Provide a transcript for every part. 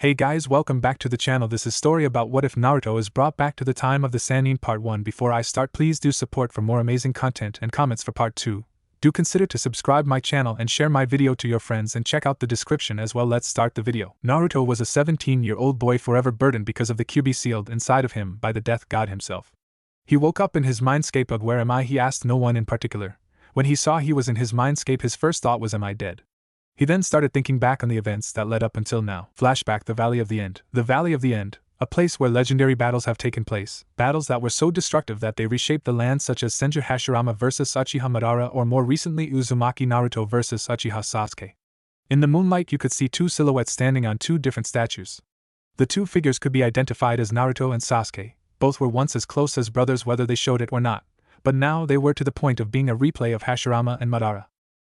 Hey guys, welcome back to the channel. This is story about what if Naruto is brought back to the time of the Sanin part 1. Before I start, please do support for more amazing content and comments for part 2. Do consider to subscribe my channel and share my video to your friends and check out the description as well. Let's start the video. Naruto was a 17-year-old boy forever burdened because of the QB sealed inside of him by the death god himself. He woke up in his mindscape of where am I? He asked no one in particular. When he saw he was in his mindscape, his first thought was, am I dead? He then started thinking back on the events that led up until now. Flashback: the Valley of the End. The Valley of the End, a place where legendary battles have taken place, battles that were so destructive that they reshaped the land, such as Senju Hashirama vs Uchiha Madara, or more recently Uzumaki Naruto vs Uchiha Sasuke. In the moonlight you could see two silhouettes standing on two different statues. The two figures could be identified as Naruto and Sasuke. Both were once as close as brothers, whether they showed it or not, but now they were to the point of being a replay of Hashirama and Madara.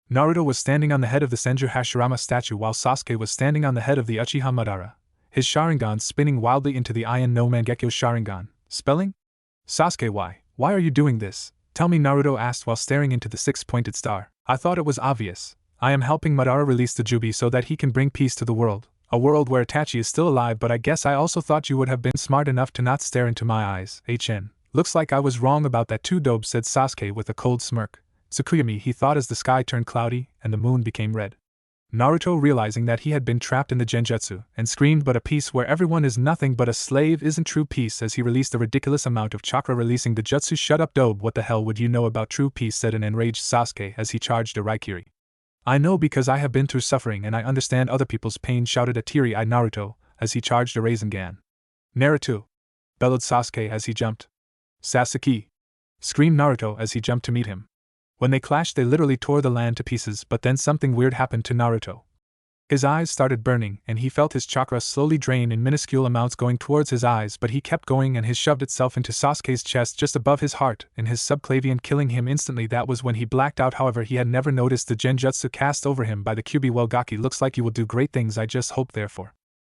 Naruto was standing on the head of the Senju Hashirama statue while Sasuke was standing on the head of the Uchiha Madara, his Sharingan spinning wildly into the Ion no Mangekyo Sharingan. Spelling? Sasuke, why are you doing this? Tell me, Naruto asked while staring into the six-pointed star. I thought it was obvious. I am helping Madara release the Jubi so that he can bring peace to the world, a world where Itachi is still alive, but I guess I also thought you would have been smart enough to not stare into my eyes. Looks like I was wrong about that too, Dobe, said Sasuke with a cold smirk. Tsukuyami, he thought as the sky turned cloudy and the moon became red. Naruto, realizing that he had been trapped in the genjutsu, and screamed, but a peace where everyone is nothing but a slave isn't true peace, as he released a ridiculous amount of chakra releasing the jutsu. Shut up, Dobe, what the hell would you know about true peace, said an enraged Sasuke as he charged a Raikiri. I know because I have been through suffering and I understand other people's pain, shouted a teary-eyed Naruto as he charged a Rasengan. Naruto! Bellowed Sasuke as he jumped. Sasuke! Screamed Naruto as he jumped to meet him. When they clashed, they literally tore the land to pieces, but then something weird happened to Naruto. His eyes started burning, and he felt his chakra slowly drain in minuscule amounts going towards his eyes, but he kept going and his shoved itself into Sasuke's chest just above his heart, in his subclavian, killing him instantly. That was when he blacked out. However, he had never noticed the genjutsu cast over him by the QB. Well, Gaki, looks like you will do great things. I just hope, therefore.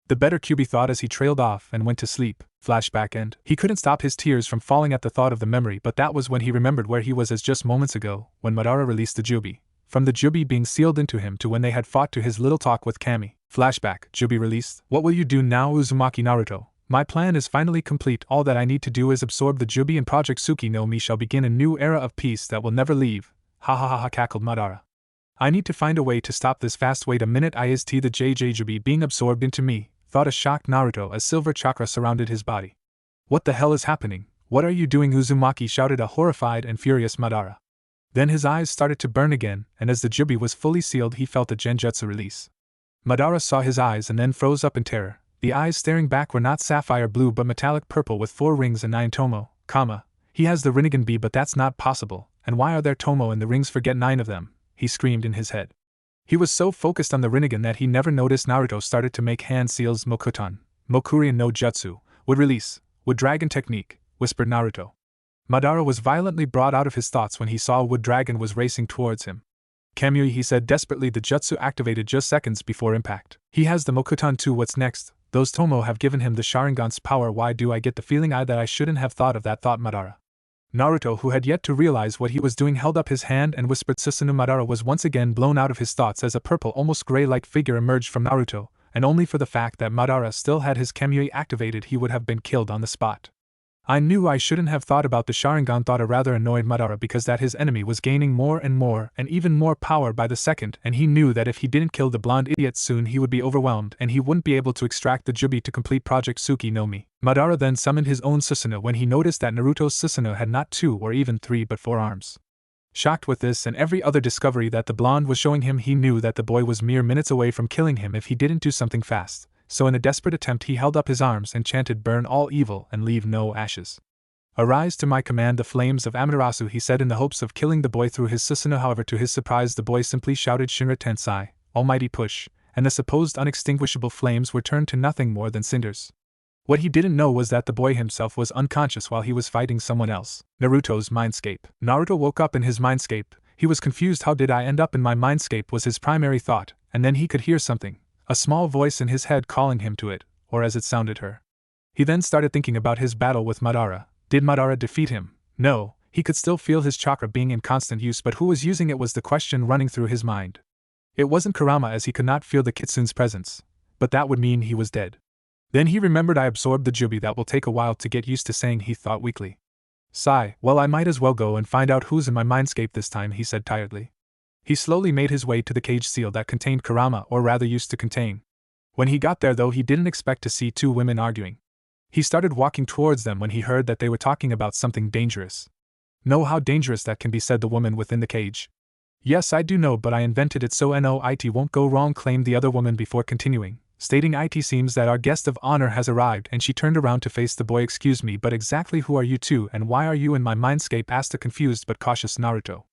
The better QB thought as he trailed off and went to sleep. Flashback end. He couldn't stop his tears from falling at the thought of the memory, but that was when he remembered where he was as just moments ago, when Madara released the Jubi. From the Jubi being sealed into him to when they had fought to his little talk with Kami. Flashback: Jubi released. What will you do now, Uzumaki Naruto? My plan is finally complete. All that I need to do is absorb the Jubi, and Project Tsuki no Mi shall begin a new era of peace that will never leave. Ha ha ha ha, cackled Madara. I need to find a way to stop this fast. Wait a minute, is the JJ Jubi being absorbed into me? Thought a shocked Naruto as silver chakra surrounded his body. What the hell is happening? What are you doing, Uzumaki? Shouted a horrified and furious Madara. Then his eyes started to burn again, and as the Jubi was fully sealed, he felt the genjutsu release. Madara saw his eyes and then froze up in terror. The eyes staring back were not sapphire blue but metallic purple with 4 rings and 9 tomo, he has the Rinnegan B, but that's not possible, and why are there tomo in the rings? Forget 9 of them, he screamed in his head. He was so focused on the Rinnegan that he never noticed Naruto started to make hand seals. Mokuton, Mokurian no Jutsu, would release, would dragon technique, whispered Naruto. Madara was violently brought out of his thoughts when he saw Wood Dragon was racing towards him. Kamui, he said desperately, the jutsu activated just seconds before impact. He has the Mokuton too. What's next? Those tomo have given him the Sharingan's power. Why do I get the feeling that I shouldn't have thought of that, thought Madara. Naruto, who had yet to realize what he was doing, held up his hand and whispered. Susanoo. Madara was once again blown out of his thoughts as a purple, almost gray-like figure emerged from Naruto, and only for the fact that Madara still had his Kamui activated he would have been killed on the spot. I knew I shouldn't have thought about the Sharingan, thought a rather annoyed Madara, because that his enemy was gaining more and even more power by the second, and he knew that if he didn't kill the blonde idiot soon he would be overwhelmed and he wouldn't be able to extract the Jubi to complete Project Tsuki no Mi. Madara then summoned his own Susanoo when he noticed that Naruto's Susanoo had not 2 or even 3 but 4 arms. Shocked with this and every other discovery that the blonde was showing him, he knew that the boy was mere minutes away from killing him if he didn't do something fast. So in a desperate attempt he held up his arms and chanted, burn all evil and leave no ashes. Arise to my command the flames of Amaterasu, he said in the hopes of killing the boy through his Susanoo. However, to his surprise the boy simply shouted Shinra Tensai, almighty push, and the supposed unextinguishable flames were turned to nothing more than cinders. What he didn't know was that the boy himself was unconscious while he was fighting someone else. Naruto's mindscape. Naruto woke up in his mindscape. He was confused. How did I end up in my mindscape was his primary thought, and then he could hear something. A small voice in his head calling him to it, or as it sounded her. He then started thinking about his battle with Madara. Did Madara defeat him? No, he could still feel his chakra being in constant use, but who was using it was the question running through his mind. It wasn't Kurama, as he could not feel the Kitsune's presence. but that would mean he was dead. Then he remembered I absorbed the jubi. That will take a while to get used to saying, he thought weakly. Sigh, well, I might as well go and find out who's in my mindscape this time, he said tiredly. He slowly made his way to the cage seal that contained Kurama, or rather used to contain. When he got there though, he didn't expect to see two women arguing. He started walking towards them when he heard that they were talking about something dangerous. Know how dangerous that can be, said the woman within the cage. Yes, I do know, but I invented it so it won't go wrong, claimed the other woman before continuing, stating, it seems that our guest of honor has arrived, and she turned around to face the boy. Excuse me, but exactly who are you two and why are you in my mindscape, asked a confused but cautious Naruto.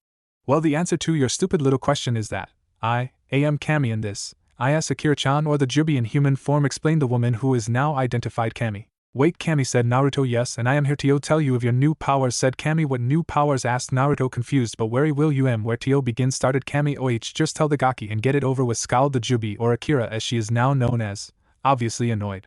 Well, the answer to your stupid little question is that I am Kami, and this is Akira-chan, or the jubi in human form, explained the woman who is now identified Kami. Wait, Kami, said Naruto. Yes, and I am here to tell you of your new powers, said Kami. What new powers, asked Naruto, confused. But where will you where to begin, started Kami. Just tell the Gaki and get it over with, scowled the jubi, or Akira as she is now known as, obviously annoyed.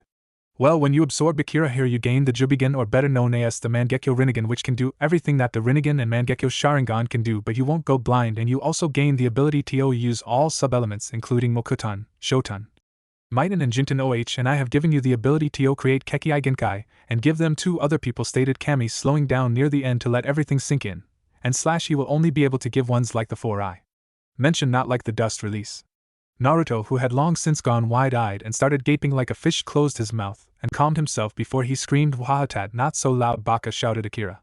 Well, when you absorb Akira here you gain the Jubigen, or better known as the Mangekyo Rinnegan, which can do everything that the Rinnegan and Mangekyo Sharingan can do, but you won't go blind, and you also gain the ability to use all sub-elements including Mokuton, Shoton, Miton and Jinten, and I have given you the ability to create Kekkai Genkai, and give them to other people, stated Kami, slowing down near the end to let everything sink in, and he will only be able to give ones like the 4-eye mention, not like the dust release. Naruto, who had long since gone wide-eyed and started gaping like a fish, closed his mouth and calmed himself before he screamed, Wahatat, not so loud, Baka, shouted Akira.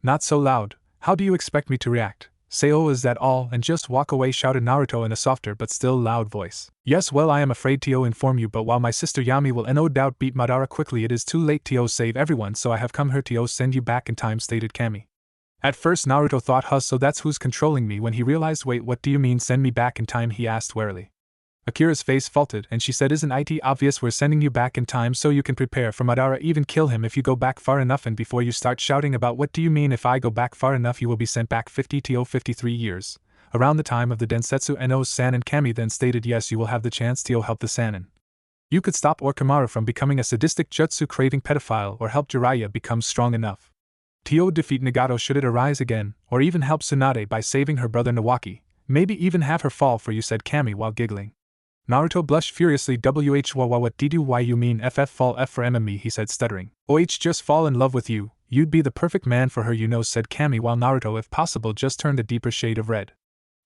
Not so loud? How do you expect me to react? Say, oh, is that all, and just walk away, shouted Naruto in a softer but still loud voice. Yes, well, I am afraid to inform you, but while my sister Yami will no doubt beat Madara quickly, it is too late to save everyone, so I have come here to send you back in time, stated Kami. At first Naruto thought, so that's who's controlling me, when he realized, wait, what do you mean send me back in time, he asked warily. Akira's face faltered, and she said, isn't it obvious we're sending you back in time so you can prepare for Madara, even kill him if you go back far enough, and before you start shouting about what do you mean if I go back far enough, you will be sent back 50 to 53 years, around the time of the Densetsu no Sanin. Kami then stated, yes, you will have the chance to help the Sanin. You could stop Orochimaru from becoming a sadistic jutsu-craving pedophile, or help Jiraiya become strong enough to defeat Nagato should it arise again, or even help Tsunade by saving her brother Nawaki, maybe even have her fall for you, said Kami while giggling. Naruto blushed furiously. What did you mean fall F for MME, he said stuttering. Just fall in love with you, you'd be the perfect man for her, said Kami, while Naruto, if possible, just turned a deeper shade of red.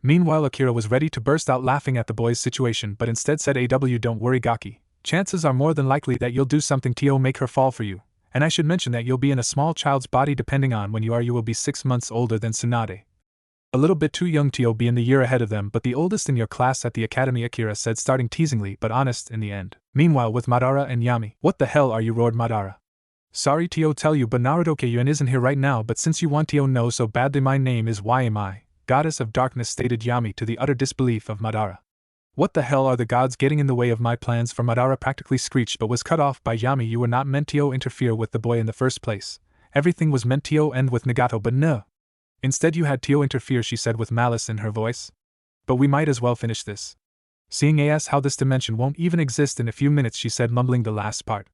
Meanwhile Akira was ready to burst out laughing at the boy's situation, but instead said, don't worry Gaki, chances are more than likely that you'll do something to make her fall for you, and I should mention that you'll be in a small child's body. Depending on when you will be 6 months older than Tsunade. A little bit too young to be in the year ahead of them, but the oldest in your class at the academy, Akira said, starting teasingly but honest in the end. Meanwhile with Madara and Yami. What the hell are you, roared Madara. Sorry to tell you, but Naruto Kyuin isn't here right now, but since you want to know so badly, my name is Yami, Goddess of Darkness, stated Yami to the utter disbelief of Madara. What the hell are the gods getting in the way of my plans for Madara practically screeched, but was cut off by Yami. You were not meant to interfere with the boy in the first place. Everything was meant to end with Nagato, but no. Instead you had to interfere, she said with malice in her voice. But we might as well finish this. Seeing as how this dimension won't even exist in a few minutes, she said, mumbling the last part.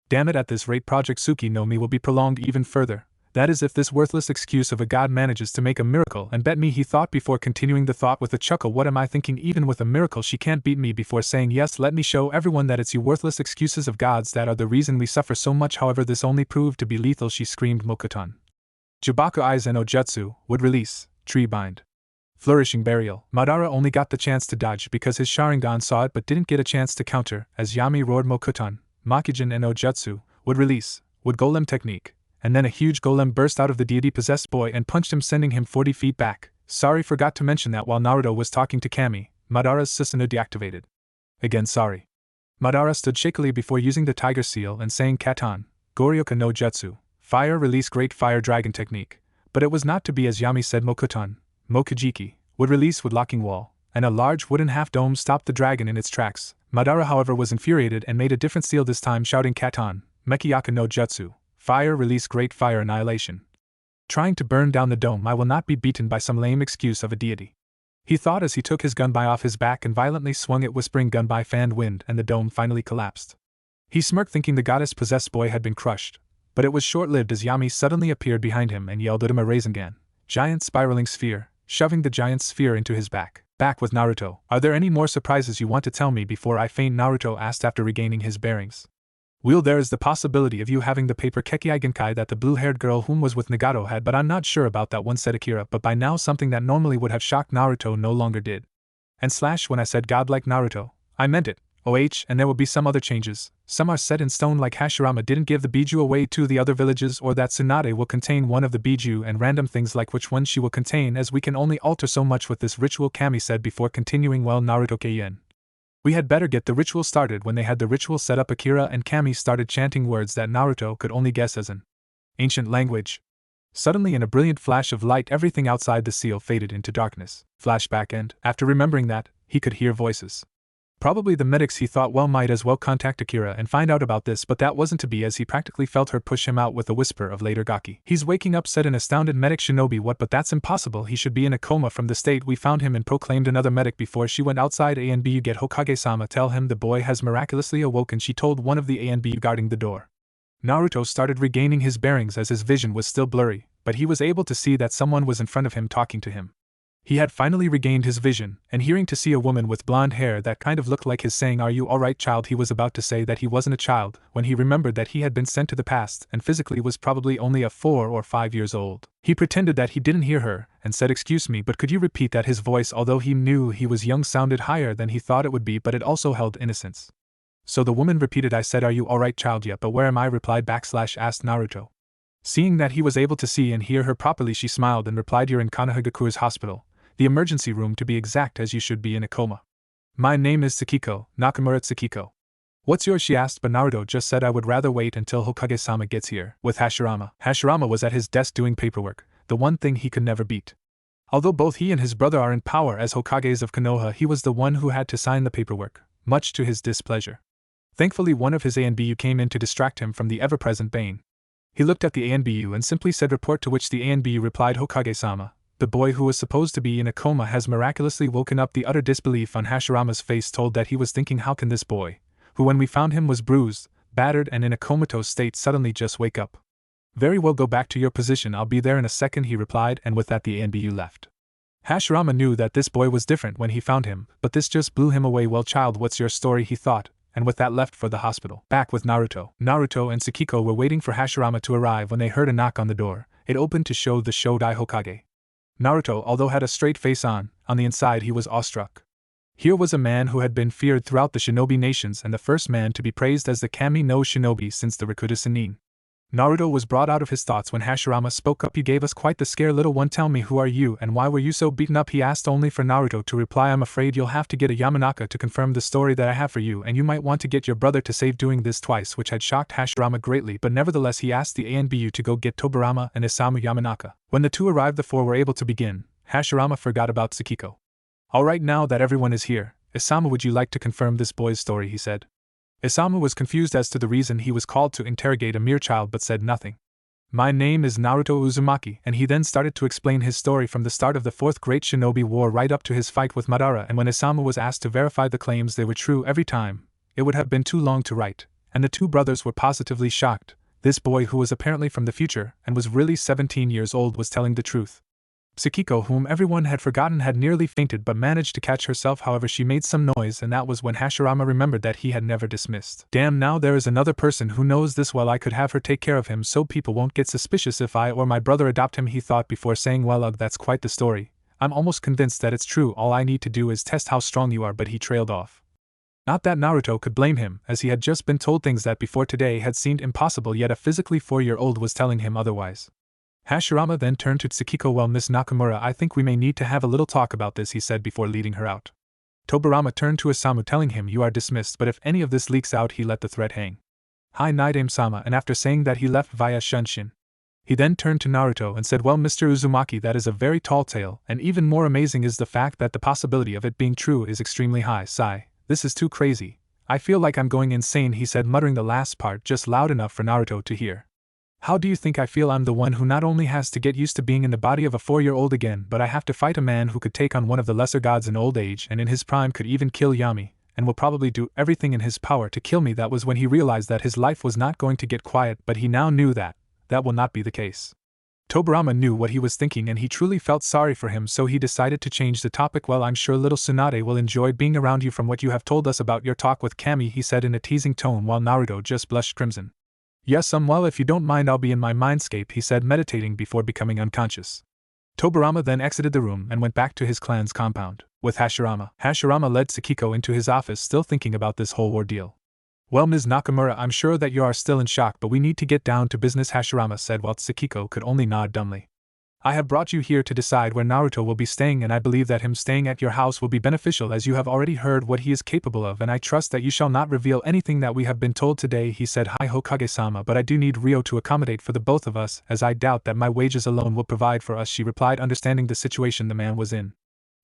Damn it, at this rate Project Tsuki no Mi will be prolonged even further. That is if this worthless excuse of a god manages to make a miracle, and bet me, he thought before continuing the thought with a chuckle. What am I thinking? Even with a miracle she can't beat me, before saying, yes, let me show everyone that it's you worthless excuses of gods that are the reason we suffer so much. However, this only proved to be lethal, she screamed. Mokuton Jubaku Aizen no Jutsu would release, tree bind. Flourishing burial. Madara only got the chance to dodge because his Sharingan saw it but didn't get a chance to counter, as Yami roared Mokuton, Makijin no Jutsu, would release, would golem technique, and then a huge golem burst out of the deity-possessed boy and punched him, sending him 40 feet back. Sorry, forgot to mention that while Naruto was talking to Kami, Madara's Susanoo deactivated. Again sorry. Madara stood shakily before using the tiger seal and saying Katan, Goryoka no Jutsu. Fire release great fire dragon technique, but it was not to be, as Yami said. Mokuton, Mokujiki, would release with locking wall, and a large wooden half-dome stopped the dragon in its tracks. Madara however was infuriated and made a different seal this time, shouting Katan, Mekiyaka no Jutsu, fire release great fire annihilation. Trying to burn down the dome, I will not be beaten by some lame excuse of a deity. He thought as he took his gunbai off his back and violently swung it, whispering gunbai fanned wind, and the dome finally collapsed. He smirked, thinking the goddess-possessed boy had been crushed. But it was short-lived, as Yami suddenly appeared behind him and yelled at him a Rasengan, giant spiraling sphere, shoving the giant sphere into his back. Back with Naruto. Are there any more surprises you want to tell me before I faint? Naruto asked after regaining his bearings. Well, there is the possibility of you having the paper Kekkei Genkai that the blue-haired girl whom was with Nagato had, but I'm not sure about that one, said Akira, but by now something that normally would have shocked Naruto no longer did. And when I said godlike Naruto, I meant it. And there will be some other changes. Some are set in stone, like Hashirama didn't give the Biju away to the other villages, or that Tsunade will contain one of the Biju, and random things like which one she will contain, as we can only alter so much with this ritual, Kami said before continuing. Well, Naruto Keien, we had better get the ritual started. When they had the ritual set up, Akira and Kami started chanting words that Naruto could only guess as an ancient language. Suddenly, in a brilliant flash of light, everything outside the seal faded into darkness. Flashback, and, after remembering that, he could hear voices. Probably the medics. He thought, well, might as well contact Akira and find out about this, but that wasn't to be, as he practically felt her push him out with a whisper of later Gaki. He's waking up, said an astounded medic. Shinobi, what? But that's impossible. He should be in a coma from the state we found him in, proclaimed another medic before she went outside. A and B, you get Hokage-sama, tell him the boy has miraculously awoken, she told one of the A and B guarding the door. Naruto started regaining his bearings as his vision was still blurry, but he was able to see that someone was in front of him talking to him. He had finally regained his vision, and hearing to see a woman with blonde hair that kind of looked like his saying, "Are you alright, child?" He was about to say that he wasn't a child, when he remembered that he had been sent to the past and physically was probably only 4 or 5 years old. He pretended that he didn't hear her, and said, "Excuse me, but could you repeat that?" His voice, although he knew he was young, sounded higher than he thought it would be, but it also held innocence. So the woman repeated, "I said, are you alright, child?" "Yeah, but where am I?" replied asked Naruto. Seeing that he was able to see and hear her properly, she smiled and replied, "You're in Konohagaku's hospital. The emergency room, to be exact, as you should be in a coma. My name is Tsukiko, Nakamura Tsukiko." "What's yours?" she asked, but Naruto just said, "I would rather wait until Hokage-sama gets here." With Hashirama. Hashirama was at his desk doing paperwork, the one thing he could never beat. Although both he and his brother are in power as Hokages of Konoha, he was the one who had to sign the paperwork, much to his displeasure. Thankfully, one of his ANBU came in to distract him from the ever-present Bane. He looked at the ANBU and simply said, "Report," to which the ANBU replied, "Hokage-sama, the boy who was supposed to be in a coma has miraculously woken up." The utter disbelief on Hashirama's face told that he was thinking, how can this boy, who when we found him was bruised, battered and in a comatose state, suddenly just wake up? "Very well, go back to your position, I'll be there in a second," he replied, and with that the ANBU left. Hashirama knew that this boy was different when he found him, but this just blew him away. "Well, child, what's your story?" he thought, and with that left for the hospital. Back with Naruto. Naruto and Tsukiko were waiting for Hashirama to arrive when they heard a knock on the door. It opened to show the Shodai Hokage. Naruto, although had a straight face on the inside he was awestruck. Here was a man who had been feared throughout the shinobi nations and the first man to be praised as the Kami no Shinobi since the Rakuta Sanin. Naruto was brought out of his thoughts when Hashirama spoke up. "You gave us quite the scare, little one. Tell me, who are you and why were you so beaten up?" He asked, only for Naruto to reply, "I'm afraid you'll have to get a Yamanaka to confirm the story that I have for you, and you might want to get your brother to save." Doing this twice, which had shocked Hashirama greatly, but nevertheless he asked the ANBU to go get Tobarama and Isamu Yamanaka. When the two arrived, the four were able to begin. Hashirama forgot about Tsukiko. "Alright, now that everyone is here, Isamu, would you like to confirm this boy's story?" he said. Isamu was confused as to the reason he was called to interrogate a mere child, but said nothing. "My name is Naruto Uzumaki," and he then started to explain his story from the start of the Fourth Great Shinobi War right up to his fight with Madara. And when Isamu was asked to verify the claims, they were true every time. It would have been too long to write, and the two brothers were positively shocked. This boy, who was apparently from the future and was really 17 years old, was telling the truth. Tsukiko, whom everyone had forgotten, had nearly fainted but managed to catch herself. However, she made some noise, and that was when Hashirama remembered that he had never dismissed. "Damn, now there is another person who knows this well. I could have her take care of him so people won't get suspicious if I or my brother adopt him," he thought before saying, "Well, ugh, that's quite the story. I'm almost convinced that it's true. All I need to do is test how strong you are." But he trailed off. Not that Naruto could blame him, as he had just been told things that before today had seemed impossible, yet a physically 4-year-old was telling him otherwise. Hashirama then turned to Tsukiko. "Well, Miss Nakamura, I think we may need to have a little talk about this," he said before leading her out. Tobarama turned to Isamu, telling him, "You are dismissed, but if any of this leaks out," he let the threat hang. "Hi, Nidaime-sama," and after saying that he left via Shunshin. He then turned to Naruto and said, "Well, Mr. Uzumaki, that is a very tall tale, and even more amazing is the fact that the possibility of it being true is extremely high. Sigh, this is too crazy. I feel like I'm going insane," he said, muttering the last part just loud enough for Naruto to hear. "How do you think I feel? I'm the one who not only has to get used to being in the body of a 4-year-old again, but I have to fight a man who could take on one of the lesser gods in old age and in his prime could even kill Yami, and will probably do everything in his power to kill me." That was when he realized that his life was not going to get quiet, but he now knew that that will not be the case. Tobirama knew what he was thinking and he truly felt sorry for him, so he decided to change the topic. Well, I'm sure little Tsunade will enjoy being around you from what you have told us about your talk with Kami, he said in a teasing tone while Naruto just blushed crimson. Yes, well, if you don't mind, I'll be in my mindscape, he said, meditating before becoming unconscious. Tobirama then exited the room and went back to his clan's compound. With Hashirama, Hashirama led Tsukiko into his office, still thinking about this whole ordeal. Well, Ms. Nakamura, I'm sure that you are still in shock, but we need to get down to business, Hashirama said while Tsukiko could only nod dumbly. I have brought you here to decide where Naruto will be staying, and I believe that him staying at your house will be beneficial, as you have already heard what he is capable of, and I trust that you shall not reveal anything that we have been told today, he said. Hi Hokage-sama, but I do need Ryo to accommodate for the both of us, as I doubt that my wages alone will provide for us, she replied, understanding the situation the man was in.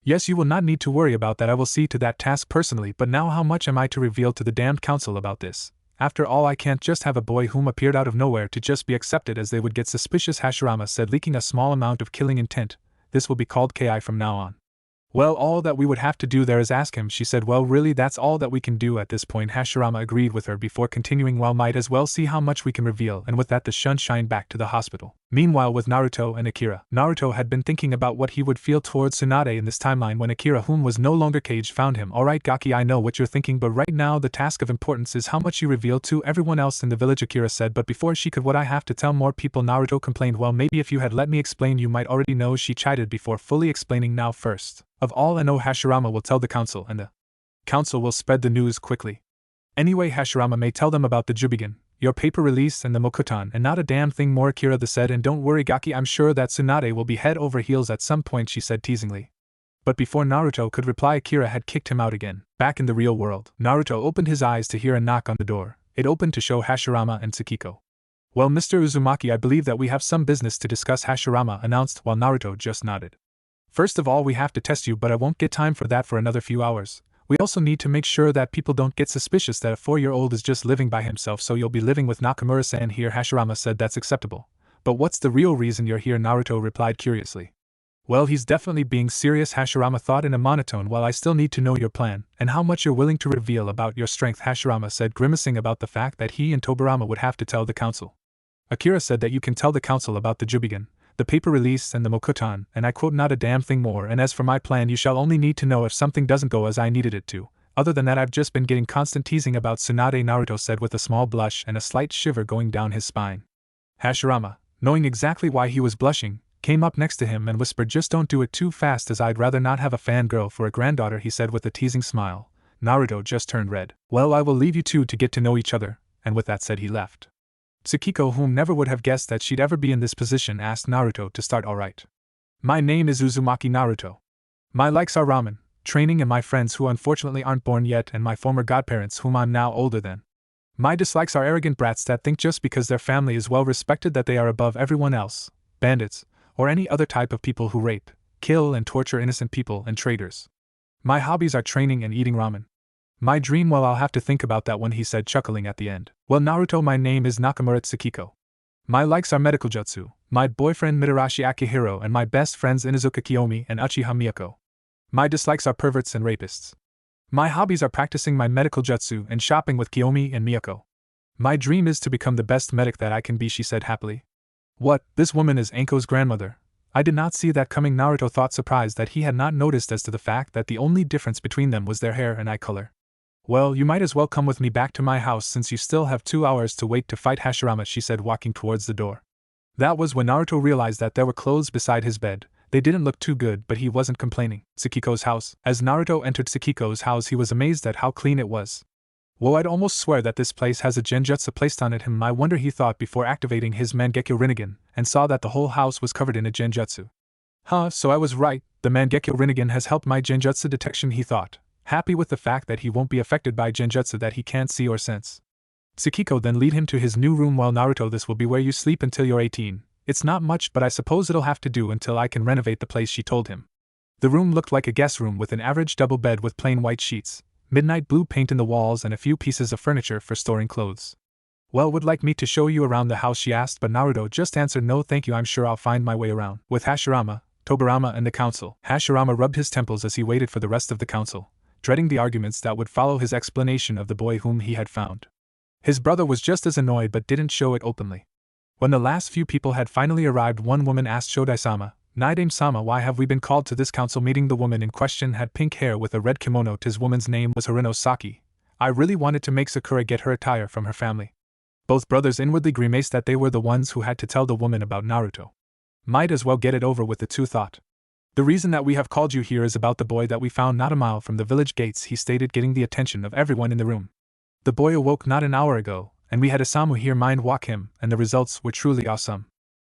Yes, you will not need to worry about that, I will see to that task personally, but now how much am I to reveal to the damned council about this? After all, I can't just have a boy whom appeared out of nowhere to just be accepted, as they would get suspicious, Hashirama said, leaking a small amount of killing intent. This will be called KI from now on. Well, all that we would have to do there is ask him, she said. Well, really, that's all that we can do at this point, Hashirama agreed with her before continuing. Well, might as well see how much we can reveal, and with that the sun shined back to the hospital. Meanwhile, with Naruto and Akira, Naruto had been thinking about what he would feel towards Tsunade in this timeline when Akira, whom was no longer caged, found him. Alright Gaki, I know what you're thinking, but right now the task of importance is how much you reveal to everyone else in the village, Akira said, but before she could, what, I have to tell more people, Naruto complained. Well, maybe if you had let me explain you might already know, she chided before fully explaining. Now first of all, I know Hashirama will tell the council, and the council will spread the news quickly. Anyway, Hashirama may tell them about the Jubigan, your paper release, and the Mokutan, and not a damn thing more, Akira said. And don't worry Gaki, I'm sure that Tsunade will be head over heels at some point, she said teasingly. But before Naruto could reply, Akira had kicked him out again. Back in the real world, Naruto opened his eyes to hear a knock on the door. It opened to show Hashirama and Tsukiko. Well, Mr. Uzumaki, I believe that we have some business to discuss, Hashirama announced while Naruto just nodded. First of all, we have to test you, but I won't get time for that for another few hours. We also need to make sure that people don't get suspicious that a 4-year-old is just living by himself, so you'll be living with Nakamura-san here, Hashirama said. That's acceptable. But what's the real reason you're here, Naruto replied curiously. Well, he's definitely being serious, Hashirama thought in a monotone. Well, I still need to know your plan, and how much you're willing to reveal about your strength, Hashirama said, grimacing about the fact that he and Tobirama would have to tell the council. Akira said that you can tell the council about the Jubigan, the paper release, and the Mokutan, and I quote, not a damn thing more, and as for my plan, you shall only need to know if something doesn't go as I needed it to. Other than that, I've just been getting constant teasing about Tsunade, Naruto said with a small blush and a slight shiver going down his spine. Hashirama, knowing exactly why he was blushing, came up next to him and whispered, just don't do it too fast, as I'd rather not have a fangirl for a granddaughter, he said with a teasing smile. Naruto just turned red. Well, I will leave you two to get to know each other, and with that said he left. Tsukiko, whom never would have guessed that she'd ever be in this position, asked Naruto to start. Alright. My name is Uzumaki Naruto. My likes are ramen, training, and my friends who unfortunately aren't born yet, and my former godparents whom I'm now older than. My dislikes are arrogant brats that think just because their family is well respected that they are above everyone else, bandits, or any other type of people who rape, kill, and torture innocent people and traitors. My hobbies are training and eating ramen. My dream, well, I'll have to think about that one, he said, chuckling at the end. Well, Naruto, my name is Nakamura Tsukiko. My likes are medical jutsu, my boyfriend Mitarashi Akihiro, and my best friends Inuzuka Kiyomi and Uchiha Miyako. My dislikes are perverts and rapists. My hobbies are practicing my medical jutsu and shopping with Kiyomi and Miyako. My dream is to become the best medic that I can be, she said happily. What, this woman is Anko's grandmother? I did not see that coming, Naruto thought, surprised that he had not noticed as to the fact that the only difference between them was their hair and eye color. Well, you might as well come with me back to my house since you still have 2 hours to wait to fight Hashirama, she said, walking towards the door. That was when Naruto realized that there were clothes beside his bed. They didn't look too good, but he wasn't complaining. Tsukiko's house. As Naruto entered Tsukiko's house, he was amazed at how clean it was. Whoa, I'd almost swear that this place has a genjutsu placed on it. I wonder, he thought before activating his Mangekyo Rinnegan, and saw that the whole house was covered in a genjutsu. Huh, so I was right, the Mangekyo Rinnegan has helped my genjutsu detection, he thought, happy with the fact that he won't be affected by genjutsu that he can't see or sense. Tsukiko then lead him to his new room. While Naruto, this will be where you sleep until you're 18. It's not much, but I suppose it'll have to do until I can renovate the place, she told him. The room looked like a guest room with an average double bed with plain white sheets, midnight blue paint in the walls, and a few pieces of furniture for storing clothes. Well, would like me to show you around the house, she asked, but Naruto just answered, no thank you, I'm sure I'll find my way around. With Hashirama, Tobirama, and the council, Hashirama rubbed his temples as he waited for the rest of the council, dreading the arguments that would follow his explanation of the boy whom he had found. His brother was just as annoyed but didn't show it openly. When the last few people had finally arrived, one woman asked Shodai-sama, "Naidame-sama, why have we been called to this council meeting?" The woman in question had pink hair with a red kimono. His woman's name was Hirano Saki. I really wanted to make Sakura get her attire from her family. Both brothers inwardly grimaced that they were the ones who had to tell the woman about Naruto. Might as well get it over with, the two thought. "The reason that we have called you here is about the boy that we found not a mile from the village gates," he stated, getting the attention of everyone in the room. "The boy awoke not an hour ago, and we had Isamu here mind walk him, and the results were truly awesome.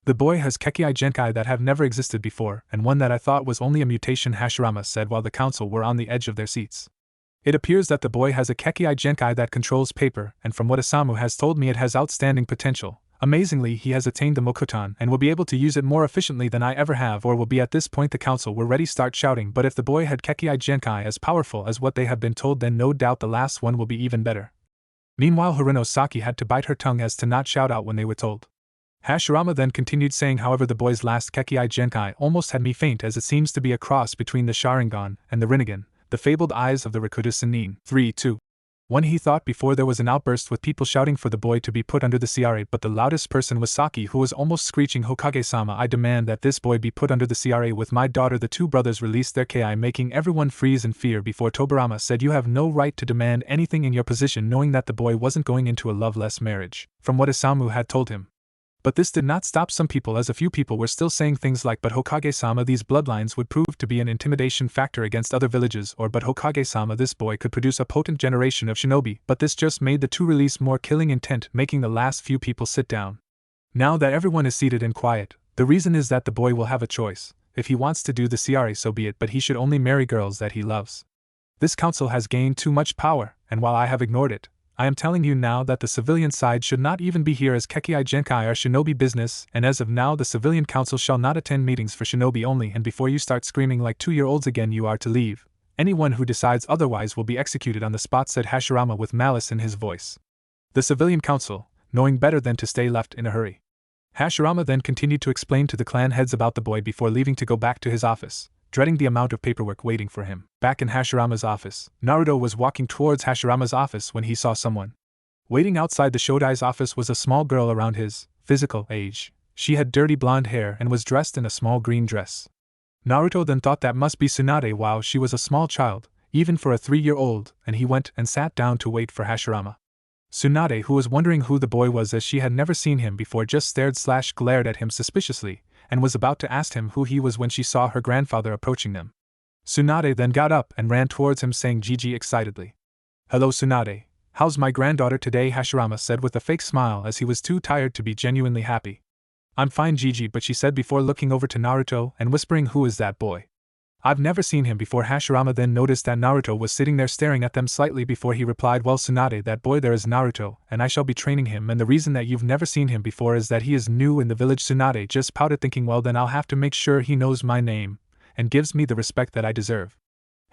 The boy has Kekkai Genkai that have never existed before, and one that I thought was only a mutation," Hashirama said while the council were on the edge of their seats. "It appears that the boy has a Kekkai Genkai that controls paper, and from what Isamu has told me, it has outstanding potential. Amazingly, he has attained the Mokuton and will be able to use it more efficiently than I ever have or will be." At this point the council were ready to start shouting, but if the boy had Kekkai Genkai as powerful as what they have been told, then no doubt the last one will be even better. Meanwhile, Hirano Saki had to bite her tongue as to not shout out when they were told. Hashirama then continued saying, "However, the boy's last Kekkai Genkai almost had me faint, as it seems to be a cross between the Sharingan and the Rinnegan, the fabled eyes of the Rakuta Sanin." 3-2. One he thought before there was an outburst with people shouting for the boy to be put under the CRA, but the loudest person was Saki, who was almost screeching, "Hokage-sama, I demand that this boy be put under the CRA with my daughter." The two brothers released their Ki, making everyone freeze in fear before Tobarama said, "You have no right to demand anything in your position," knowing that the boy wasn't going into a loveless marriage, from what Isamu had told him. But this did not stop some people, as a few people were still saying things like, "But Hokage-sama, these bloodlines would prove to be an intimidation factor against other villages," or "But Hokage-sama, this boy could produce a potent generation of shinobi." But this just made the two release more killing intent, making the last few people sit down. Now that everyone is seated and quiet, the reason is that the boy will have a choice. If he wants to do the CRA, so be it, but he should only marry girls that he loves. This council has gained too much power, and while I have ignored it, I am telling you now that the civilian side should not even be here, as Kekkai Genkai are shinobi business, and as of now the civilian council shall not attend meetings for shinobi only, and before you start screaming like 2-year-olds again, you are to leave. Anyone who decides otherwise will be executed on the spot," said Hashirama with malice in his voice. The civilian council, knowing better than to stay left in a hurry. Hashirama then continued to explain to the clan heads about the boy before leaving to go back to his office, dreading the amount of paperwork waiting for him. Back in Hashirama's office, Naruto was walking towards Hashirama's office when he saw someone. Waiting outside the Shodai's office was a small girl around his physical age. She had dirty blonde hair and was dressed in a small green dress. Naruto then thought that must be Tsunade while she was a small child, even for a 3-year-old, and he went and sat down to wait for Hashirama. Tsunade, who was wondering who the boy was as she had never seen him before, just stared/glared at him suspiciously, and was about to ask him who he was when she saw her grandfather approaching them. Tsunade then got up and ran towards him, saying Gigi excitedly. "Hello Tsunade, how's my granddaughter today?" Hashirama said with a fake smile, as he was too tired to be genuinely happy. "I'm fine Gigi," but she said before looking over to Naruto and whispering, "Who is that boy? I've never seen him before." Hashirama then noticed that Naruto was sitting there staring at them slightly before he replied, "Well Tsunade, that boy there is Naruto, and I shall be training him, and the reason that you've never seen him before is that he is new in the village." Tsunade just pouted, thinking, well then I'll have to make sure he knows my name, and gives me the respect that I deserve.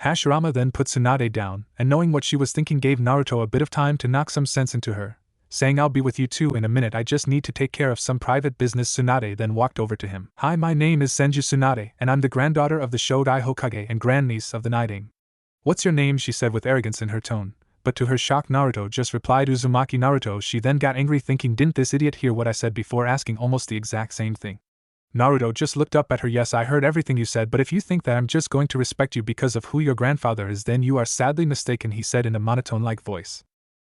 Hashirama then put Tsunade down, and knowing what she was thinking gave Naruto a bit of time to knock some sense into her, saying, "I'll be with you too in a minute, I just need to take care of some private business." Tsunade then walked over to him. "Hi, my name is Senju Tsunade, and I'm the granddaughter of the Shodai Hokage and grandniece of the Naidame." "What's your name?" she said with arrogance in her tone, but to her shock Naruto just replied Uzumaki. Naruto she then got angry, thinking, didn't this idiot hear what I said before, asking almost the exact same thing. Naruto just looked up at her. "Yes, I heard everything you said, but if you think that I'm just going to respect you because of who your grandfather is, then you are sadly mistaken," he said in a monotone-like voice.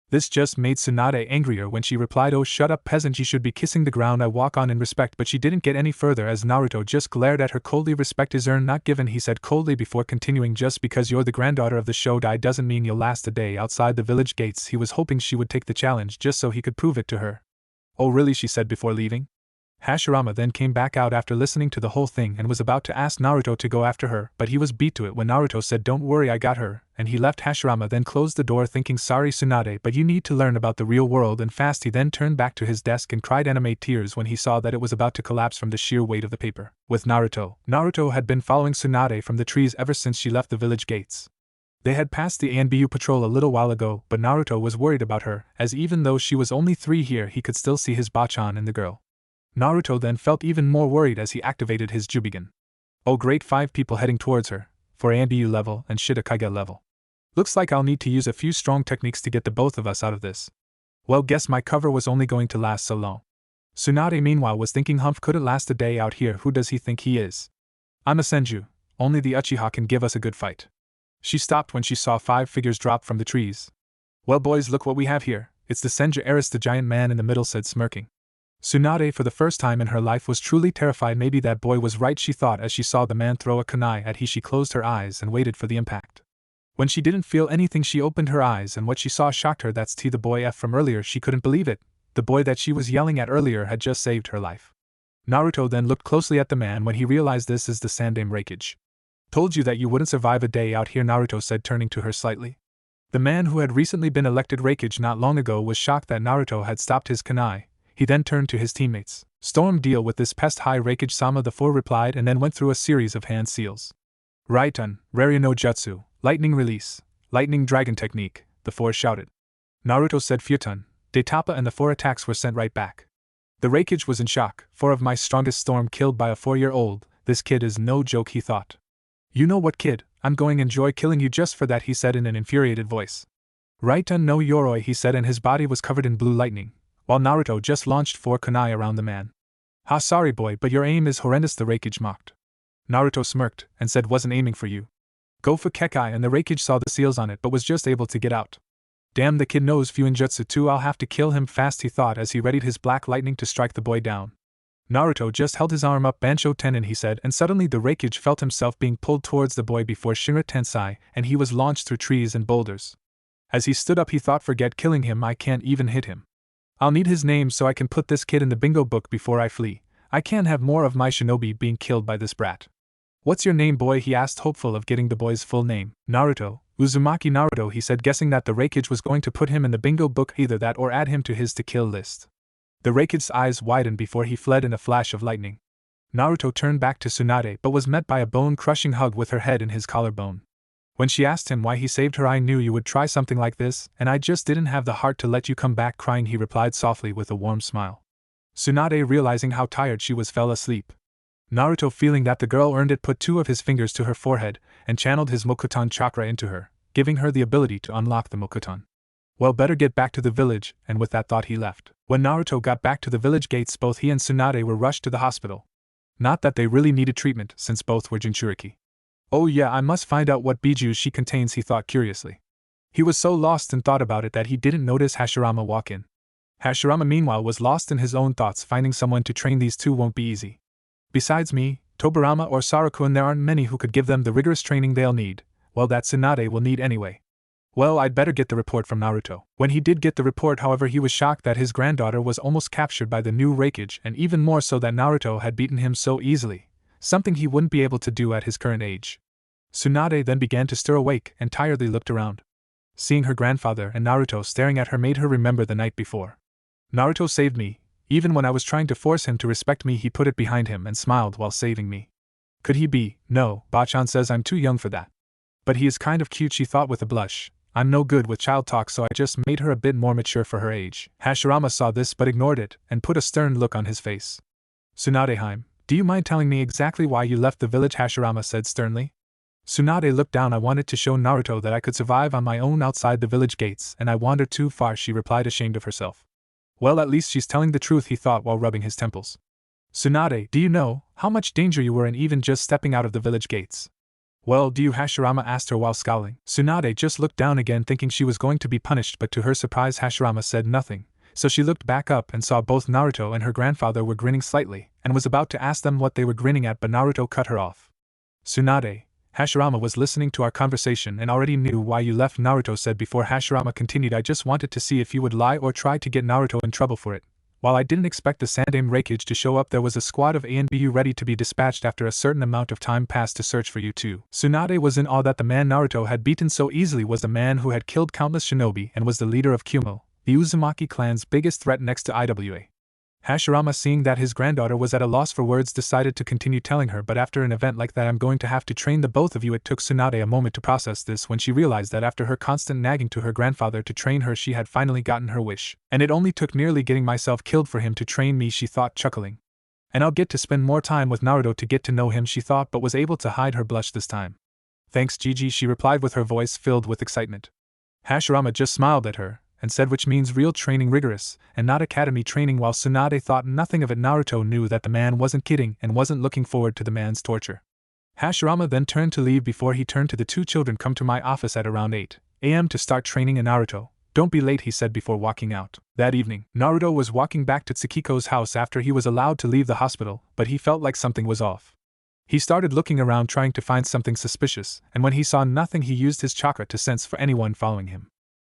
This just made Tsunade angrier when she replied, "Oh shut up peasant, you should be kissing the ground I walk on in respect," but she didn't get any further as Naruto just glared at her coldly. "Respect is earned, not given," he said coldly before continuing, "Just because you're the granddaughter of the Shodai doesn't mean you'll last a day outside the village gates." He was hoping she would take the challenge just so he could prove it to her. "Oh really?" she said before leaving. Hashirama then came back out after listening to the whole thing and was about to ask Naruto to go after her, but he was beat to it when Naruto said, "Don't worry, I got her," and he left. Hashirama then closed the door, thinking, "Sorry Tsunade, but you need to learn about the real world," and fast he then turned back to his desk and cried anime tears when he saw that it was about to collapse from the sheer weight of the paper. With Naruto had been following Tsunade from the trees ever since she left the village gates. They had passed the ANBU patrol a little while ago, but Naruto was worried about her, as even though she was only 3 here he could still see his Bachan in the girl. Naruto then felt even more worried as he activated his Jubigan. Oh great, 5 people heading towards her, for ANBU level and Shitakage level. Looks like I'll need to use a few strong techniques to get the both of us out of this. Well, guess my cover was only going to last so long. Tsunade meanwhile was thinking Humph couldn't last a day out here. Who does he think he is? I'm a Senju. Only the Uchiha can give us a good fight. She stopped when she saw 5 figures drop from the trees. Well boys, look what we have here. It's the Senju Eris, the giant man in the middle said, smirking. Tsunade for the first time in her life was truly terrified. Maybe that boy was right, she thought as she saw the man throw a kunai at he. She closed her eyes and waited for the impact. When she didn't feel anything, she opened her eyes and what she saw shocked her. That's T, the boy F from earlier. She couldn't believe it. The boy that she was yelling at earlier had just saved her life. Naruto then looked closely at the man when he realized this is the Sandaime Raikage. Told you that you wouldn't survive a day out here, Naruto said, turning to her slightly. The man who had recently been elected Raikage not long ago was shocked that Naruto had stopped his kunai. He then turned to his teammates. Storm, deal with this pest. High Raikage Sama, the 4 replied, and then went through a series of hand seals. Raiten, Raryu no Jutsu, Lightning Release, Lightning Dragon Technique, the 4 shouted. Naruto said Furton, Detappa, and the 4 attacks were sent right back. The Raikage was in shock. 4 of my strongest Storm killed by a 4-year-old. This kid is no joke, he thought. You know what, kid, I'm going to enjoy killing you just for that, he said in an infuriated voice. Raiten no Yoroi, he said, and his body was covered in blue lightning, while Naruto just launched 4 kunai around the man. Ha, sorry boy, but your aim is horrendous, the Raikage mocked. Naruto smirked and said, wasn't aiming for you. Go for Kekai, and the Raikage saw the seals on it but was just able to get out. Damn, the kid knows Fuinjutsu too. I'll have to kill him fast, he thought as he readied his black lightning to strike the boy down. Naruto just held his arm up. Bansho Tenin, he said, and suddenly the Raikage felt himself being pulled towards the boy before Shinra Tensai, and he was launched through trees and boulders. As he stood up, he thought, forget killing him, I can't even hit him. I'll need his name so I can put this kid in the bingo book before I flee. I can't have more of my shinobi being killed by this brat. What's your name, boy? He asked, hopeful of getting the boy's full name. Naruto. Uzumaki Naruto, he said, guessing that the Raikage was going to put him in the bingo book, either that or add him to his to-kill list. The Raikage's eyes widened before he fled in a flash of lightning. Naruto turned back to Tsunade but was met by a bone-crushing hug with her head in his collarbone. When she asked him why he saved her, I knew you would try something like this, and I just didn't have the heart to let you come back crying, he replied softly with a warm smile. Tsunade, realizing how tired she was, fell asleep. Naruto, feeling that the girl earned it, put 2 of his fingers to her forehead and channeled his Mokuton chakra into her, giving her the ability to unlock the Mokuton. Well, better get back to the village, and with that thought he left. When Naruto got back to the village gates, both he and Tsunade were rushed to the hospital. Not that they really needed treatment, since both were Jinchuriki. Oh yeah, I must find out what biju she contains, he thought curiously. He was so lost in thought about it that he didn't notice Hashirama walk in. Hashirama meanwhile was lost in his own thoughts. Finding someone to train these 2 won't be easy. Besides me, Tobirama or Sarakun, there aren't many who could give them the rigorous training they'll need. Well, that Tsunade will need anyway. Well, I'd better get the report from Naruto. When he did get the report, however, he was shocked that his granddaughter was almost captured by the new Raikage, and even more so that Naruto had beaten him so easily, something he wouldn't be able to do at his current age. Tsunade then began to stir awake and tiredly looked around. Seeing her grandfather and Naruto staring at her made her remember the night before. Naruto saved me. Even when I was trying to force him to respect me, he put it behind him and smiled while saving me. Could he be? No, Bachan says I'm too young for that. But he is kind of cute, she thought with a blush. I'm no good with child talk, so I just made her a bit more mature for her age. Hashirama saw this but ignored it and put a stern look on his face. Tsunadeheim, do you mind telling me exactly why you left the village? Hashirama said sternly. Tsunade looked down. I wanted to show Naruto that I could survive on my own outside the village gates, and I wandered too far, she replied, ashamed of herself. Well, at least she's telling the truth, he thought while rubbing his temples. Tsunade, do you know how much danger you were in even just stepping out of the village gates? Well, do you? Hashirama asked her while scowling. Tsunade just looked down again, thinking she was going to be punished, but to her surprise Hashirama said nothing, so she looked back up and saw both Naruto and her grandfather were grinning slightly, and was about to ask them what they were grinning at, but Naruto cut her off. Tsunade, Hashirama was listening to our conversation and already knew why you left, Naruto said before Hashirama continued. I just wanted to see if you would lie or try to get Naruto in trouble for it. While I didn't expect the Sandaime Raikage to show up, there was a squad of A and BU ready to be dispatched after a certain amount of time passed to search for you too. Tsunade was in awe that the man Naruto had beaten so easily was the man who had killed countless shinobi and was the leader of Kyumo, the Uzumaki clan's biggest threat next to IWA. Hashirama, seeing that his granddaughter was at a loss for words, decided to continue telling her, but after an event like that I'm going to have to train the both of you. It took Tsunade a moment to process this when she realized that after her constant nagging to her grandfather to train her, she had finally gotten her wish. And it only took nearly getting myself killed for him to train me, she thought, chuckling. And I'll get to spend more time with Naruto to get to know him, she thought, but was able to hide her blush this time. Thanks, Gigi, she replied with her voice filled with excitement. Hashirama just smiled at her, and said which means real training, rigorous, and not academy training. While Tsunade thought nothing of it, Naruto knew that the man wasn't kidding and wasn't looking forward to the man's torture. Hashirama then turned to leave before he turned to the two children. Come to my office at around 8 a.m. to start training in Naruto. Don't be late, he said before walking out. That evening, Naruto was walking back to Tsukiko's house after he was allowed to leave the hospital, but he felt like something was off. He started looking around trying to find something suspicious, and when he saw nothing he used his chakra to sense for anyone following him.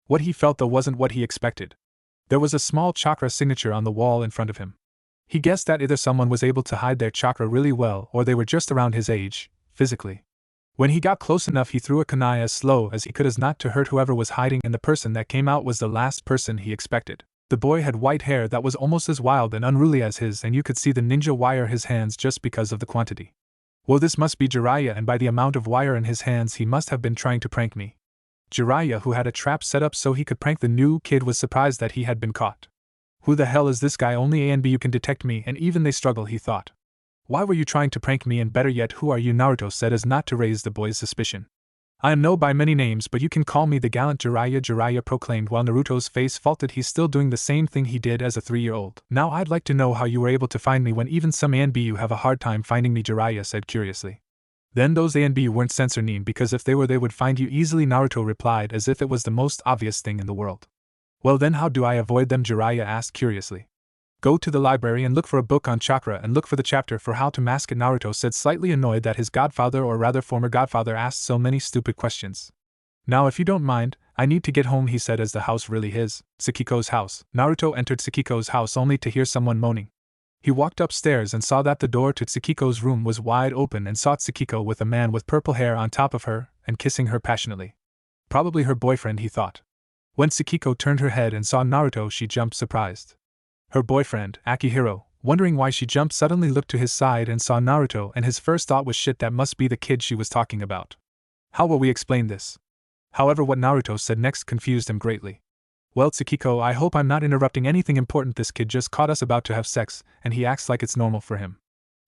What he felt though wasn't what he expected. There was a small chakra signature on the wall in front of him. He guessed that either someone was able to hide their chakra really well or they were just around his age, physically. When he got close enough he threw a kunai as slow as he could as not to hurt whoever was hiding, and the person that came out was the last person he expected. The boy had white hair that was almost as wild and unruly as his, and you could see the ninja wire his hands just because of the quantity. Well, this must be Jiraiya, and by the amount of wire in his hands he must have been trying to prank me. Jiraiya, who had a trap set up so he could prank the new kid, was surprised that he had been caught. Who the hell is this guy? Only A and B you can detect me, and even they struggle, he thought. Why were you trying to prank me, and better yet, who are you? Naruto said as not to raise the boy's suspicion. I am known by many names, but you can call me the gallant Jiraiya, Jiraiya proclaimed while Naruto's face faltered. He's still doing the same thing he did as a 3-year-old. Now I'd like to know how you were able to find me when even some A and B you have a hard time finding me, Jiraiya said curiously. Then those A and B weren't censoring, because if they were they would find you easily, Naruto replied as if it was the most obvious thing in the world. Well then how do I avoid them? Jiraiya asked curiously. Go to the library and look for a book on chakra and look for the chapter for how to mask it, Naruto said, slightly annoyed that his godfather, or rather former godfather, asked so many stupid questions. Now if you don't mind, I need to get home, he said. As the house really his, Tsukiko's house. Naruto entered Tsukiko's house only to hear someone moaning. He walked upstairs and saw that the door to Tsukiko's room was wide open and saw Tsukiko with a man with purple hair on top of her and kissing her passionately. Probably her boyfriend, he thought. When Tsukiko turned her head and saw Naruto she jumped surprised. Her boyfriend, Akihiro, wondering why she jumped, suddenly looked to his side and saw Naruto, and his first thought was shit, that must be the kid she was talking about. How will we explain this? However, what Naruto said next confused him greatly. Well, Tsukiko, I hope I'm not interrupting anything important. This kid just caught us about to have sex, and he acts like it's normal for him.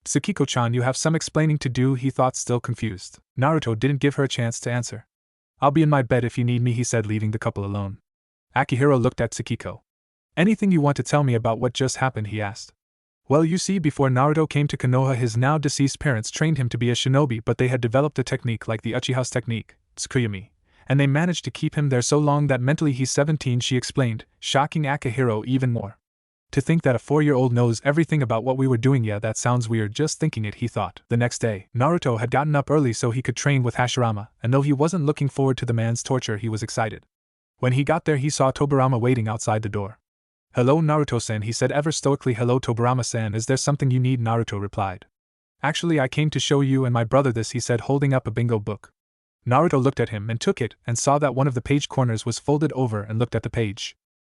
Tsukiko-chan, you have some explaining to do, he thought, still confused. Naruto didn't give her a chance to answer. I'll be in my bed if you need me, he said, leaving the couple alone. Akihiro looked at Tsukiko. Anything you want to tell me about what just happened, he asked. Well, you see, before Naruto came to Konoha, his now deceased parents trained him to be a shinobi, but they had developed a technique like the Uchiha's technique, Tsukuyomi, and they managed to keep him there so long that mentally he's 17, she explained, shocking Akihiro even more. To think that a 4-year-old knows everything about what we were doing, yeah, that sounds weird just thinking it, he thought. The next day, Naruto had gotten up early so he could train with Hashirama, and though he wasn't looking forward to the man's torture, he was excited. When he got there he saw Tobirama waiting outside the door. Hello, Naruto-san, he said ever stoically. Hello, Tobirama-san, is there something you need? Naruto replied. Actually, I came to show you and my brother this, he said, holding up a bingo book. Naruto looked at him and took it and saw that one of the page corners was folded over and looked at the page.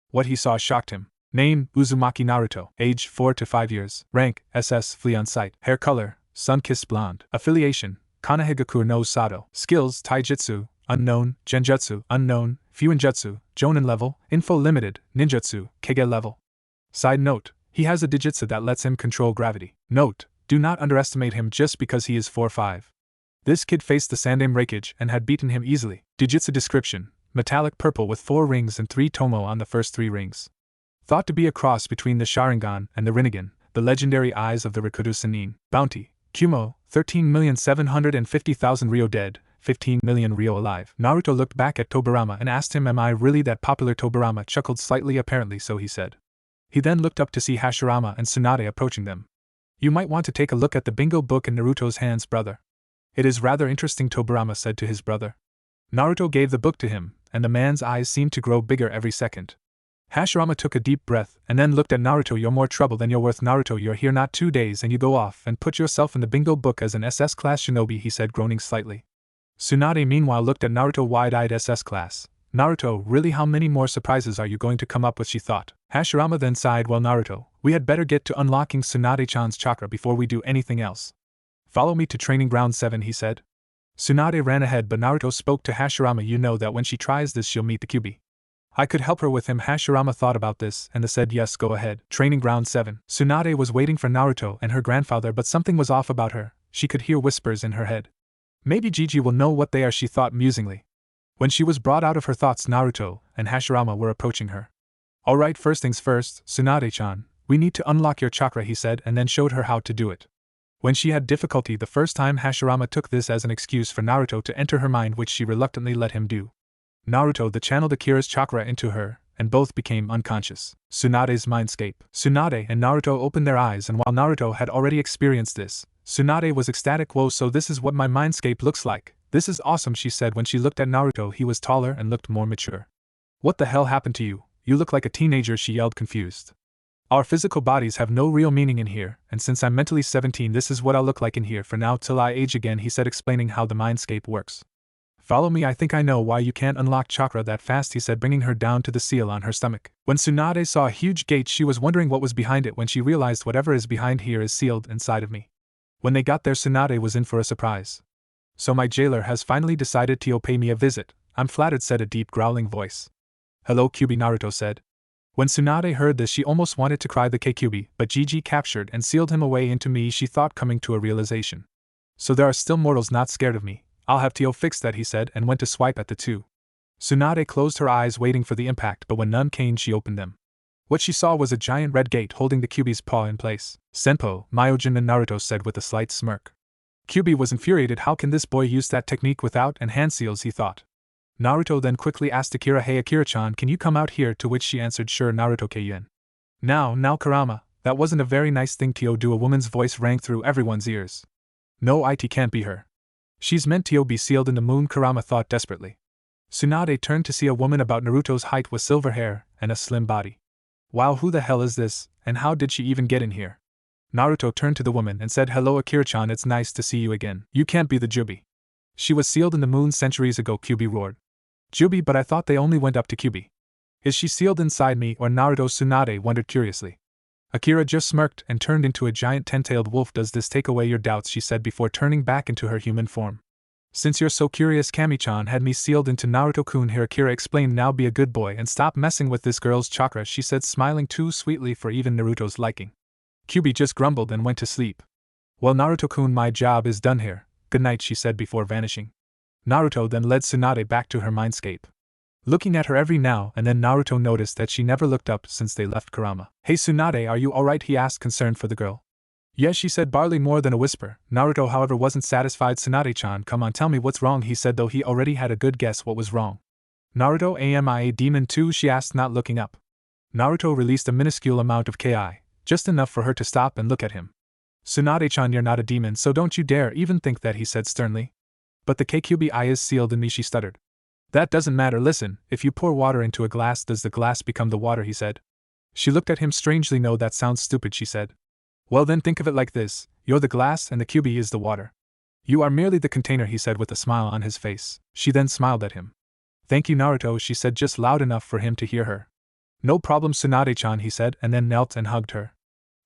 What he saw shocked him. Name, Uzumaki Naruto. Age, 4 to 5 years. Rank, SS, flea on sight. Hair color, sun-kissed blonde. Affiliation, Konohagakure no Sato. Skills, Taijutsu, unknown. Genjutsu, unknown. Fuinjutsu, Jonin level. Info limited. Ninjutsu, Kage level. Side note, he has a Dijitsu that lets him control gravity. Note, do not underestimate him just because he is 4'5". This kid faced the Sandaime Reikage and had beaten him easily. Dijitsu description, metallic purple with 4 rings and 3 tomo on the first 3 rings. Thought to be a cross between the Sharingan and the Rinnegan, the legendary eyes of the Rikudo Sanin. Bounty, Kumo, 13,750,000 Ryo dead, 15 million Ryo alive. Naruto looked back at Tobirama and asked him, am I really that popular? Tobirama chuckled slightly, apparently so, he said. He then looked up to see Hashirama and Tsunade approaching them. You might want to take a look at the bingo book in Naruto's hands, brother. It is rather interesting, Tobirama said to his brother. Naruto gave the book to him, and the man's eyes seemed to grow bigger every second. Hashirama took a deep breath and then looked at Naruto. You're more trouble than you're worth, Naruto. You're here not 2 days and you go off and put yourself in the bingo book as an SS class shinobi, he said, groaning slightly. Tsunade meanwhile looked at Naruto wide-eyed. SS class. Naruto, really, how many more surprises are you going to come up with, she thought. Hashirama then sighed. Well, Naruto, we had better get to unlocking Tsunade-chan's chakra before we do anything else. Follow me to training ground 7, he said. Tsunade ran ahead, but Naruto spoke to Hashirama. You know that when she tries this she'll meet the Kyuubi. I could help her with him. Hashirama thought about this and said yes, go ahead. Training ground 7. Tsunade was waiting for Naruto and her grandfather, but something was off about her. She could hear whispers in her head. Maybe Gigi will know what they are, she thought musingly. When she was brought out of her thoughts, Naruto and Hashirama were approaching her. Alright, first things first, Tsunade-chan, we need to unlock your chakra, he said, and then showed her how to do it. When she had difficulty the first time, Hashirama took this as an excuse for Naruto to enter her mind, which she reluctantly let him do. Naruto then channeled Akira's chakra into her, and both became unconscious. Tsunade's mindscape. Tsunade and Naruto opened their eyes, and while Naruto had already experienced this, Tsunade was ecstatic. Whoa, so this is what my mindscape looks like. This is awesome, she said when she looked at Naruto. He was taller and looked more mature. What the hell happened to you? You look like a teenager, she yelled, confused. Our physical bodies have no real meaning in here, and since I'm mentally 17, this is what I'll look like in here for now till I age again, he said, explaining how the mindscape works. Follow me, I think I know why you can't unlock chakra that fast, he said, bringing her down to the seal on her stomach. When Tsunade saw a huge gate, she was wondering what was behind it when she realized whatever is behind here is sealed inside of me. When they got there, Tsunade was in for a surprise. So my jailer has finally decided to pay me a visit. I'm flattered, said a deep growling voice. Hello, Kyuubi, Naruto said. When Tsunade heard this, she almost wanted to cry. The Kyuubi, but Gigi captured and sealed him away into me, she thought, coming to a realization. So there are still mortals not scared of me. I'll have to fix that, he said, and went to swipe at the two. Tsunade closed her eyes waiting for the impact, but when none came, she opened them. What she saw was a giant red gate holding the Kyuubi's paw in place. Senpo, Myojin and Naruto said with a slight smirk. Kyuubi was infuriated. How can this boy use that technique without and hand seals, he thought. Naruto then quickly asked Akira, hey Akira-chan, can you come out here, to which she answered, sure Naruto Kayuen. Now Kurama, that wasn't a very nice thing to do. A woman's voice rang through everyone's ears. No, it can't be her. She's meant to be sealed in the moon, Kurama thought desperately. Tsunade turned to see a woman about Naruto's height with silver hair and a slim body. Wow, who the hell is this, and how did she even get in here? Naruto turned to the woman and said, hello Akira-chan, it's nice to see you again. You can't be the Kyuubi. She was sealed in the moon centuries ago, Kyuubi roared. Kyuubi, but I thought they only went up to Kyuubi. Is she sealed inside me or Naruto? Tsunade wondered curiously. Akira just smirked and turned into a giant 10-tailed wolf. Does this take away your doubts, she said before turning back into her human form. Since you're so curious, Kami-chan had me sealed into Naruto-kun here, Akira explained. Now be a good boy and stop messing with this girl's chakra, she said, smiling too sweetly for even Naruto's liking. Kyuubi just grumbled and went to sleep. Well, Naruto-kun, my job is done here. Good night, she said before vanishing. Naruto then led Tsunade back to her mindscape. Looking at her every now and then, Naruto noticed that she never looked up since they left Kurama. Hey Tsunade, are you alright? He asked, concerned for the girl. Yes, she said, barely more than a whisper. Naruto, however, wasn't satisfied. Tsunade-chan, come on, tell me what's wrong, he said, though he already had a good guess what was wrong. Naruto, am I a demon too? She asked, not looking up. Naruto released a minuscule amount of Ki, just enough for her to stop and look at him. Tsunade-chan, you're not a demon, so don't you dare even think that, he said sternly. But the Kyuubi eye is sealed in me, she stuttered. That doesn't matter. Listen, if you pour water into a glass, does the glass become the water, he said. She looked at him strangely. No, that sounds stupid, she said. Well then think of it like this, you're the glass and the Kyuubi is the water. You are merely the container, he said with a smile on his face. She then smiled at him. Thank you, Naruto, she said just loud enough for him to hear her. No problem, Tsunade-chan, he said, and then knelt and hugged her.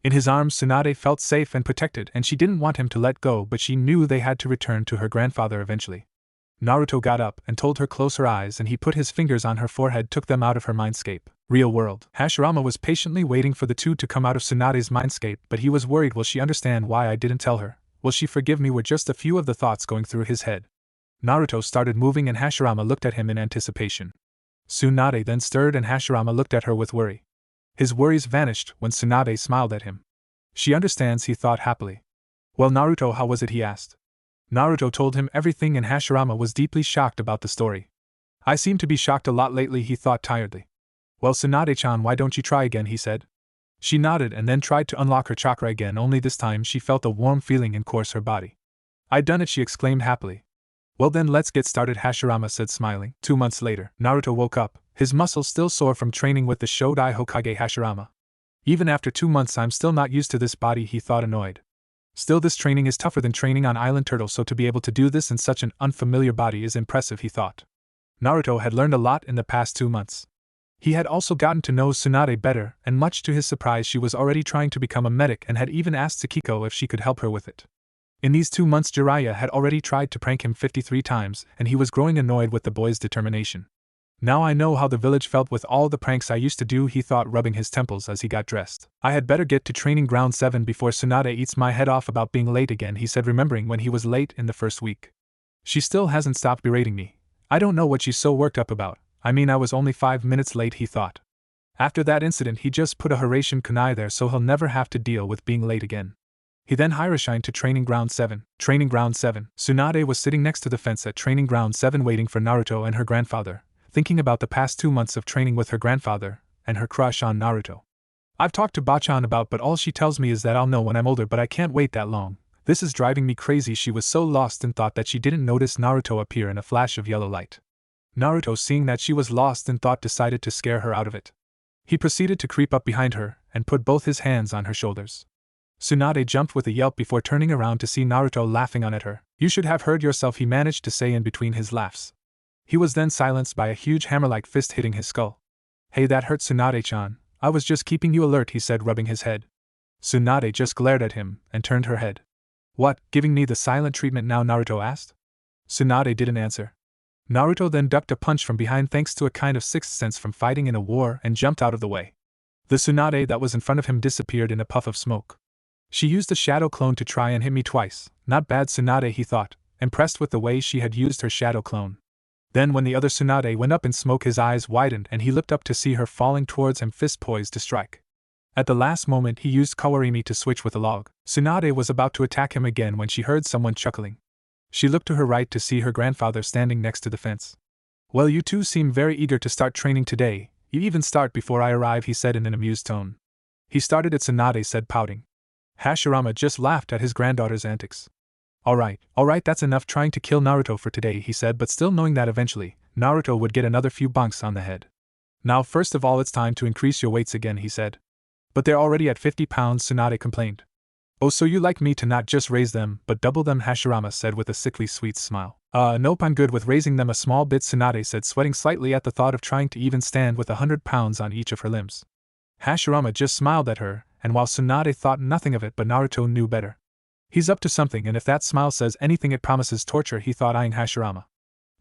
In his arms, Tsunade felt safe and protected, and she didn't want him to let go, but she knew they had to return to her grandfather eventually. Naruto got up and told her close her eyes, and he put his fingers on her forehead, took them out of her mindscape. Real world. Hashirama was patiently waiting for the two to come out of Tsunade's mindscape, but he was worried. Will she understand why I didn't tell her? Will she forgive me? Were just a few of the thoughts going through his head. Naruto started moving and Hashirama looked at him in anticipation. Tsunade then stirred and Hashirama looked at her with worry. His worries vanished when Tsunade smiled at him. She understands, he thought happily. Well, Naruto, how was it? He asked. Naruto told him everything and Hashirama was deeply shocked about the story. I seem to be shocked a lot lately, he thought tiredly. Well, Tsunade-chan, why don't you try again, he said. She nodded and then tried to unlock her chakra again, only this time she felt a warm feeling course her body. I'd done it, she exclaimed happily. Well then let's get started, Hashirama said smiling. 2 months later, Naruto woke up, his muscles still sore from training with the Shodai Hokage Hashirama. Even after 2 months I'm still not used to this body, he thought, annoyed. Still, this training is tougher than training on Island Turtle, so to be able to do this in such an unfamiliar body is impressive, he thought. Naruto had learned a lot in the past 2 months. He had also gotten to know Tsunade better, and much to his surprise she was already trying to become a medic and had even asked Tsukiko if she could help her with it. In these 2 months Jiraiya had already tried to prank him 53 times, and he was growing annoyed with the boy's determination. Now I know how the village felt with all the pranks I used to do, he thought, rubbing his temples as he got dressed. I had better get to training ground 7 before Tsunade eats my head off about being late again, he said, remembering when he was late in the first week. She still hasn't stopped berating me. I don't know what she's so worked up about. I mean, I was only 5 minutes late, he thought. After that incident, he just put a Horatian kunai there so he'll never have to deal with being late again. He then Hiroshined to Training Ground 7. Training Ground 7. Tsunade was sitting next to the fence at Training Ground 7 waiting for Naruto and her grandfather, thinking about the past 2 months of training with her grandfather and her crush on Naruto. I've talked to Bachan about, but all she tells me is that I'll know when I'm older, but I can't wait that long. This is driving me crazy. She was so lost in thought that she didn't notice Naruto appear in a flash of yellow light. Naruto, seeing that she was lost in thought, decided to scare her out of it. He proceeded to creep up behind her and put both his hands on her shoulders. Tsunade jumped with a yelp before turning around to see Naruto laughing on at her. You should have heard yourself, he managed to say in between his laughs. He was then silenced by a huge hammer-like fist hitting his skull. Hey, that hurt, Tsunade-chan. I was just keeping you alert, he said, rubbing his head. Tsunade just glared at him and turned her head. What, giving me the silent treatment now? Naruto asked. Tsunade didn't answer. Naruto then ducked a punch from behind thanks to a kind of sixth sense from fighting in a war and jumped out of the way. The Tsunade that was in front of him disappeared in a puff of smoke. She used a shadow clone to try and hit me twice. Not bad, Tsunade, he thought, impressed with the way she had used her shadow clone. Then when the other Tsunade went up in smoke, his eyes widened and he looked up to see her falling towards him, fist poised to strike. At the last moment he used Kawarimi to switch with a log. Tsunade was about to attack him again when she heard someone chuckling. She looked to her right to see her grandfather standing next to the fence. Well, you two seem very eager to start training today. You even start before I arrive, he said in an amused tone. He started it, Tsunade said, pouting. Hashirama just laughed at his granddaughter's antics. Alright, that's enough trying to kill Naruto for today, he said, but still knowing that eventually, Naruto would get another few bunks on the head. Now first of all it's time to increase your weights again, he said. But they're already at 50 pounds, Tsunade complained. Oh, so you like me to not just raise them, but double them, Hashirama said with a sickly sweet smile. Nope, I'm good with raising them a small bit, Tsunade said, sweating slightly at the thought of trying to even stand with 100 pounds on each of her limbs. Hashirama just smiled at her, and while Tsunade thought nothing of it, but Naruto knew better. He's up to something, and if that smile says anything, it promises torture, he thought, eyeing Hashirama.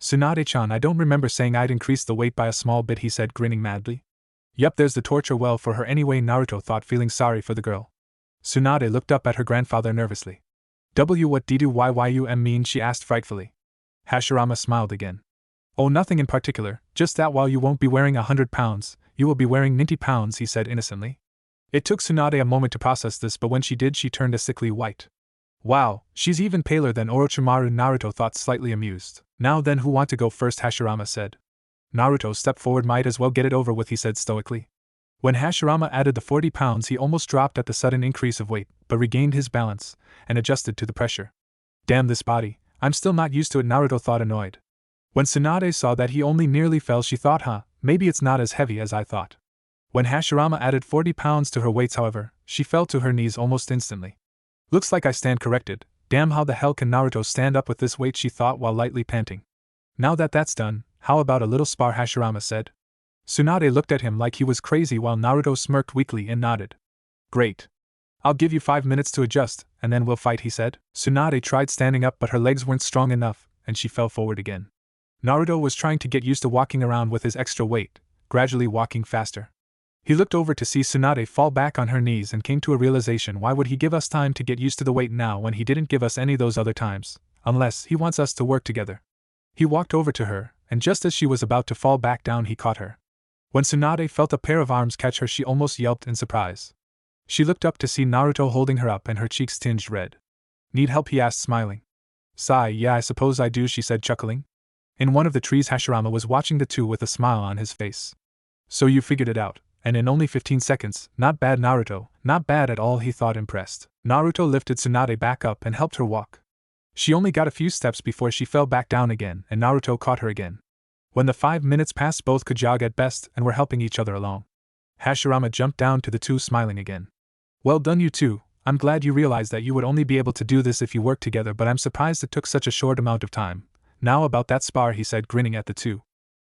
Tsunade-chan, I don't remember saying I'd increase the weight by a small bit, he said, grinning madly. Yup, there's the torture. Well, for her anyway, Naruto thought, feeling sorry for the girl. Tsunade looked up at her grandfather nervously. What do you mean? She asked frightfully. Hashirama smiled again. Oh, nothing in particular, just that while you won't be wearing 100 pounds, you will be wearing 90 pounds, he said innocently. It took Tsunade a moment to process this, but when she did, she turned a sickly white. Wow, she's even paler than Orochimaru, Naruto thought, slightly amused. Now then, who want to go first? Hashirama said. Naruto stepped forward. Might as well get it over with, he said stoically. When Hashirama added the 40 pounds, he almost dropped at the sudden increase of weight, but regained his balance and adjusted to the pressure. Damn this body, I'm still not used to it, Naruto thought, annoyed. When Tsunade saw that he only nearly fell, she thought, maybe it's not as heavy as I thought. When Hashirama added 40 pounds to her weights, however, she fell to her knees almost instantly. Looks like I stand corrected. Damn, how the hell can Naruto stand up with this weight, she thought while lightly panting. Now that that's done, how about a little spar, Hashirama said. Tsunade looked at him like he was crazy while Naruto smirked weakly and nodded. Great. I'll give you 5 minutes to adjust, and then we'll fight, he said. Tsunade tried standing up, but her legs weren't strong enough, and she fell forward again. Naruto was trying to get used to walking around with his extra weight, gradually walking faster. He looked over to see Tsunade fall back on her knees and came to a realization. Why would he give us time to get used to the weight now when he didn't give us any those other times, unless he wants us to work together? He walked over to her, and just as she was about to fall back down, he caught her. When Tsunade felt a pair of arms catch her, she almost yelped in surprise. She looked up to see Naruto holding her up and her cheeks tinged red. Need help? He asked, smiling. Sigh, yeah, I suppose I do, she said, chuckling. In one of the trees, Hashirama was watching the two with a smile on his face. So you figured it out, and in only 15 seconds, not bad, Naruto, not bad at all, he thought, impressed. Naruto lifted Tsunade back up and helped her walk. She only got a few steps before she fell back down again, and Naruto caught her again. When the 5 minutes passed, both could jog at best and were helping each other along. Hashirama jumped down to the two, smiling again. Well done, you two. I'm glad you realized that you would only be able to do this if you worked together, but I'm surprised it took such a short amount of time. Now about that spar, he said, grinning at the two.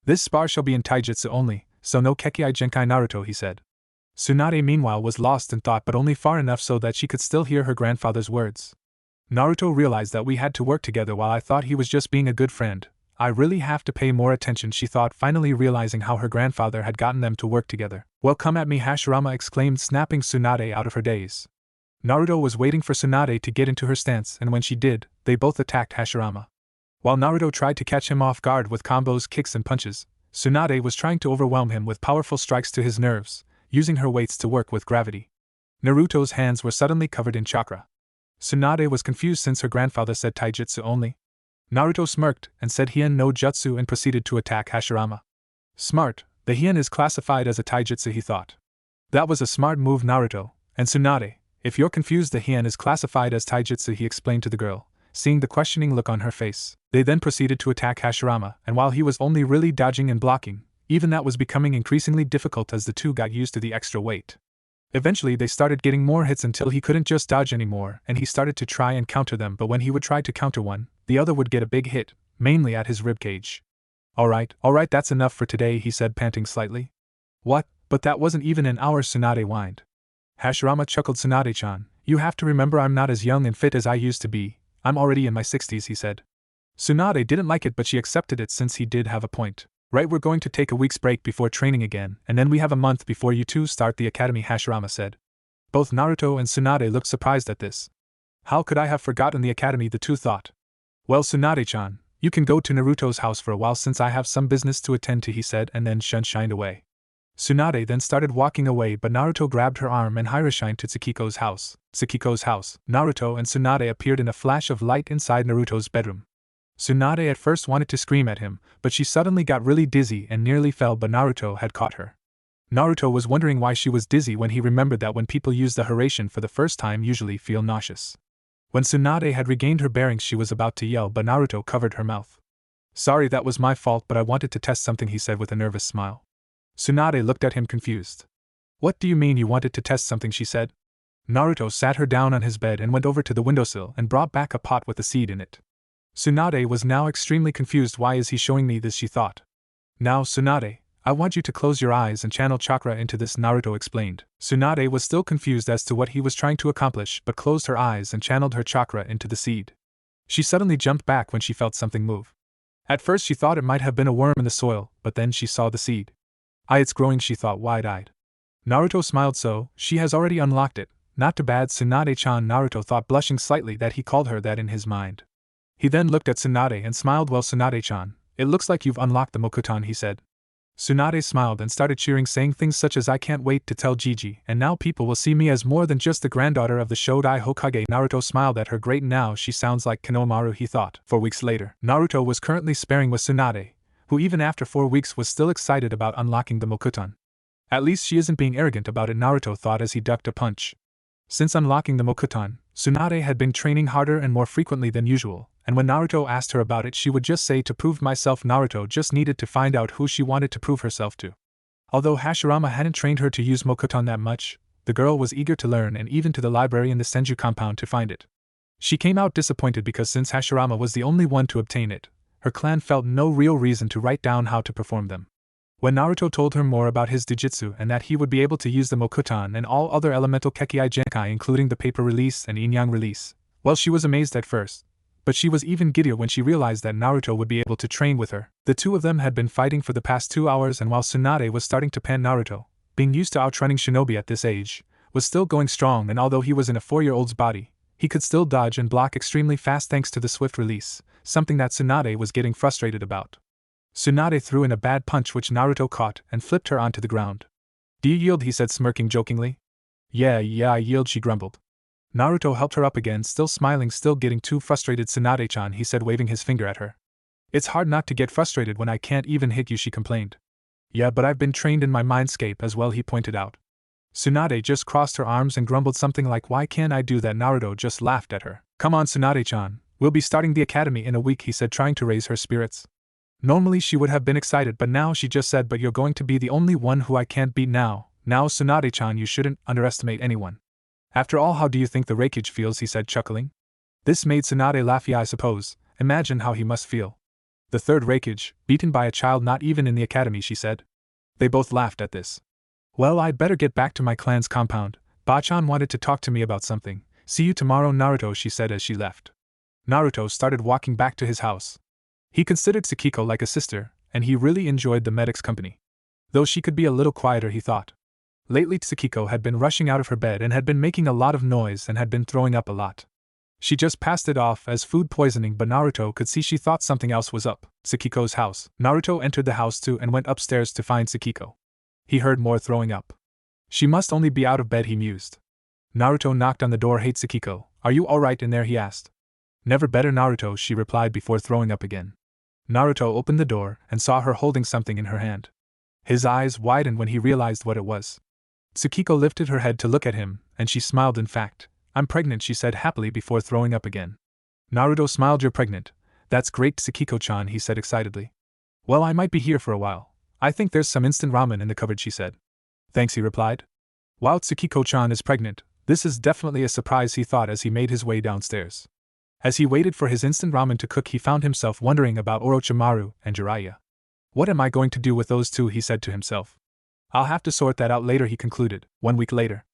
This spar shall be in taijutsu only, so no Kekkei Genkai, Naruto, he said. Tsunade meanwhile was lost in thought, but only far enough so that she could still hear her grandfather's words. Naruto realized that we had to work together while I thought he was just being a good friend. I really have to pay more attention, she thought, finally realizing how her grandfather had gotten them to work together. Well, come at me, Hashirama exclaimed, snapping Tsunade out of her daze. Naruto was waiting for Tsunade to get into her stance, and when she did, they both attacked Hashirama. While Naruto tried to catch him off guard with combos, kicks, and punches, Tsunade was trying to overwhelm him with powerful strikes to his nerves, using her weights to work with gravity. Naruto's hands were suddenly covered in chakra. Tsunade was confused since her grandfather said taijutsu only. Naruto smirked and said Hien no Jutsu and proceeded to attack Hashirama. Smart, the Hien is classified as a taijutsu, he thought. That was a smart move, Naruto, and Tsunade, if you're confused, the Hien is classified as taijutsu, he explained to the girl, seeing the questioning look on her face. They then proceeded to attack Hashirama, and while he was only really dodging and blocking, even that was becoming increasingly difficult as the two got used to the extra weight. Eventually they started getting more hits until he couldn't just dodge anymore, and he started to try and counter them, but when he would try to counter one, the other would get a big hit, mainly at his ribcage. Alright, that's enough for today, he said, panting slightly. What? But that wasn't even an hour, Tsunade whined. Hashirama chuckled. Tsunade-chan, you have to remember I'm not as young and fit as I used to be. I'm already in my 60s, he said. Tsunade didn't like it, but she accepted it since he did have a point. Right, we're going to take a week's break before training again, and then we have a month before you two start the academy, Hashirama said. Both Naruto and Tsunade looked surprised at this. How could I have forgotten the academy, the two thought. Well, Tsunade-chan, you can go to Naruto's house for a while since I have some business to attend to, he said, and then shined away. Tsunade then started walking away, but Naruto grabbed her arm and shined to Tsukiko's house. Naruto and Tsunade appeared in a flash of light inside Naruto's bedroom. Tsunade at first wanted to scream at him, but she suddenly got really dizzy and nearly fell, but Naruto had caught her. Naruto was wondering why she was dizzy when he remembered that when people use the Hiraishin for the first time usually feel nauseous. When Tsunade had regained her bearings, she was about to yell, but Naruto covered her mouth. Sorry, that was my fault, but I wanted to test something, he said with a nervous smile. Tsunade looked at him confused. What do you mean you wanted to test something, she said. Naruto sat her down on his bed and went over to the windowsill and brought back a pot with a seed in it. Tsunade was now extremely confused. Why is he showing me this, she thought. Now, Tsunade, I want you to close your eyes and channel chakra into this, Naruto explained. Tsunade was still confused as to what he was trying to accomplish, but closed her eyes and channeled her chakra into the seed. She suddenly jumped back when she felt something move. At first she thought it might have been a worm in the soil, but then she saw the seed. It's growing, she thought, wide-eyed. Naruto smiled. So, she has already unlocked it. Not too bad, Tsunade-chan, Naruto thought, blushing slightly that he called her that in his mind. He then looked at Tsunade and smiled. Well, Tsunade-chan, it looks like you've unlocked the Mokuton, he said. Tsunade smiled and started cheering, saying things such as I can't wait to tell Gigi, and now people will see me as more than just the granddaughter of the Shodai Hokage. Naruto smiled at her. Great, now she sounds like Konohamaru, he thought. 4 weeks later, Naruto was currently sparring with Tsunade, who even after 4 weeks was still excited about unlocking the Mokuton. At least she isn't being arrogant about it, Naruto thought as he ducked a punch. Since unlocking the Mokuton, Tsunade had been training harder and more frequently than usual, and when Naruto asked her about it, she would just say, to prove myself. Naruto just needed to find out who she wanted to prove herself to. Although Hashirama hadn't trained her to use Mokuton that much, the girl was eager to learn and even to the library in the Senju compound to find it. She came out disappointed because since Hashirama was the only one to obtain it, her clan felt no real reason to write down how to perform them. When Naruto told her more about his Jujutsu and that he would be able to use the Mokuton and all other elemental Kekkei Genkai, including the paper release and Yin-Yang release, well, she was amazed at first, but she was even giddier when she realized that Naruto would be able to train with her. The two of them had been fighting for the past 2 hours, and while Tsunade was starting to pan, Naruto, being used to outrunning shinobi at this age, was still going strong, and although he was in a 4-year-old's body, he could still dodge and block extremely fast thanks to the swift release, something that Tsunade was getting frustrated about. Tsunade threw in a bad punch which Naruto caught and flipped her onto the ground. Do you yield, he said, smirking jokingly. Yeah, I yield, she grumbled. Naruto helped her up again, still smiling, still getting too frustrated. Tsunade-chan, he said, waving his finger at her. It's hard not to get frustrated when I can't even hit you, she complained. Yeah, but I've been trained in my mindscape as well, he pointed out. Tsunade just crossed her arms and grumbled something like, why can't I do that? Naruto just laughed at her. Come on, Tsunade-chan, we'll be starting the academy in a week, he said, trying to raise her spirits. Normally she would have been excited, but now she just said, but you're going to be the only one who I can't beat now. Now, Tsunade-chan, you shouldn't underestimate anyone. After all, how do you think the Reikage feels, he said, chuckling. This made Tsunade laugh. Yeah, I suppose. Imagine how he must feel. The third Reikage, beaten by a child not even in the academy, she said. They both laughed at this. Well, I'd better get back to my clan's compound. Bachan wanted to talk to me about something. See you tomorrow, Naruto, she said as she left. Naruto started walking back to his house. He considered Tsukiko like a sister, and he really enjoyed the medic's company. Though she could be a little quieter, he thought. Lately Tsukiko had been rushing out of her bed and had been making a lot of noise and had been throwing up a lot. She just passed it off as food poisoning, but Naruto could see she thought something else was up. Tsukiko's house. Naruto entered the house too and went upstairs to find Tsukiko. He heard more throwing up. She must only be out of bed, he mused. Naruto knocked on the door. Hey Tsukiko, are you alright in there, he asked. Never better, Naruto, she replied before throwing up again. Naruto opened the door and saw her holding something in her hand. His eyes widened when he realized what it was. Tsukiko lifted her head to look at him, and she smiled. In fact, I'm pregnant, she said happily before throwing up again. Naruto smiled. You're pregnant? That's great, Tsukiko-chan, he said excitedly. Well, I might be here for a while. I think there's some instant ramen in the cupboard, she said. Thanks, he replied. Wow, Tsukiko-chan is pregnant. This is definitely a surprise, he thought as he made his way downstairs. As he waited for his instant ramen to cook, he found himself wondering about Orochimaru and Jiraiya. What am I going to do with those two, he said to himself. I'll have to sort that out later, he concluded. 1 week later.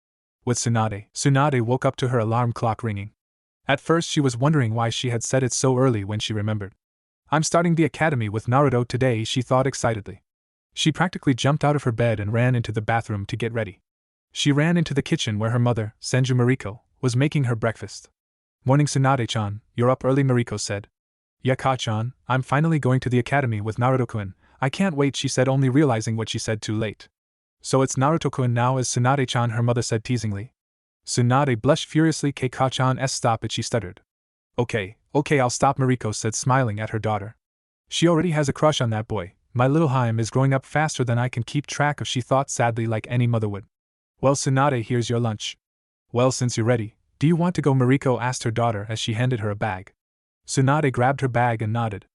With Tsunade. Tsunade woke up to her alarm clock ringing. At first she was wondering why she had set it so early when she remembered. I'm starting the academy with Naruto today, she thought excitedly. She practically jumped out of her bed and ran into the bathroom to get ready. She ran into the kitchen where her mother, Senju Mariko, was making her breakfast. Morning, Tsunade-chan, you're up early, Mariko said. Yeah, Ka-chan, I'm finally going to the academy with Naruto-kun. I can't wait, she said, only realizing what she said too late. So it's Naruto-kun now, as Tsunade-chan, her mother said teasingly. Tsunade blushed furiously. Ka-chan, stop it, she stuttered. Okay, I'll stop, Mariko said, smiling at her daughter. She already has a crush on that boy. My little Haim is growing up faster than I can keep track of, she thought sadly, like any mother would. Well, Tsunade, here's your lunch. Well, since you're ready, do you want to go? Mariko asked her daughter as she handed her a bag. Tsunade grabbed her bag and nodded.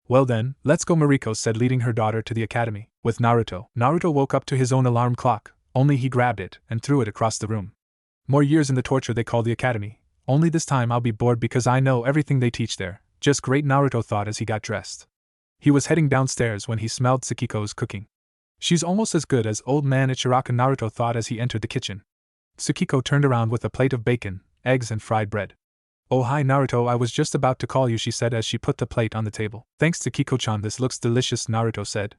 Well then, let's go, Mariko said, leading her daughter to the academy. With Naruto. Naruto woke up to his own alarm clock, only he grabbed it and threw it across the room. More years in the torture they call the academy. Only this time I'll be bored because I know everything they teach there. Just great, Naruto thought as he got dressed. He was heading downstairs when he smelled Tsukiko's cooking. She's almost as good as old man Ichiraka, Naruto thought as he entered the kitchen. Tsukiko turned around with a plate of bacon, eggs and fried bread. Oh hi Naruto, I was just about to call you, she said as she put the plate on the table. Thanks Tsukiko-chan, this looks delicious, Naruto said.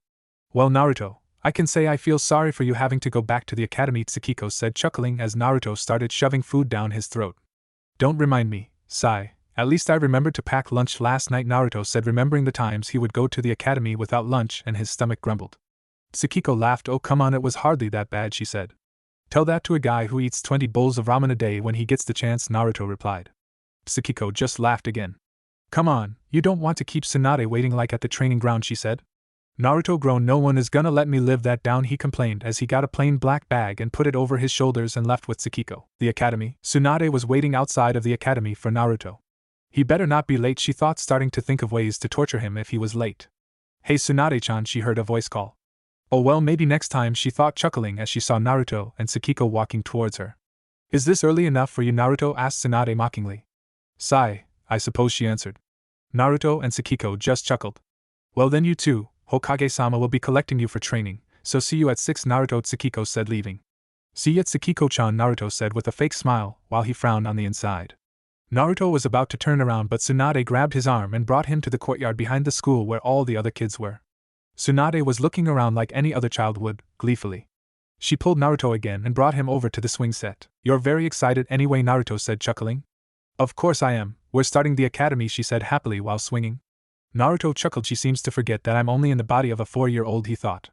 Well Naruto, I can say I feel sorry for you having to go back to the academy, Tsukiko said, chuckling as Naruto started shoving food down his throat. Don't remind me, sigh. At least I remembered to pack lunch last night, Naruto said, remembering the times he would go to the academy without lunch and his stomach grumbled. Tsukiko laughed. Oh come on, it was hardly that bad, she said. Tell that to a guy who eats 20 bowls of ramen a day when he gets the chance, Naruto replied. Tsukiko just laughed again. Come on, you don't want to keep Tsunade waiting like at the training ground, she said. Naruto groaned. No one is gonna let me live that down, he complained as he got a plain black bag and put it over his shoulders and left with Tsukiko. The academy. Tsunade was waiting outside of the academy for Naruto. He better not be late, she thought, starting to think of ways to torture him if he was late. Hey Tsunade-chan, she heard a voice call. Oh well, maybe next time, she thought, chuckling as she saw Naruto and Tsukiko walking towards her. Is this early enough for you, Naruto asked Tsunade mockingly. Sigh, I suppose, she answered. Naruto and Tsukiko just chuckled. Well then you too, Hokage-sama will be collecting you for training, so see you at 6, Naruto, Tsukiko said, leaving. See you at Tsukiko-chan, Naruto said with a fake smile, while he frowned on the inside. Naruto was about to turn around, but Tsunade grabbed his arm and brought him to the courtyard behind the school where all the other kids were. Tsunade was looking around like any other child would, gleefully. She pulled Naruto again and brought him over to the swing set. You're very excited anyway, Naruto said, chuckling. Of course I am, we're starting the academy, she said happily while swinging. Naruto chuckled. She seems to forget that I'm only in the body of a 4-year-old, he thought.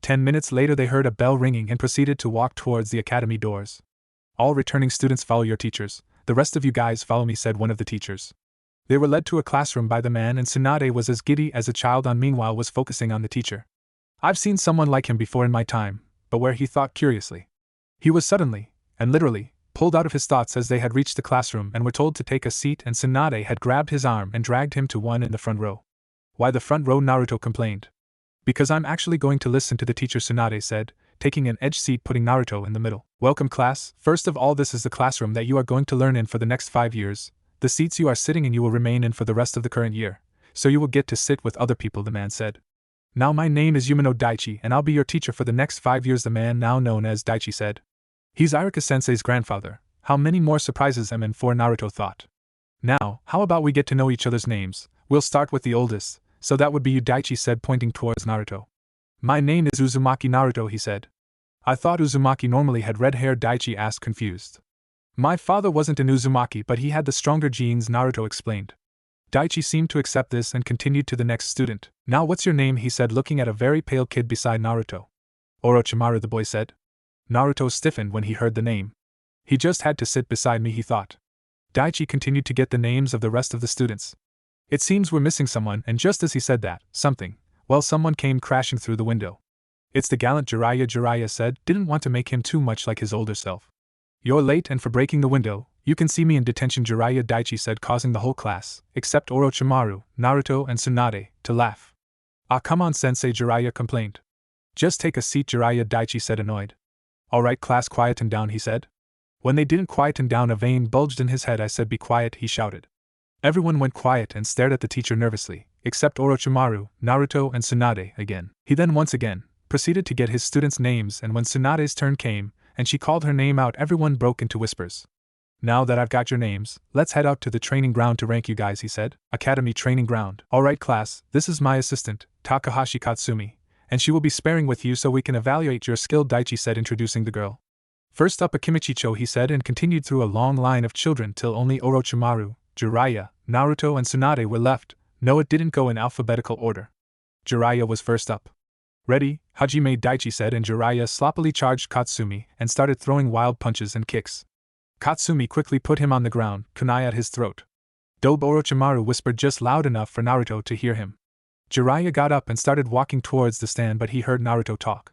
10 minutes later they heard a bell ringing and proceeded to walk towards the academy doors. All returning students follow your teachers, the rest of you guys follow me, said one of the teachers. They were led to a classroom by the man, and Tsunade was as giddy as a child meanwhile was focusing on the teacher. I've seen someone like him before in my time, but where, he thought curiously. He was suddenly, and literally, pulled out of his thoughts as they had reached the classroom and were told to take a seat, and Tsunade had grabbed his arm and dragged him to one in the front row. Why the front row, Naruto complained. Because I'm actually going to listen to the teacher, Tsunade said, taking an edge seat, putting Naruto in the middle. Welcome class, first of all this is the classroom that you are going to learn in for the next 5 years. The seats you are sitting in you will remain in for the rest of the current year, so you will get to sit with other people, the man said. Now my name is Yumino Daichi and I'll be your teacher for the next 5 years, the man now known as Daichi said. He's Iruka-sensei's grandfather. How many more surprises am in for, Naruto thought. Now, how about we get to know each other's names? We'll start with the oldest, so that would be you, Daichi said, pointing towards Naruto. My name is Uzumaki, Naruto, he said. I thought Uzumaki normally had red hair, Daichi asked, confused. My father wasn't an Uzumaki, but he had the stronger genes, Naruto explained. Daichi seemed to accept this and continued to the next student. Now what's your name? He said, looking at a very pale kid beside Naruto. Orochimaru, the boy said. Naruto stiffened when he heard the name. He just had to sit beside me, he thought. Daichi continued to get the names of the rest of the students. It seems we're missing someone, and just as he said that, someone came crashing through the window. It's the gallant Jiraiya, Jiraiya said, didn't want to make him too much like his older self. You're late, and for breaking the window, you can see me in detention, Jiraiya, Daichi said, causing the whole class, except Orochimaru, Naruto and Tsunade, to laugh. Ah, come on, sensei, Jiraiya complained. Just take a seat, Jiraiya, Daichi said, annoyed. Alright class, quieten down, he said. When they didn't quieten down, a vein bulged in his head. I said be quiet, he shouted. Everyone went quiet and stared at the teacher nervously, except Orochimaru, Naruto and Tsunade again. He then once again proceeded to get his students' names, and when Tsunade's turn came, and she called her name out, everyone broke into whispers. Now that I've got your names, let's head out to the training ground to rank you guys, he said. Academy training ground. Alright class, this is my assistant, Takahashi Katsumi, and she will be sparring with you so we can evaluate your skill, Daichi said, introducing the girl. First up, Akimichicho, he said, and continued through a long line of children till only Orochimaru, Jiraiya, Naruto and Tsunade were left. No, it didn't go in alphabetical order. Jiraiya was first up. Ready, Hajime, Daichi said, and Jiraiya sloppily charged Katsumi and started throwing wild punches and kicks. Katsumi quickly put him on the ground, kunai at his throat. Dobe, Orochimaru whispered just loud enough for Naruto to hear him. Jiraiya got up and started walking towards the stand, but he heard Naruto talk.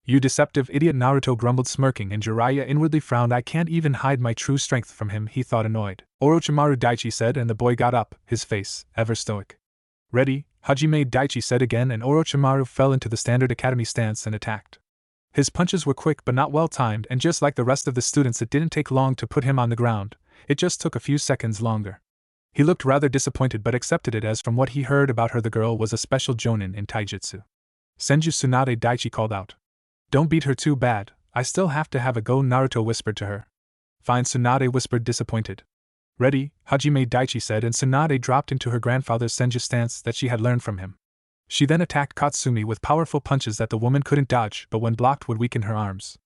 You deceptive idiot, Naruto grumbled, smirking, and Jiraiya inwardly frowned. I can't even hide my true strength from him, he thought, annoyed. Orochimaru, Daichi said, and the boy got up, his face ever stoic. Ready, Hajime, Daichi said again, and Orochimaru fell into the standard academy stance and attacked. His punches were quick but not well timed, and just like the rest of the students, it didn't take long to put him on the ground. It just took a few seconds longer. He looked rather disappointed but accepted it, as from what he heard about her, the girl was a special jonin in taijutsu. Senju Tsunade, Daichi called out. Don't beat her too bad, I still have to have a go, Naruto whispered to her. Fine, Tsunade whispered, disappointed. Ready, Hajime, Daichi said, and Tsunade dropped into her grandfather's senju stance that she had learned from him. She then attacked Katsumi with powerful punches that the woman couldn't dodge, but when blocked would weaken her arms.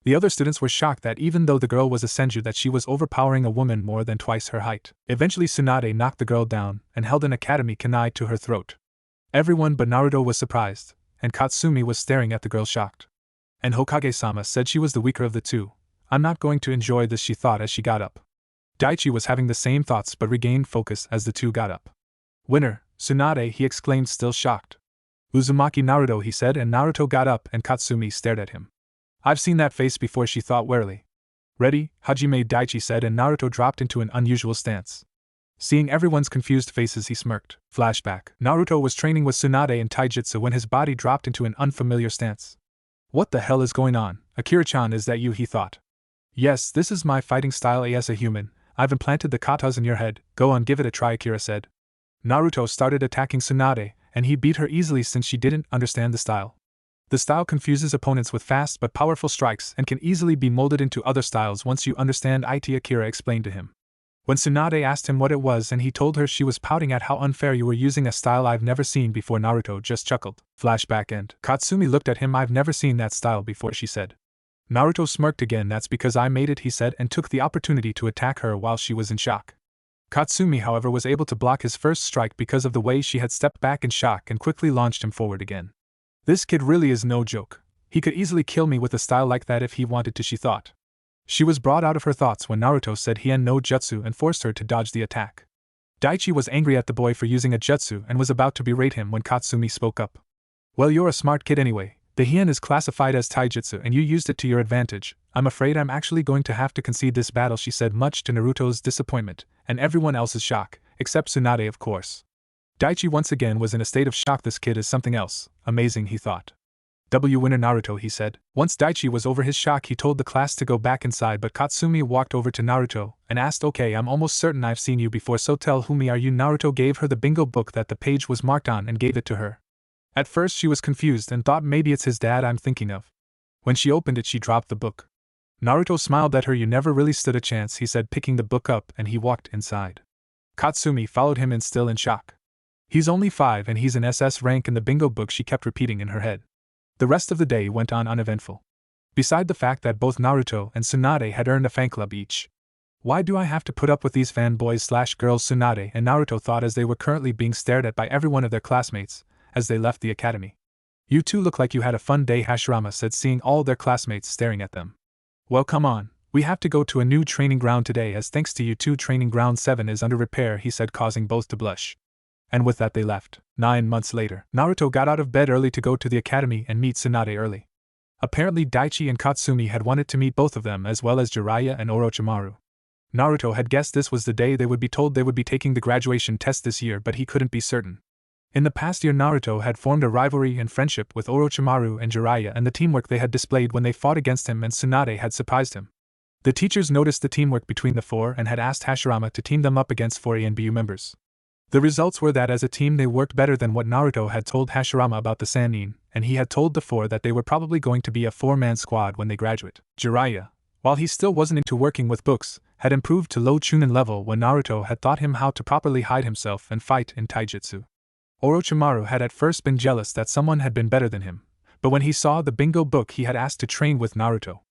The other students were shocked that even though the girl was a senju, that she was overpowering a woman more than twice her height. Eventually Tsunade knocked the girl down and held an academy kunai to her throat. Everyone but Naruto was surprised, and Katsumi was staring at the girl shocked. And Hokage-sama said she was the weaker of the two. I'm not going to enjoy this, she thought as she got up. Daichi was having the same thoughts but regained focus as the two got up. Winner, Tsunade, he exclaimed, still shocked. Uzumaki, Naruto, he said, and Naruto got up and Katsumi stared at him. I've seen that face before, she thought warily. Ready, Hajime, Daichi said, and Naruto dropped into an unusual stance. Seeing everyone's confused faces, he smirked. Flashback. Naruto was training with Tsunade in taijutsu when his body dropped into an unfamiliar stance. What the hell is going on? Akira-chan, is that you, he thought. Yes, this is my fighting style as a human. I've implanted the katas in your head. Go on, give it a try, Akira said. Naruto started attacking Tsunade, and he beat her easily since she didn't understand the style. The style confuses opponents with fast but powerful strikes and can easily be molded into other styles once you understand it, Akira explained to him. When Tsunade asked him what it was and he told her, she was pouting at how unfair. You were using a style I've never seen before, Naruto just chuckled. Flashback end. Katsumi looked at him. I've never seen that style before, she said. Naruto smirked again. That's because I made it, he said, and took the opportunity to attack her while she was in shock. Katsumi, however, was able to block his first strike because of the way she had stepped back in shock and quickly launched him forward again. This kid really is no joke. He could easily kill me with a style like that if he wanted to, she thought. She was brought out of her thoughts when Naruto said Hien no Jutsu and forced her to dodge the attack. Daichi was angry at the boy for using a jutsu and was about to berate him when Katsumi spoke up. Well, you're a smart kid anyway. The Hien is classified as taijutsu and you used it to your advantage. I'm afraid I'm actually going to have to concede this battle, she said, much to Naruto's disappointment and everyone else's shock, except Tsunade, of course. Daichi once again was in a state of shock. This kid is something else. Amazing, he thought. Winner, Naruto, he said. Once Daichi was over his shock, he told the class to go back inside, but Katsumi walked over to Naruto and asked, okay, I'm almost certain I've seen you before, so tell whom are you? Naruto gave her the bingo book that the page was marked on and gave it to her. At first she was confused and thought maybe it's his dad I'm thinking of. When she opened it, she dropped the book. Naruto smiled at her. You never really stood a chance, he said, picking the book up, and he walked inside. Katsumi followed him in, still in shock. He's only 5 and he's an SS rank in the bingo book, she kept repeating in her head. The rest of the day went on uneventful. Beside the fact that both Naruto and Tsunade had earned a fan club each. Why do I have to put up with these fanboys/girls? Tsunade and Naruto thought as they were currently being stared at by every one of their classmates as they left the academy. You two look like you had a fun day, Hashirama said, seeing all their classmates staring at them. Well, come on, we have to go to a new training ground today as thanks to you two training ground 7 is under repair, he said, causing both to blush. And with that they left. 9 months later, Naruto got out of bed early to go to the academy and meet Tsunade early. Apparently Daichi and Katsumi had wanted to meet both of them as well as Jiraiya and Orochimaru. Naruto had guessed this was the day they would be told they would be taking the graduation test this year, but he couldn't be certain. In the past year, Naruto had formed a rivalry and friendship with Orochimaru and Jiraiya, and the teamwork they had displayed when they fought against him and Tsunade had surprised him. The teachers noticed the teamwork between the four and had asked Hashirama to team them up against 4 ANBU members. The results were that as a team they worked better than what Naruto had told Hashirama about the Sanin, and he had told the four that they were probably going to be a 4-man squad when they graduate. Jiraiya, while he still wasn't into working with books, had improved to low chunin level when Naruto had taught him how to properly hide himself and fight in taijutsu. Orochimaru had at first been jealous that someone had been better than him, but when he saw the bingo book he had asked to train with Naruto.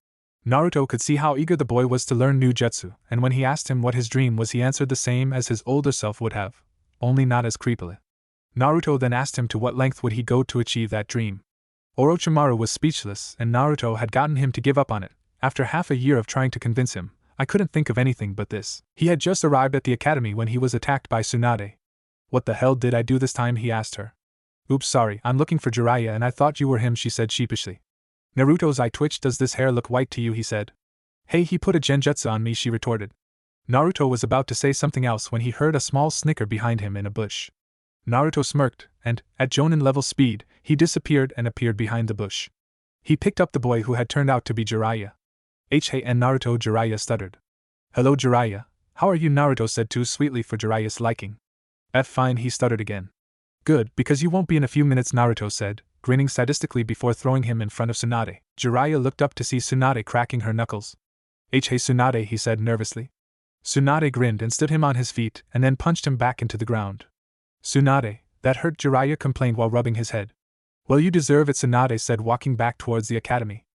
Naruto could see how eager the boy was to learn new jutsu, and when he asked him what his dream was, he answered the same as his older self would have, only not as creepily. Naruto then asked him to what length would he go to achieve that dream. Orochimaru was speechless, and Naruto had gotten him to give up on it. After half a year of trying to convince him, I couldn't think of anything but this. He had just arrived at the academy when he was attacked by Tsunade. What the hell did I do this time, he asked her. Oops, sorry, I'm looking for Jiraiya and I thought you were him, she said sheepishly. Naruto's eye twitched. Does this hair look white to you, he said. Hey, he put a genjutsu on me, she retorted. Naruto was about to say something else when he heard a small snicker behind him in a bush. Naruto smirked, and, at Jonin level speed, he disappeared and appeared behind the bush. He picked up the boy who had turned out to be Jiraiya. Hey and Naruto, Jiraiya stuttered. Hello Jiraiya, how are you, Naruto said too sweetly for Jiraiya's liking. Fine, he stuttered again. Good, because you won't be in a few minutes, Naruto said, grinning sadistically before throwing him in front of Tsunade. Jiraiya looked up to see Tsunade cracking her knuckles. Hey Tsunade, he said nervously. Tsunade grinned and stood him on his feet and then punched him back into the ground. Tsunade, that hurt, Jiraiya complained while rubbing his head. Well, you deserve it, Tsunade said, walking back towards the academy.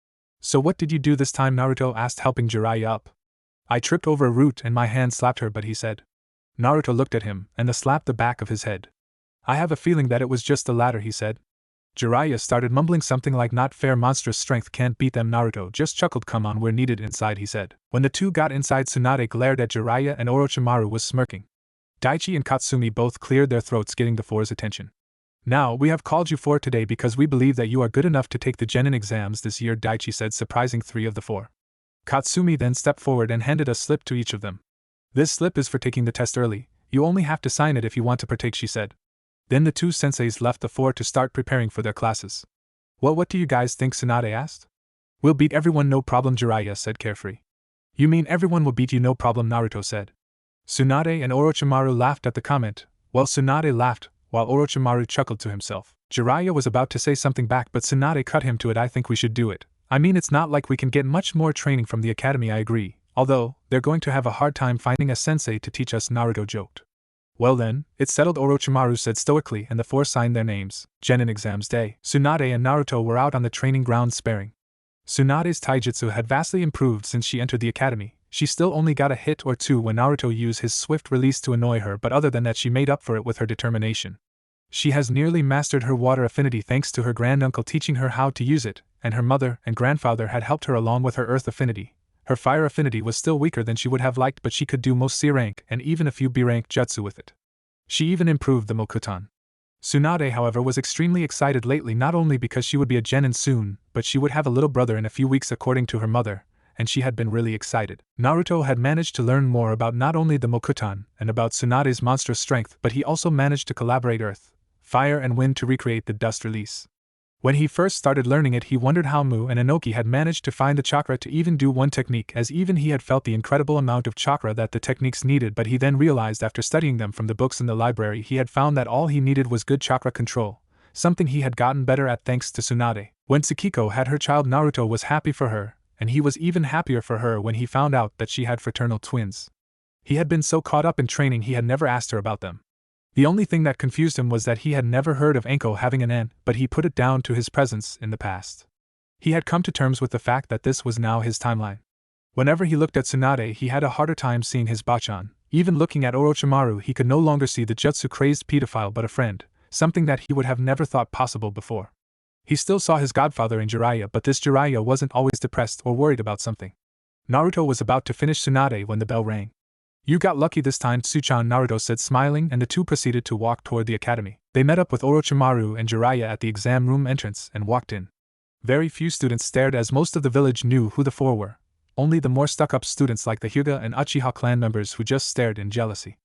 So what did you do this time, Naruto asked, helping Jiraiya up. I tripped over a root and my hand slapped her, but he said. Naruto looked at him and slapped the back of his head. I have a feeling that it was just the latter, he said. Jiraiya started mumbling something like not fair, monstrous strength can't beat them. Naruto just chuckled. Come on, we're needed inside, he said. When the two got inside, Tsunade glared at Jiraiya and Orochimaru was smirking. Daichi and Katsumi both cleared their throats, getting the four's attention. Now, we have called you four today because we believe that you are good enough to take the genin exams this year, Daichi said, surprising 3 of the 4. Katsumi then stepped forward and handed a slip to each of them. This slip is for taking the test early, you only have to sign it if you want to partake, she said. Then the 2 senseis left the 4 to start preparing for their classes. Well, what do you guys think, Tsunade asked. We'll beat everyone, no problem, Jiraiya said carefree. You mean everyone will beat you, no problem, Naruto said. Tsunade and Orochimaru laughed at the comment, while Tsunade laughed, while Orochimaru chuckled to himself. Jiraiya was about to say something back, but Tsunade cut him to it. I think we should do it. I mean, it's not like we can get much more training from the academy, I agree, although, they're going to have a hard time finding a sensei to teach us, Naruto joked. Well then, it's settled, Orochimaru said stoically, and the 4 signed their names. Genin exams day. Tsunade and Naruto were out on the training ground sparring. Tsunade's taijutsu had vastly improved since she entered the academy. She still only got a hit or 2 when Naruto used his swift release to annoy her, but other than that she made up for it with her determination. She has nearly mastered her water affinity thanks to her granduncle teaching her how to use it, and her mother and grandfather had helped her along with her earth affinity. Her fire affinity was still weaker than she would have liked, but she could do most C-rank and even a few B-rank jutsu with it. She even improved the Mokutan. Tsunade, however, was extremely excited lately, not only because she would be a genin soon, but she would have a little brother in a few weeks according to her mother, and she had been really excited. Naruto had managed to learn more about not only the Mokutan and about Tsunade's monstrous strength, but he also managed to collaborate earth, fire and wind to recreate the dust release. When he first started learning it, he wondered how Mu and Inoki had managed to find the chakra to even do one technique, as even he had felt the incredible amount of chakra that the techniques needed, but he then realized after studying them from the books in the library he had found that all he needed was good chakra control, something he had gotten better at thanks to Tsunade. When Tsukiko had her child, Naruto was happy for her, and he was even happier for her when he found out that she had fraternal twins. He had been so caught up in training he had never asked her about them. The only thing that confused him was that he had never heard of Anko having an aunt, but he put it down to his presence in the past. He had come to terms with the fact that this was now his timeline. Whenever he looked at Tsunade, he had a harder time seeing his Bachan. Even looking at Orochimaru, he could no longer see the jutsu-crazed pedophile but a friend, something that he would have never thought possible before. He still saw his godfather in Jiraiya, but this Jiraiya wasn't always depressed or worried about something. Naruto was about to finish Tsunade when the bell rang. "You got lucky this time, Tsuchan," Naruto said, smiling, and the two proceeded to walk toward the academy. They met up with Orochimaru and Jiraiya at the exam room entrance and walked in. Very few students stared, as most of the village knew who the four were. Only the more stuck-up students like the Hyuga and Uchiha clan members who just stared in jealousy.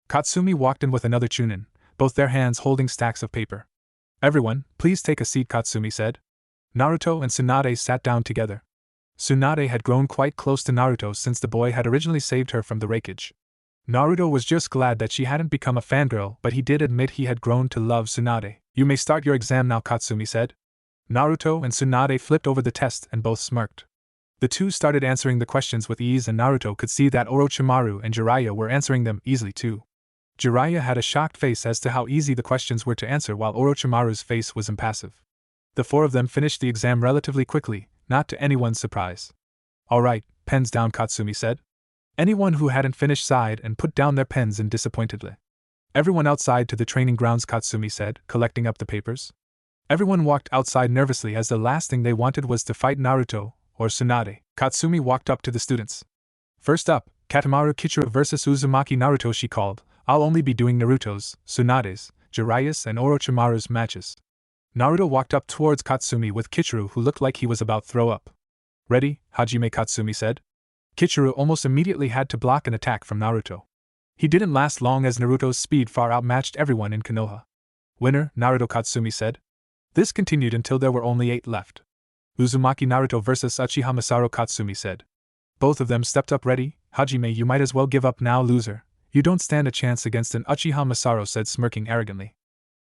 Katsumi walked in with another Chunin, both their hands holding stacks of paper. "Everyone, please take a seat," Katsumi said. Naruto and Tsunade sat down together. Tsunade had grown quite close to Naruto since the boy had originally saved her from the wreckage. Naruto was just glad that she hadn't become a fangirl, but he did admit he had grown to love Tsunade. "You may start your exam now," Katsumi said. Naruto and Tsunade flipped over the test and both smirked. The two started answering the questions with ease, and Naruto could see that Orochimaru and Jiraiya were answering them easily too. Jiraiya had a shocked face as to how easy the questions were to answer, while Orochimaru's face was impassive. The four of them finished the exam relatively quickly, not to anyone's surprise. "All right, pens down," Katsumi said. Anyone who hadn't finished sighed and put down their pens in disappointedly. "Everyone outside to the training grounds," Katsumi said, collecting up the papers. Everyone walked outside nervously, as the last thing they wanted was to fight Naruto or Tsunade. Katsumi walked up to the students. "First up, Katamaru Kichiro versus Uzumaki Naruto," she called. "I'll only be doing Naruto's, Tsunade's, Jiraiya's and Orochimaru's matches." Naruto walked up towards Katsumi with Kichiro, who looked like he was about to throw up. "Ready, Hajime," Katsumi said. Kichiro almost immediately had to block an attack from Naruto. He didn't last long, as Naruto's speed far outmatched everyone in Konoha. "Winner, Naruto," Katsumi said. This continued until there were only 8 left. "Uzumaki Naruto versus Uchiha Masaru," Katsumi said. Both of them stepped up. "Ready, Hajime, you might as well give up now, loser. You don't stand a chance against an Uchiha," Masaru said, smirking arrogantly.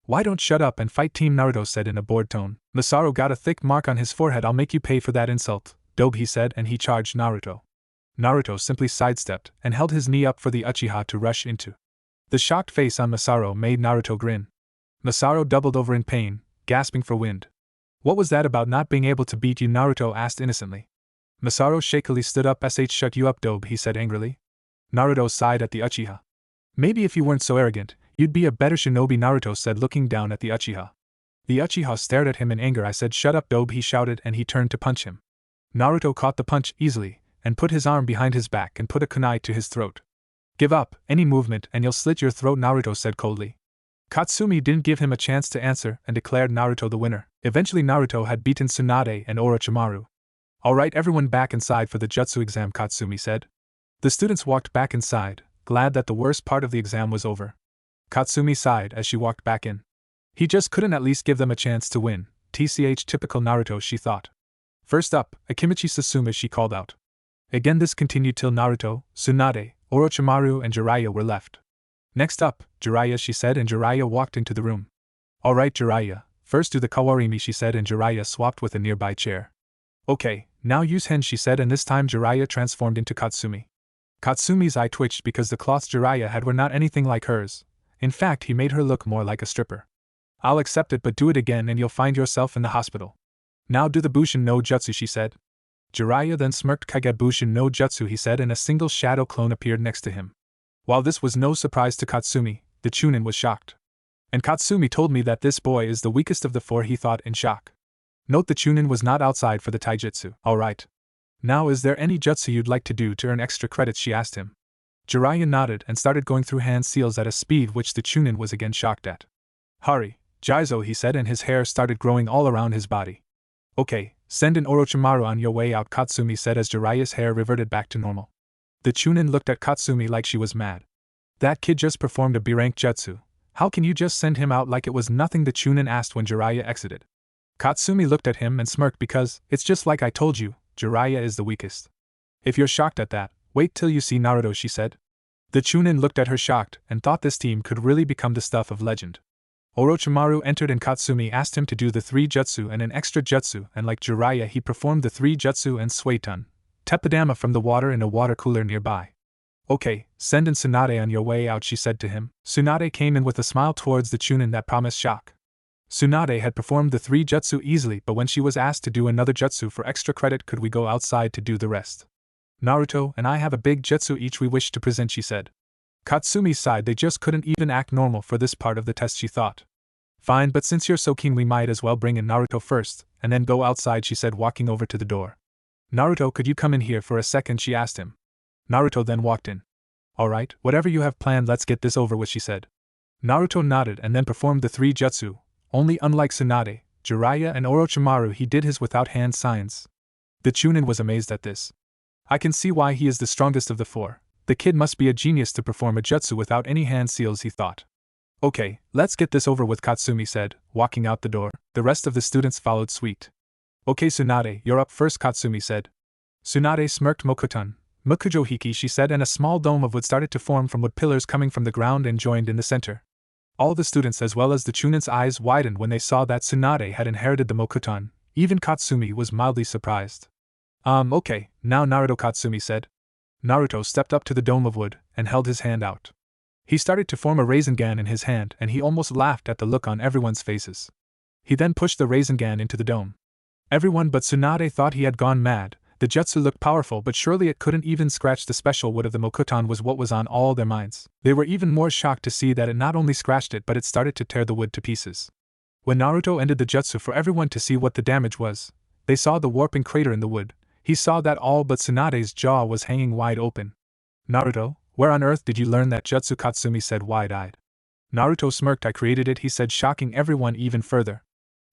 "Why don't shut up and fight, Team Naruto said in a bored tone. Masaru got a thick mark on his forehead. "I'll make you pay for that insult, Dobe," he said, and he charged Naruto. Naruto simply sidestepped and held his knee up for the Uchiha to rush into. The shocked face on Masaru made Naruto grin. Masaru doubled over in pain, gasping for wind. "What was that about not being able to beat you?" Naruto asked innocently. Masaru shakily stood up. "Shut you up, Dobe," he said angrily. Naruto sighed at the Uchiha. "Maybe if you weren't so arrogant, you'd be a better shinobi," Naruto said, looking down at the Uchiha. The Uchiha stared at him in anger. "I said shut up, Dobe," he shouted, and he turned to punch him. Naruto caught the punch easily, and put his arm behind his back and put a kunai to his throat. "Give up any movement and you'll slit your throat," Naruto said coldly. Katsumi didn't give him a chance to answer and declared Naruto the winner. Eventually Naruto had beaten Tsunade and Orochimaru. "All right, everyone back inside for the jutsu exam," Katsumi said. The students walked back inside, glad that the worst part of the exam was over. Katsumi sighed as she walked back in. He just couldn't at least give them a chance to win. Typical Naruto, she thought. "First up, Akimichi Susumu," she called out. Again this continued till Naruto, Tsunade, Orochimaru and Jiraiya were left. "Next up, Jiraiya," she said, and Jiraiya walked into the room. "All right, Jiraiya, first do the Kawarimi," she said, and Jiraiya swapped with a nearby chair. "Okay, now use Hen," she said, and this time Jiraiya transformed into Katsumi. Katsumi's eye twitched because the cloths Jiraiya had were not anything like hers. In fact, he made her look more like a stripper. "I'll accept it, but do it again and you'll find yourself in the hospital." "Now do the Bushin no Jutsu," she said. Jiraiya then smirked. "Kage Bushin no Jutsu," he said, and a single shadow clone appeared next to him. While this was no surprise to Katsumi, the Chunin was shocked. "And Katsumi told me that this boy is the weakest of the 4, he thought in shock. Note the Chunin was not outside for the taijutsu. "Alright. Now is there any jutsu you'd like to do to earn extra credits?" she asked him. Jiraiya nodded and started going through hand seals at a speed which the Chunin was again shocked at. "Hurry, Jizo," he said, and his hair started growing all around his body. "Okay, send in Orochimaru on your way out," Katsumi said as Jiraiya's hair reverted back to normal. The Chunin looked at Katsumi like she was mad. "That kid just performed a B-rank jutsu. How can you just send him out like it was nothing?" the Chunin asked when Jiraiya exited. Katsumi looked at him and smirked because, "It's just like I told you, Jiraiya is the weakest." "If you're shocked at that, wait till you see Naruto," she said. The Chunin looked at her shocked and thought this team could really become the stuff of legend. Orochimaru entered and Katsumi asked him to do the 3 jutsu and an extra jutsu, and like Jiraiya he performed the 3 jutsu and Suiton, Teppadama from the water in a water cooler nearby. "Okay, send in Tsunade on your way out," she said to him. Tsunade came in with a smile towards the Chunin that promised shock. Tsunade had performed the 3 jutsu easily, but when she was asked to do another jutsu for extra credit, "Could we go outside to do the rest?" Naruto and I have a big jutsu each we wish to present, she said. Katsumi sighed. They just couldn't even act normal for this part of the test, she thought. Fine, but since you're so keen we might as well bring in Naruto first, and then go outside, she said, walking over to the door. Naruto, could you come in here for a second, she asked him. Naruto then walked in. Alright, whatever you have planned, let's get this over with, she said. Naruto nodded and then performed the 3 jutsu, only unlike Tsunade, Jiraiya and Orochimaru he did his without hand signs. The Chunin was amazed at this. I can see why he is the strongest of the 4. The kid must be a genius to perform a jutsu without any hand seals, he thought. Okay, let's get this over with, Katsumi said, walking out the door. The rest of the students followed suit. Okay Tsunade, you're up first, Katsumi said. Tsunade smirked. Mokuton, Mukujohiki, she said, and a small dome of wood started to form from wood pillars coming from the ground and joined in the center. All the students as well as the Chunin's eyes widened when they saw that Tsunade had inherited the Mokuton. Even Katsumi was mildly surprised. Okay, now Naruto, Katsumi said. Naruto stepped up to the dome of wood and held his hand out. He started to form a Rasengan in his hand and he almost laughed at the look on everyone's faces. He then pushed the Rasengan into the dome. Everyone but Tsunade thought he had gone mad. The jutsu looked powerful, but surely it couldn't even scratch the special wood of the Mokuton was what was on all their minds. They were even more shocked to see that it not only scratched it but it started to tear the wood to pieces. When Naruto ended the jutsu for everyone to see what the damage was, they saw the warping crater in the wood. He saw that all but Tsunade's jaw was hanging wide open. Naruto, where on earth did you learn that jutsu? Katsumi said, wide-eyed. Naruto smirked. I created it, he said, shocking everyone even further.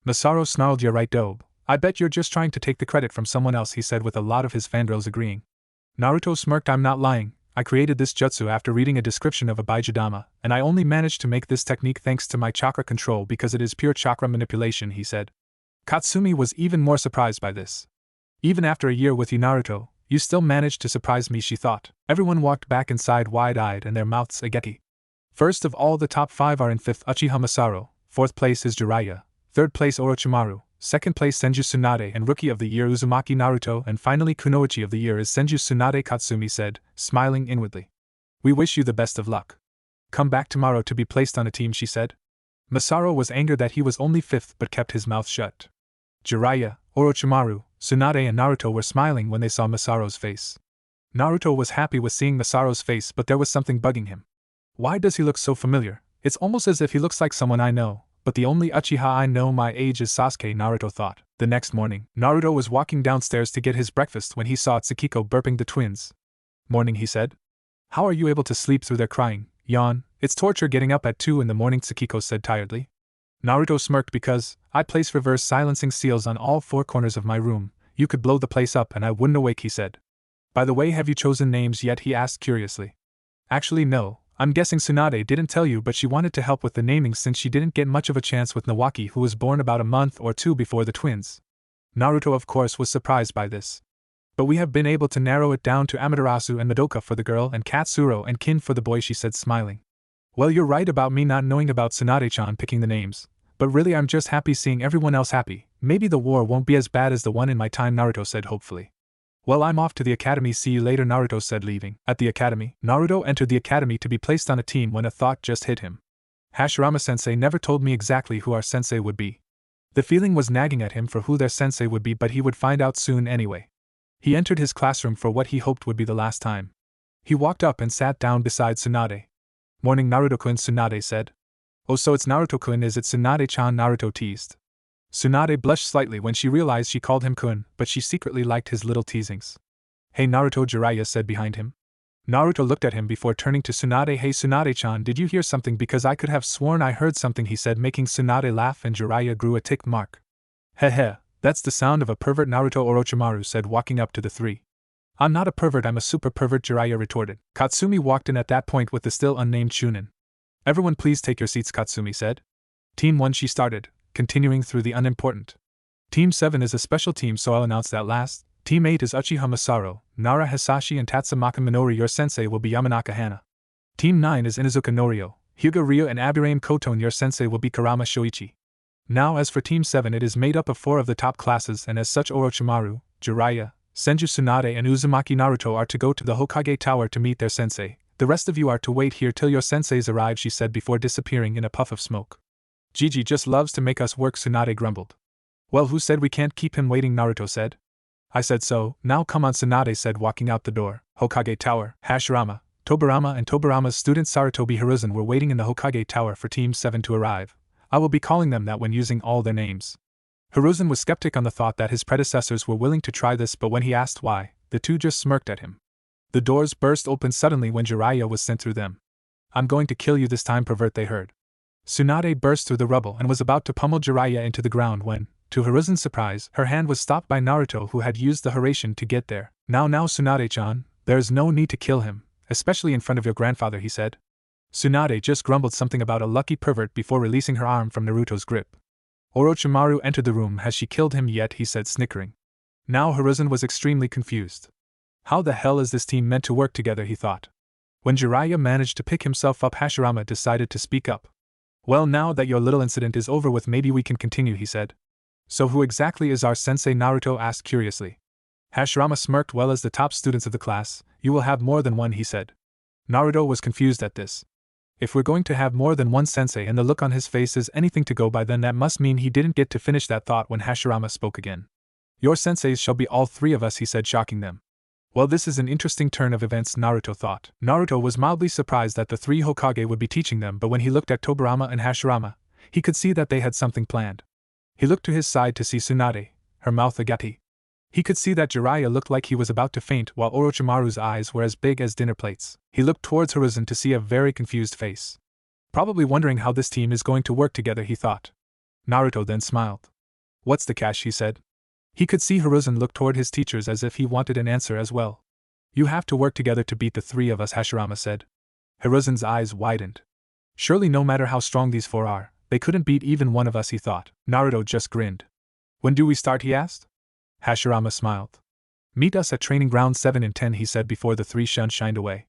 Masaru snarled, you're right, Dobe. I bet you're just trying to take the credit from someone else, he said, with a lot of his fangirls agreeing. Naruto smirked. I'm not lying. I created this jutsu after reading a description of a Baijidama, and I only managed to make this technique thanks to my chakra control because it is pure chakra manipulation, he said. Katsumi was even more surprised by this. Even after a year with you, Naruto, you still managed to surprise me, she thought. Everyone walked back inside wide-eyed and their mouths ageki. First of all, the top 5 are in 5th Uchiha Masaru, 4th place is Jiraiya, 3rd place Orochimaru, 2nd place Senju Tsunade, and Rookie of the Year Uzumaki Naruto, and finally Kunoichi of the Year is Senju Tsunade, Katsumi said, smiling inwardly. We wish you the best of luck. Come back tomorrow to be placed on a team, she said. Masaru was angered that he was only 5th but kept his mouth shut. Jiraiya, Orochimaru, Tsunade and Naruto were smiling when they saw Masaru's face. Naruto was happy with seeing Masaru's face, but there was something bugging him. Why does he look so familiar? It's almost as if he looks like someone I know. But the only Uchiha I know my age is Sasuke, Naruto thought. The next morning, Naruto was walking downstairs to get his breakfast when he saw Tsukiko burping the twins. Morning, he said. How are you able to sleep through their crying? Yawn. It's torture getting up at 2 in the morning, Tsukiko said tiredly. Naruto smirked because I place reverse silencing seals on all 4 corners of my room. You could blow the place up and I wouldn't awake, he said. By the way, have you chosen names yet? He asked curiously. Actually, no. I'm guessing Tsunade didn't tell you, but she wanted to help with the naming since she didn't get much of a chance with Nawaki, who was born about a month or 2 before the twins. Naruto, of course, was surprised by this. But we have been able to narrow it down to Amaterasu and Madoka for the girl and Katsuro and Kin for the boy, she said, smiling. Well, you're right about me not knowing about Tsunade-chan picking the names. But really, I'm just happy seeing everyone else happy. Maybe the war won't be as bad as the one in my time, Naruto said hopefully. Well, I'm off to the academy, see you later, Naruto said, leaving. At the academy, Naruto entered the academy to be placed on a team when a thought just hit him. Hashirama-sensei never told me exactly who our sensei would be. The feeling was nagging at him for who their sensei would be, but he would find out soon anyway. He entered his classroom for what he hoped would be the last time. He walked up and sat down beside Tsunade. Morning, Naruto-kun, Tsunade said. Oh, so it's Naruto-kun, is it? Tsunade-chan, Naruto teased. Tsunade blushed slightly when she realized she called him kun, but she secretly liked his little teasings. Hey Naruto, Jiraiya said behind him. Naruto looked at him before turning to Tsunade. Hey Tsunade-chan, did you hear something? Because I could have sworn I heard something, he said, making Tsunade laugh, and Jiraiya grew a tick mark. Heh, that's the sound of a pervert, Naruto Orochimaru said, walking up to the 3. I'm not a pervert, I'm a super pervert, Jiraiya retorted. Katsumi walked in at that point with the still unnamed Chunin. Everyone please take your seats, Katsumi said. Team 1, she started, continuing through the unimportant. Team 7 is a special team, so I'll announce that last. Team 8 is Uchiha Masaru, Nara Hisashi and Tatsumaka Minori. Your sensei will be Yamanaka Hana. Team 9 is Inuzuka Norio, Hyuga Ryo and Abirame Koton. Your sensei will be Karama Shoichi. Now as for Team 7, it is made up of 4 of the top classes, and as such Orochimaru, Jiraiya, Senju Tsunade and Uzumaki Naruto are to go to the Hokage Tower to meet their sensei. The rest of you are to wait here till your senseis arrive, she said before disappearing in a puff of smoke. Gigi just loves to make us work, Tsunade grumbled. Well, who said we can't keep him waiting, Naruto said. I said so, now come on, Tsunade said, walking out the door. Hokage Tower. Hashirama, Tobirama and Tobirama's student Sarutobi Hiruzen were waiting in the Hokage Tower for Team 7 to arrive. I will be calling them that when using all their names. Hiruzen was skeptic on the thought that his predecessors were willing to try this, but when he asked why, the two just smirked at him. The doors burst open suddenly when Jiraiya was sent through them. I'm going to kill you this time, pervert, they heard. Tsunade burst through the rubble and was about to pummel Jiraiya into the ground when, to Hiruzen's surprise, her hand was stopped by Naruto, who had used the Hiraishin to get there. Now Tsunade-chan, there's no need to kill him, especially in front of your grandfather, he said. Tsunade just grumbled something about a lucky pervert before releasing her arm from Naruto's grip. Orochimaru entered the room. Has she killed him yet? He said, snickering. Now Hiruzen was extremely confused. How the hell is this team meant to work together, he thought. When Jiraiya managed to pick himself up, Hashirama decided to speak up. Well, now that your little incident is over with, maybe we can continue, he said. So who exactly is our sensei? Naruto asked curiously. Hashirama smirked. Well, as the top students of the class, you will have more than one, he said. Naruto was confused at this. If we're going to have more than one sensei and the look on his face is anything to go by, then that must mean he didn't get to finish that thought when Hashirama spoke again. Your senseis shall be all three of us, he said, shocking them. Well, this is an interesting turn of events, Naruto thought. Naruto was mildly surprised that the three Hokage would be teaching them, but when he looked at Tobirama and Hashirama, he could see that they had something planned. He looked to his side to see Tsunade, her mouth agape. He could see that Jiraiya looked like he was about to faint, while Orochimaru's eyes were as big as dinner plates. He looked towards Hiruzen to see a very confused face. Probably wondering how this team is going to work together, he thought. Naruto then smiled. What's the catch, he said. He could see Hiruzen look toward his teachers as if he wanted an answer as well. You have to work together to beat the three of us, Hashirama said. Hiruzen's eyes widened. Surely no matter how strong these four are, they couldn't beat even one of us, he thought. Naruto just grinned. When do we start, he asked. Hashirama smiled. Meet us at Training Ground 7 in 10, he said before the three shined away.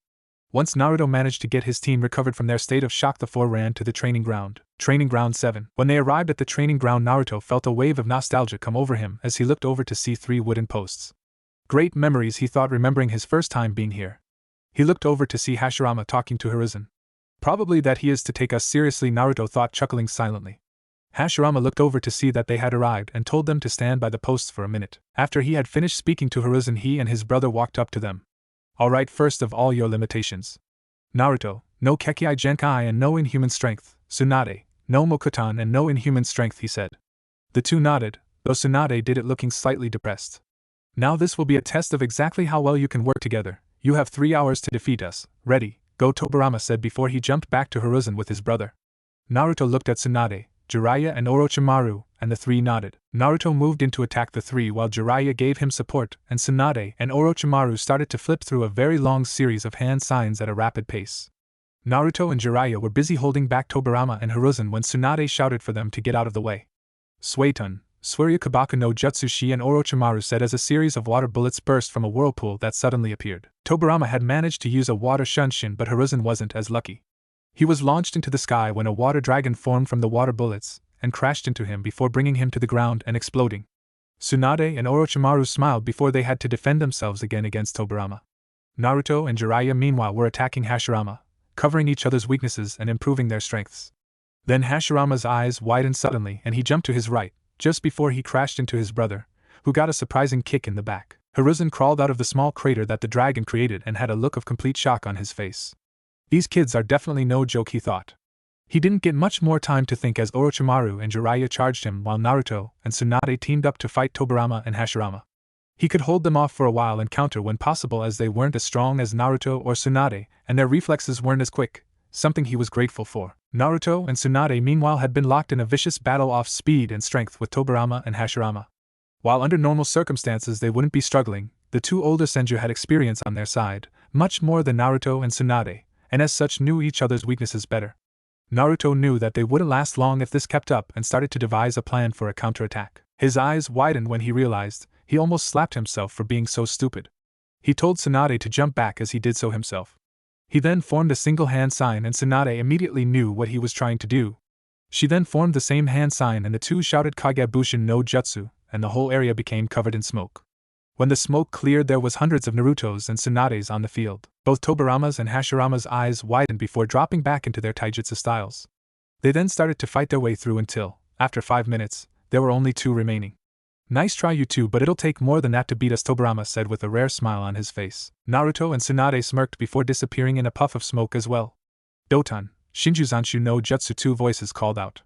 Once Naruto managed to get his team recovered from their state of shock, the four ran to the training ground. Training Ground 7. When they arrived at the training ground, Naruto felt a wave of nostalgia come over him as he looked over to see three wooden posts. Great memories, he thought, remembering his first time being here. He looked over to see Hashirama talking to Hiruzen. Probably that he is to take us seriously, Naruto thought, chuckling silently. Hashirama looked over to see that they had arrived and told them to stand by the posts for a minute. After he had finished speaking to Hiruzen, he and his brother walked up to them. Alright, first of all, your limitations. Naruto, no Kekkei Genkai and no inhuman strength. Tsunade, no Mokutan and no inhuman strength, he said. The two nodded, though Tsunade did it looking slightly depressed. Now this will be a test of exactly how well you can work together. You have 3 hours to defeat us. Ready, go, Tobirama said before he jumped back to Hiruzen with his brother. Naruto looked at Tsunade, Jiraiya and Orochimaru, and the three nodded. Naruto moved in to attack the three while Jiraiya gave him support, and Tsunade and Orochimaru started to flip through a very long series of hand signs at a rapid pace. Naruto and Jiraiya were busy holding back Tobirama and Hiruzen when Tsunade shouted for them to get out of the way. Suetun, Suiryu Kabaka no Jutsushi, and Orochimaru said as a series of water bullets burst from a whirlpool that suddenly appeared. Tobirama had managed to use a water shunshin, but Hiruzen wasn't as lucky. He was launched into the sky when a water dragon formed from the water bullets and crashed into him before bringing him to the ground and exploding. Tsunade and Orochimaru smiled before they had to defend themselves again against Tobirama. Naruto and Jiraiya meanwhile were attacking Hashirama, covering each other's weaknesses and improving their strengths. Then Hashirama's eyes widened suddenly and he jumped to his right, just before he crashed into his brother, who got a surprising kick in the back. Hiruzen crawled out of the small crater that the dragon created and had a look of complete shock on his face. These kids are definitely no joke, he thought. He didn't get much more time to think as Orochimaru and Jiraiya charged him while Naruto and Tsunade teamed up to fight Tobirama and Hashirama. He could hold them off for a while and counter when possible, as they weren't as strong as Naruto or Tsunade, and their reflexes weren't as quick, something he was grateful for. Naruto and Tsunade meanwhile had been locked in a vicious battle off speed and strength with Tobirama and Hashirama. While under normal circumstances they wouldn't be struggling, the two older Senju had experience on their side, much more than Naruto and Tsunade, and as such knew each other's weaknesses better. Naruto knew that they wouldn't last long if this kept up and started to devise a plan for a counterattack. His eyes widened when he realized he almost slapped himself for being so stupid. He told Tsunade to jump back as he did so himself. He then formed a single hand sign and Tsunade immediately knew what he was trying to do. She then formed the same hand sign and the two shouted Kagebushin no Jutsu, and the whole area became covered in smoke. When the smoke cleared, there was hundreds of Narutos and Tsunades on the field. Both Tobirama's and Hashirama's eyes widened before dropping back into their taijutsu styles. They then started to fight their way through until, after 5 minutes, there were only 2 remaining. Nice try you two, but it'll take more than that to beat us, Tobirama said with a rare smile on his face. Naruto and Tsunade smirked before disappearing in a puff of smoke as well. Doton, Shinjuzanshu no Jutsu, two voices called out.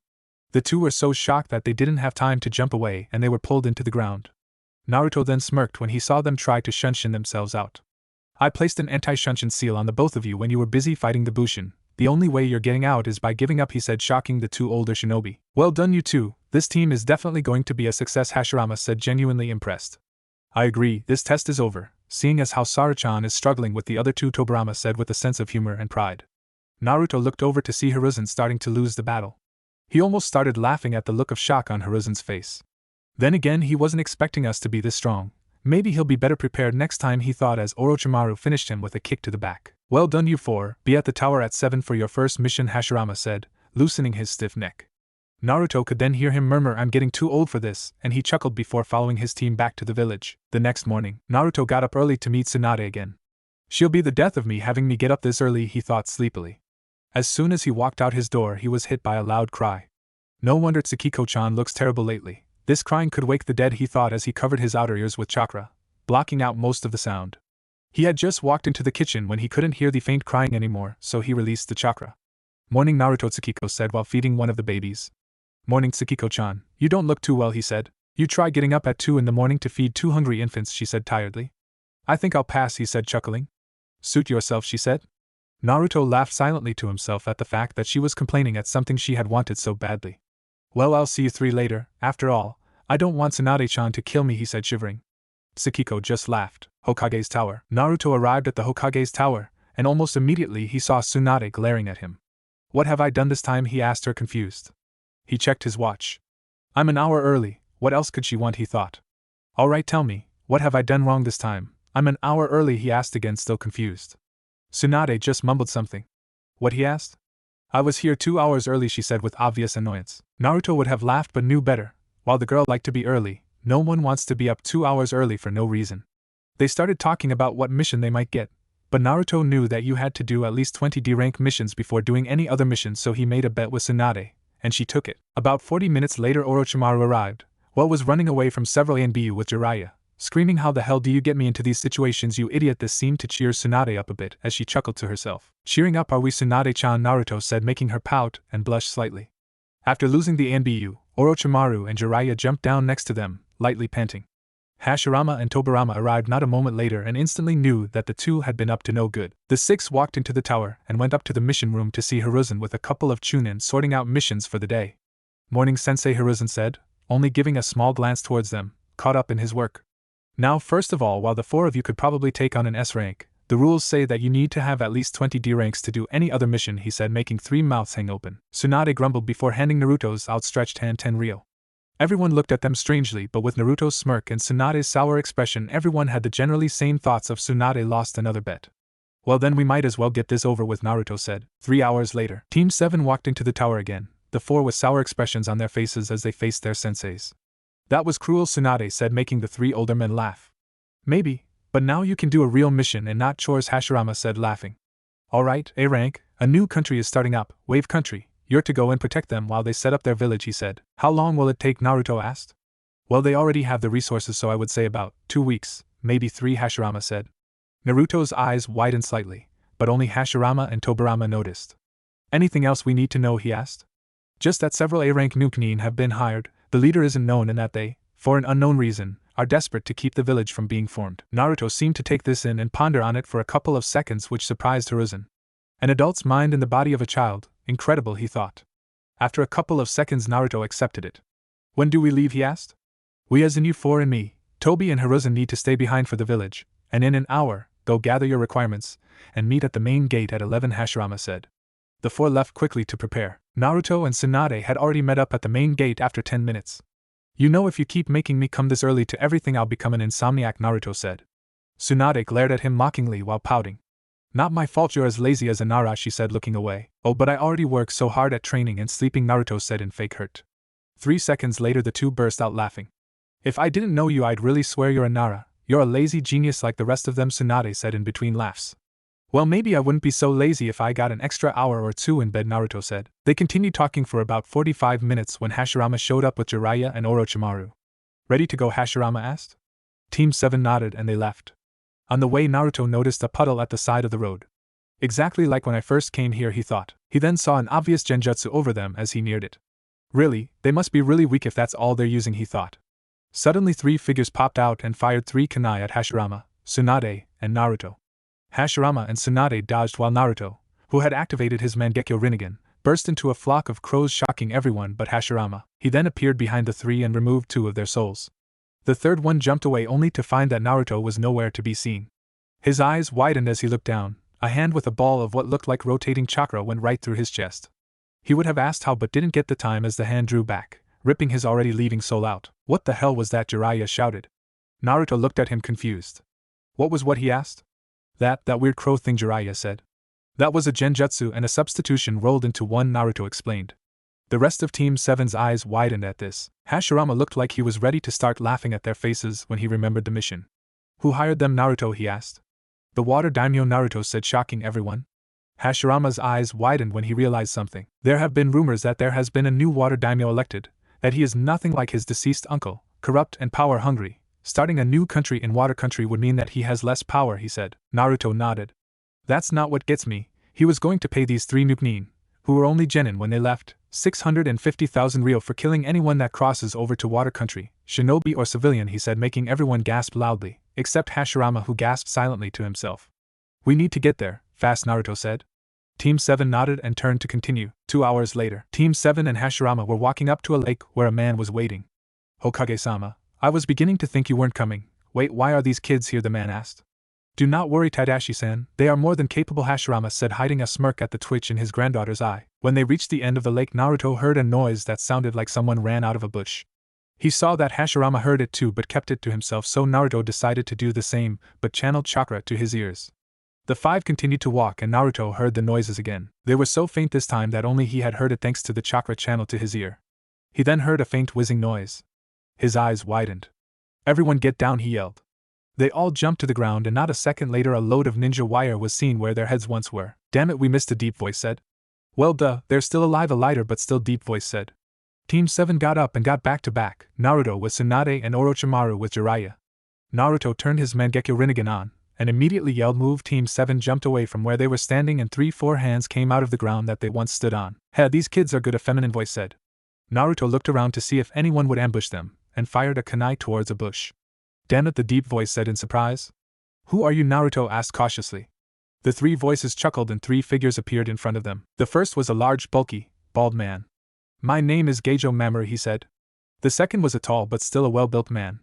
The two were so shocked that they didn't have time to jump away and they were pulled into the ground. Naruto then smirked when he saw them try to shunshin themselves out. I placed an anti-shunshin seal on the both of you when you were busy fighting the Bushin. The only way you're getting out is by giving up, he said, shocking the two older shinobi. Well done you two, this team is definitely going to be a success, Hashirama said, genuinely impressed. I agree, this test is over, seeing as how Sarachan is struggling with the other two, Tobirama said with a sense of humor and pride. Naruto looked over to see Hiruzen starting to lose the battle. He almost started laughing at the look of shock on Hiruzen's face. Then again, he wasn't expecting us to be this strong. Maybe he'll be better prepared next time, he thought as Orochimaru finished him with a kick to the back. Well done you four, be at the tower at 7 for your first mission, Hashirama said, loosening his stiff neck. Naruto could then hear him murmur, I'm getting too old for this, and he chuckled before following his team back to the village. The next morning, Naruto got up early to meet Tsunade again. She'll be the death of me having me get up this early, he thought sleepily. As soon as he walked out his door, he was hit by a loud cry. No wonder Tsukiko-chan looks terrible lately. This crying could wake the dead, he thought as he covered his outer ears with chakra, blocking out most of the sound. He had just walked into the kitchen when he couldn't hear the faint crying anymore, so he released the chakra. Morning, Naruto, Tsukiko said while feeding one of the babies. Morning, Tsukiko-chan, you don't look too well, he said. You try getting up at 2 in the morning to feed 2 hungry infants, she said tiredly. I think I'll pass, he said chuckling. Suit yourself, she said. Naruto laughed silently to himself at the fact that she was complaining at something she had wanted so badly. Well, I'll see you 3 later, after all, I don't want Tsunade-chan to kill me, he said shivering. Tsukiko just laughed. Hokage's tower. Naruto arrived at the Hokage's tower, and almost immediately he saw Tsunade glaring at him. What have I done this time, he asked her confused. He checked his watch. I'm an hour early, what else could she want, he thought. Alright, tell me, what have I done wrong this time? I'm an hour early, he asked again, still confused. Tsunade just mumbled something. What, he asked? I was here 2 hours early, she said with obvious annoyance. Naruto would have laughed but knew better. While the girl liked to be early, no one wants to be up 2 hours early for no reason. They started talking about what mission they might get, but Naruto knew that you had to do at least 20 D-rank missions before doing any other mission, so he made a bet with Tsunade, and she took it. About 40 minutes later, Orochimaru arrived, was running away from several ANBU with Jiraiya, screaming, how the hell do you get me into these situations, you idiot. This seemed to cheer Tsunade up a bit as she chuckled to herself. Cheering up are we, Tsunade-chan, Naruto said, making her pout and blush slightly. After losing the ANBU, Orochimaru and Jiraiya jumped down next to them, lightly panting. Hashirama and Tobirama arrived not a moment later and instantly knew that the two had been up to no good. The 6 walked into the tower and went up to the mission room to see Hiruzen with a couple of chunin sorting out missions for the day. Morning, Sensei, Hiruzen said, only giving a small glance towards them, caught up in his work. Now, first of all, while the 4 of you could probably take on an S rank, the rules say that you need to have at least 20 D ranks to do any other mission, he said, making 3 mouths hang open. Tsunade grumbled before handing Naruto's outstretched hand 10 ryo. Everyone looked at them strangely, but with Naruto's smirk and Tsunade's sour expression, everyone had the generally sane thoughts of Tsunade lost another bet. Well, then we might as well get this over with, Naruto said. 3 hours later, Team 7 walked into the tower again, the 4 with sour expressions on their faces as they faced their senseis. That was cruel, Tsunade said, making the 3 older men laugh. Maybe, but now you can do a real mission and not chores, Hashirama said, laughing. Alright, A rank, a new country is starting up, Wave Country. You're to go and protect them while they set up their village, he said. How long will it take, Naruto asked. Well, they already have the resources, so I would say about 2 weeks, maybe 3, Hashirama said. Naruto's eyes widened slightly, but only Hashirama and Tobirama noticed. Anything else we need to know, he asked. Just that several A-rank Nukenin have been hired, the leader isn't known, and that they, for an unknown reason, are desperate to keep the village from being formed. Naruto seemed to take this in and ponder on it for a couple of seconds, which surprised Hiruzen. An adult's mind in the body of a child, incredible, he thought. After a couple of seconds, Naruto accepted it. When do we leave, he asked. We as in you 4 and me, Tobi and Hiruzen need to stay behind for the village, and in an hour, go gather your requirements, and meet at the main gate at 11, Hashirama said. The 4 left quickly to prepare. Naruto and Tsunade had already met up at the main gate after 10 minutes. You know, if you keep making me come this early to everything, I'll become an insomniac, Naruto said. Tsunade glared at him mockingly while pouting. Not my fault you're as lazy as a Nara, she said, looking away. Oh, but I already work so hard at training and sleeping, Naruto said in fake hurt. 3 seconds later, the 2 burst out laughing. If I didn't know you, I'd really swear you're a Nara. You're a lazy genius like the rest of them, Tsunade said in between laughs. Well, maybe I wouldn't be so lazy if I got an extra hour or 2 in bed, Naruto said. They continued talking for about 45 minutes when Hashirama showed up with Jiraiya and Orochimaru. Ready to go? Hashirama asked. Team 7 nodded and they left. On the way, Naruto noticed a puddle at the side of the road. Exactly like when I first came here, he thought. He then saw an obvious genjutsu over them as he neared it. Really, they must be really weak if that's all they're using, he thought. Suddenly 3 figures popped out and fired 3 kunai at Hashirama, Tsunade, and Naruto. Hashirama and Tsunade dodged while Naruto, who had activated his Mangekyo Rinnegan, burst into a flock of crows, shocking everyone but Hashirama. He then appeared behind the 3 and removed 2 of their souls. The third one jumped away only to find that Naruto was nowhere to be seen. His eyes widened as he looked down. A hand with a ball of what looked like rotating chakra went right through his chest. He would have asked how but didn't get the time as the hand drew back, ripping his already leaving soul out. What the hell was that? Jiraiya shouted. Naruto looked at him confused. What he asked? That weird crow thing, Jiraiya said. That was a genjutsu and a substitution rolled into one, Naruto explained. The rest of Team 7's eyes widened at this. Hashirama looked like he was ready to start laughing at their faces when he remembered the mission. Who hired them, Naruto? He asked. The water daimyo, Naruto said, shocking everyone. Hashirama's eyes widened when he realized something. There have been rumors that there has been a new water daimyo elected, that he is nothing like his deceased uncle, corrupt and power-hungry. Starting a new country in water country would mean that he has less power, he said. Naruto nodded. That's not what gets me. He was going to pay these 3 Nukenin, who were only genin when they left, 650,000 ryo for killing anyone that crosses over to water country, shinobi or civilian, he said, making everyone gasp loudly, except Hashirama, who gasped silently to himself. We need to get there, fast, Naruto said. Team 7 nodded and turned to continue. 2 hours later, Team 7 and Hashirama were walking up to a lake where a man was waiting. Hokage-sama, I was beginning to think you weren't coming. Wait, why are these kids here? The man asked. Do not worry, Tadashi-san, they are more than capable, Hashirama said, hiding a smirk at the twitch in his granddaughter's eye. When they reached the end of the lake, Naruto heard a noise that sounded like someone ran out of a bush. He saw that Hashirama heard it too but kept it to himself, so Naruto decided to do the same, but channeled chakra to his ears. The 5 continued to walk and Naruto heard the noises again. They were so faint this time that only he had heard it thanks to the chakra channeled to his ear. He then heard a faint whizzing noise. His eyes widened. Everyone get down, he yelled. They all jumped to the ground and not a second later a load of ninja wire was seen where their heads once were. Damn it, we missed, a deep voice said. Well duh, they're still alive, a lighter but still deep voice said. Team 7 got up and got back to back, Naruto with Tsunade and Orochimaru with Jiraiya. Naruto turned his Mangekyo Rinnegan on, and immediately yelled move. Team 7 jumped away from where they were standing and 3-4 hands came out of the ground that they once stood on. Hey, these kids are good, a feminine voice said. Naruto looked around to see if anyone would ambush them, and fired a kunai towards a bush. Damn it, the deep voice said in surprise. Who are you? Naruto asked cautiously. The 3 voices chuckled and 3 figures appeared in front of them. The first was a large, bulky, bald man. My name is Geijo Mamoru, he said. The second was a tall but still a well-built man.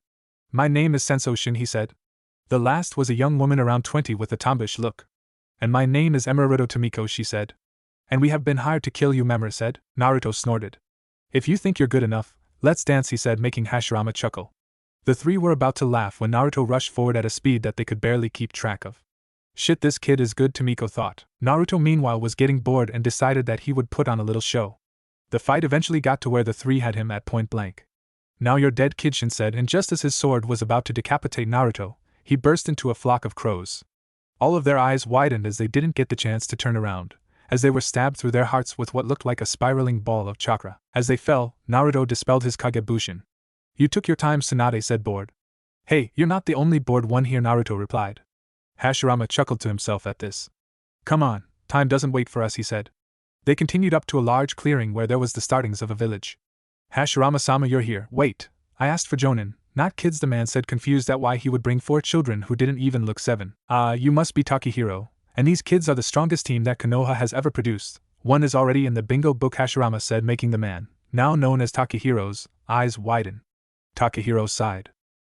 My name is Sensoshin, he said. The last was a young woman around 20 with a tomboyish look. And my name is Emerito Tomiko, she said. And we have been hired to kill you, Mamoru said. Naruto snorted. If you think you're good enough, let's dance, he said, making Hashirama chuckle. The 3 were about to laugh when Naruto rushed forward at a speed that they could barely keep track of. Shit, this kid is good, Tomiko thought. Naruto meanwhile was getting bored and decided that he would put on a little show. The fight eventually got to where the 3 had him at point blank. Now you're dead, Kidshin said, and just as his sword was about to decapitate Naruto, he burst into a flock of crows. All of their eyes widened as they didn't get the chance to turn around, as they were stabbed through their hearts with what looked like a spiraling ball of chakra. As they fell, Naruto dispelled his Kagebushin. You took your time, Tsunade said, bored. Hey, you're not the only bored one here, Naruto replied. Hashirama chuckled to himself at this. Come on, time doesn't wait for us, he said. They continued up to a large clearing where there was the startings of a village. Hashirama-sama, you're here. Wait, I asked for Jonin, not kids, the man said, confused at why he would bring 4 children who didn't even look 7. You must be Takahiro, and these kids are the strongest team that Konoha has ever produced. One is already in the bingo book, Hashirama said, making the man, now known as Takehiro's, eyes widen. Takahiro sighed.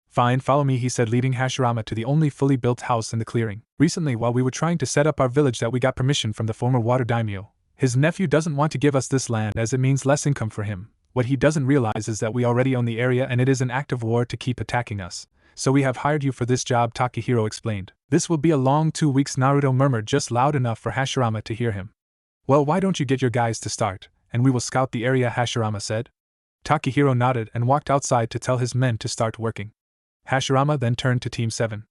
Fine, follow me, he said, leading Hashirama to the only fully built house in the clearing. Recently, while we were trying to set up our village, that we got permission from the former water daimyo. His nephew doesn't want to give us this land as it means less income for him. What he doesn't realize is that we already own the area and it is an act of war to keep attacking us. So we have hired you for this job, Takahiro explained. This will be a long 2 weeks, Naruto murmured just loud enough for Hashirama to hear him. Well, why don't you get your guys to start, and we will scout the area, Hashirama said. Takahiro nodded and walked outside to tell his men to start working. Hashirama then turned to Team 7.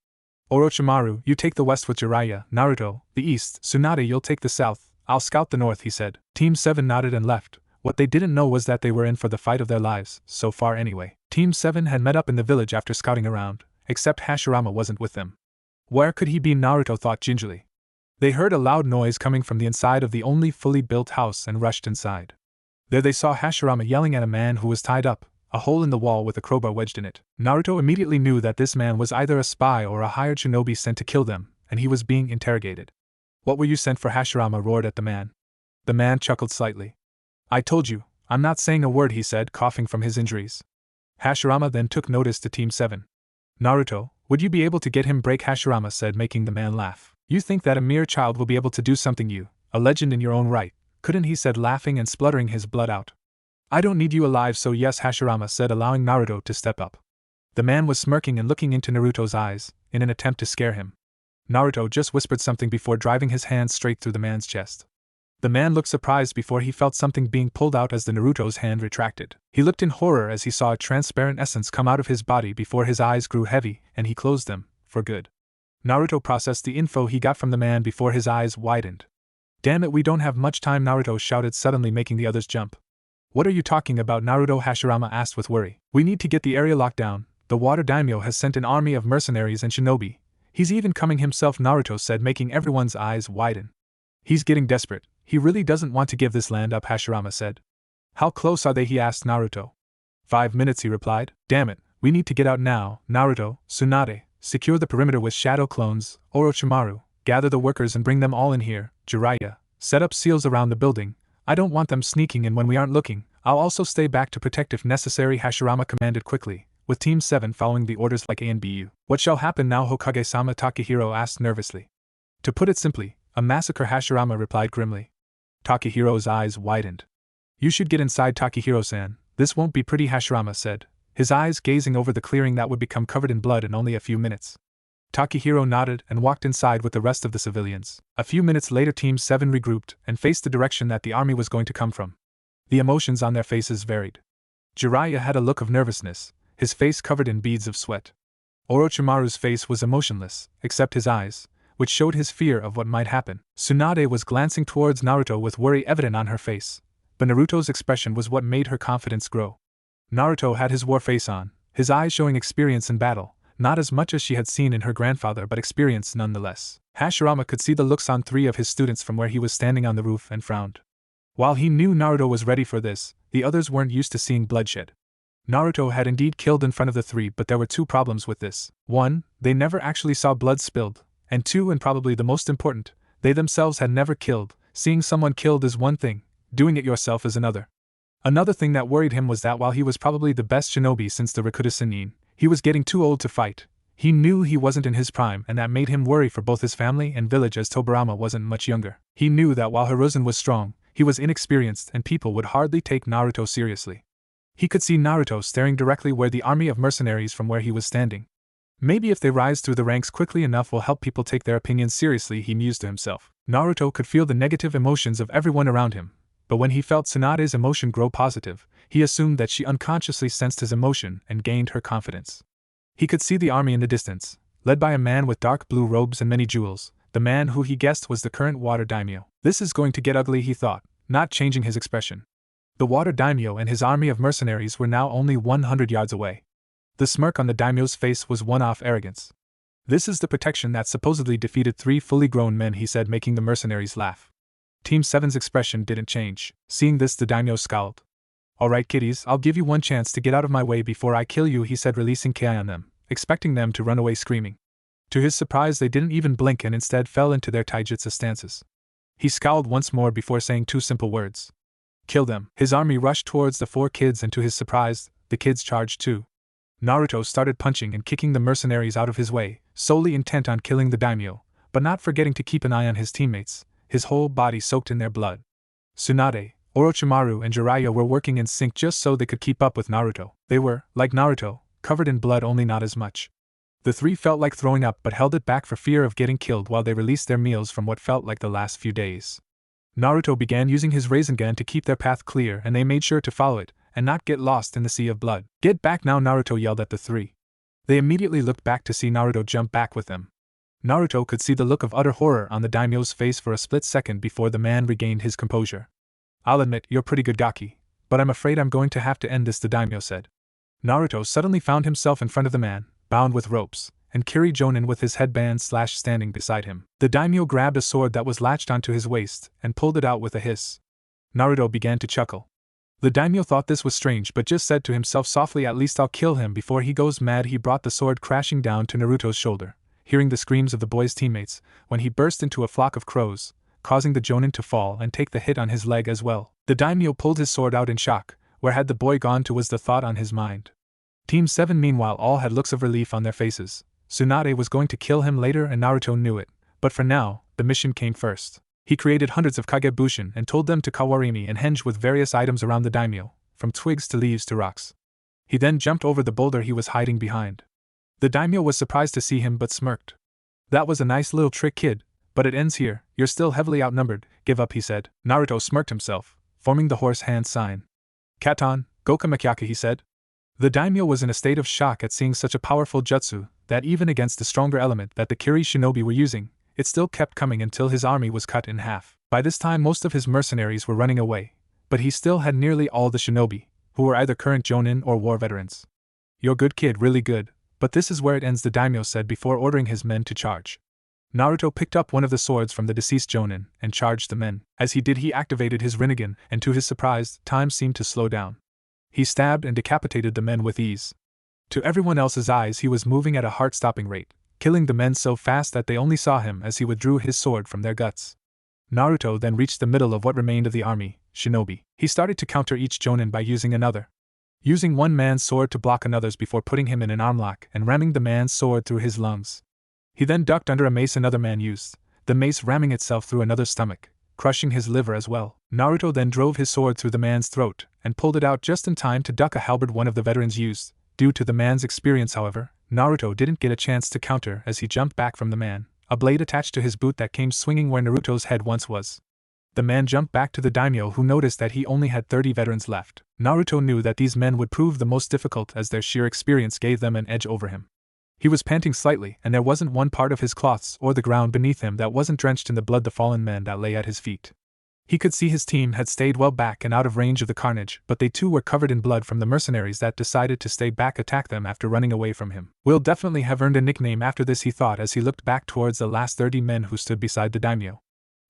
Orochimaru, you take the west with Jiraiya, Naruto, the east, Tsunade, you'll take the south, I'll scout the north, he said. Team 7 nodded and left. What they didn't know was that they were in for the fight of their lives, so far anyway. Team 7 had met up in the village after scouting around, except Hashirama wasn't with them. Where could he be? Naruto thought gingerly. They heard a loud noise coming from the inside of the only fully built house and rushed inside. There they saw Hashirama yelling at a man who was tied up, a hole in the wall with a crowbar wedged in it. Naruto immediately knew that this man was either a spy or a hired shinobi sent to kill them, and he was being interrogated. What were you sent for? Hashirama roared at the man. The man chuckled slightly. I told you, I'm not saying a word, he said, coughing from his injuries. Hashirama then took notice to Team 7. Naruto, would you be able to get him break? Hashirama said, making the man laugh. You think that a mere child will be able to do something? You, a legend in your own right, couldn't, he said, laughing and spluttering his blood out. I don't need you alive, so yes, Hashirama said, allowing Naruto to step up. The man was smirking and looking into Naruto's eyes, in an attempt to scare him. Naruto just whispered something before driving his hand straight through the man's chest. The man looked surprised before he felt something being pulled out as the Naruto's hand retracted. He looked in horror as he saw a transparent essence come out of his body before his eyes grew heavy and he closed them, for good. Naruto processed the info he got from the man before his eyes widened. Damn it, we don't have much time, Naruto shouted, suddenly making the others jump. What are you talking about, Naruto? Hashirama asked with worry. We need to get the area locked down. The water daimyo has sent an army of mercenaries and shinobi. He's even coming himself, Naruto said, making everyone's eyes widen. He's getting desperate. He really doesn't want to give this land up, Hashirama said. How close are they? He asked Naruto. 5 minutes, he replied. Damn it, we need to get out now. Naruto, Tsunade, secure the perimeter with shadow clones. Orochimaru, gather the workers and bring them all in here. Jiraiya, set up seals around the building. I don't want them sneaking in when we aren't looking. I'll also stay back to protect if necessary, Hashirama commanded quickly, with Team 7 following the orders like A and BU. What shall happen now, Hokage-sama? Takahiro asked nervously. To put it simply, a massacre, Hashirama replied grimly. Takehiro's eyes widened. You should get inside, Takahiro-san. This won't be pretty, Hashirama said, his eyes gazing over the clearing that would become covered in blood in only a few minutes. Takahiro nodded and walked inside with the rest of the civilians. A few minutes later, Team 7 regrouped and faced the direction that the army was going to come from. The emotions on their faces varied. Jiraiya had a look of nervousness, his face covered in beads of sweat. Orochimaru's face was emotionless, except his eyes, which showed his fear of what might happen. Tsunade was glancing towards Naruto with worry evident on her face, but Naruto's expression was what made her confidence grow. Naruto had his war face on, his eyes showing experience in battle, not as much as she had seen in her grandfather but experience nonetheless. Hashirama could see the looks on 3 of his students from where he was standing on the roof and frowned. While he knew Naruto was ready for this, the others weren't used to seeing bloodshed. Naruto had indeed killed in front of the 3, but there were 2 problems with this. 1, they never actually saw blood spilled, and 2, and probably the most important, they themselves had never killed. Seeing someone killed is one thing, doing it yourself is another. Another thing that worried him was that while he was probably the best shinobi since the Rakuta Sanin, he was getting too old to fight. He knew he wasn't in his prime, and that made him worry for both his family and village, as Tobirama wasn't much younger. He knew that while Hiruzen was strong, he was inexperienced and people would hardly take Naruto seriously. He could see Naruto staring directly where the army of mercenaries from where he was standing. Maybe if they rise through the ranks quickly enough will help people take their opinions seriously, he mused to himself. Naruto could feel the negative emotions of everyone around him, but when he felt Tsunade's emotion grow positive, he assumed that she unconsciously sensed his emotion and gained her confidence. He could see the army in the distance, led by a man with dark blue robes and many jewels, the man who he guessed was the current water daimyo. This is going to get ugly, he thought, not changing his expression. The water daimyo and his army of mercenaries were now only 100 yards away. The smirk on the daimyo's face was one-off arrogance. This is the protection that supposedly defeated 3 fully grown men, he said, making the mercenaries laugh. Team 7's expression didn't change. Seeing this, the daimyo scowled. Alright kiddies, I'll give you one chance to get out of my way before I kill you, he said, releasing Ki on them, expecting them to run away screaming. To his surprise, they didn't even blink and instead fell into their taijutsu stances. He scowled once more before saying 2 simple words. Kill them. His army rushed towards the 4 kids and to his surprise, the kids charged too. Naruto started punching and kicking the mercenaries out of his way, solely intent on killing the daimyo, but not forgetting to keep an eye on his teammates, his whole body soaked in their blood. Tsunade, Orochimaru and Jiraiya were working in sync just so they could keep up with Naruto. They were, like Naruto, covered in blood, only not as much. The 3 felt like throwing up but held it back for fear of getting killed while they released their meals from what felt like the last few days. Naruto began using his Rasengan to keep their path clear, and they made sure to follow it and not get lost in the sea of blood. Get back now, Naruto yelled at the 3. They immediately looked back to see Naruto jump back with them. Naruto could see the look of utter horror on the daimyo's face for a split second before the man regained his composure. I'll admit, you're pretty good, Gaki, but I'm afraid I'm going to have to end this, the daimyo said. Naruto suddenly found himself in front of the man, bound with ropes, and Kiri Jonin with his headband standing beside him. The daimyo grabbed a sword that was latched onto his waist and pulled it out with a hiss. Naruto began to chuckle. The daimyo thought this was strange but just said to himself softly, at least I'll kill him before he goes mad. He brought the sword crashing down to Naruto's shoulder, hearing the screams of the boy's teammates, when he burst into a flock of crows, causing the Jonin to fall and take the hit on his leg as well. The daimyo pulled his sword out in shock. Where had the boy gone to was the thought on his mind. Team 7 meanwhile all had looks of relief on their faces. Tsunade was going to kill him later and Naruto knew it, but for now, the mission came first. He created hundreds of Kagebushin and told them to Kawarimi and henge with various items around the daimyo, from twigs to leaves to rocks. He then jumped over the boulder he was hiding behind. The daimyo was surprised to see him but smirked. That was a nice little trick, kid, but it ends here. You're still heavily outnumbered. Give up, he said. Naruto smirked himself, forming the horse hand sign. Katon, Goka Makyaka, he said. The daimyo was in a state of shock at seeing such a powerful jutsu, that even against the stronger element that the Kiri shinobi were using, it still kept coming until his army was cut in half. By this time most of his mercenaries were running away, but he still had nearly all the shinobi, who were either current jonin or war veterans. You're good, kid, really good, but this is where it ends, the daimyo said before ordering his men to charge. Naruto picked up one of the swords from the deceased jonin and charged the men. As he did, he activated his Rinnegan, and to his surprise, time seemed to slow down. He stabbed and decapitated the men with ease. To everyone else's eyes he was moving at a heart-stopping rate, killing the men so fast that they only saw him as he withdrew his sword from their guts. Naruto then reached the middle of what remained of the army, shinobi. He started to counter each jonin by using another. Using one man's sword to block another's before putting him in an armlock and ramming the man's sword through his lungs. He then ducked under a mace another man used, the mace ramming itself through another's stomach, crushing his liver as well. Naruto then drove his sword through the man's throat and pulled it out just in time to duck a halberd one of the veterans used. Due to the man's experience, however, Naruto didn't get a chance to counter as he jumped back from the man, a blade attached to his boot that came swinging where Naruto's head once was. The man jumped back to the daimyo, who noticed that he only had 30 veterans left. Naruto knew that these men would prove the most difficult as their sheer experience gave them an edge over him. He was panting slightly, and there wasn't one part of his cloths or the ground beneath him that wasn't drenched in the blood of the fallen men that lay at his feet. He could see his team had stayed well back and out of range of the carnage, but they too were covered in blood from the mercenaries that decided to stay back attack them after running away from him. Will definitely have earned a nickname after this, he thought as he looked back towards the last 30 men who stood beside the daimyo.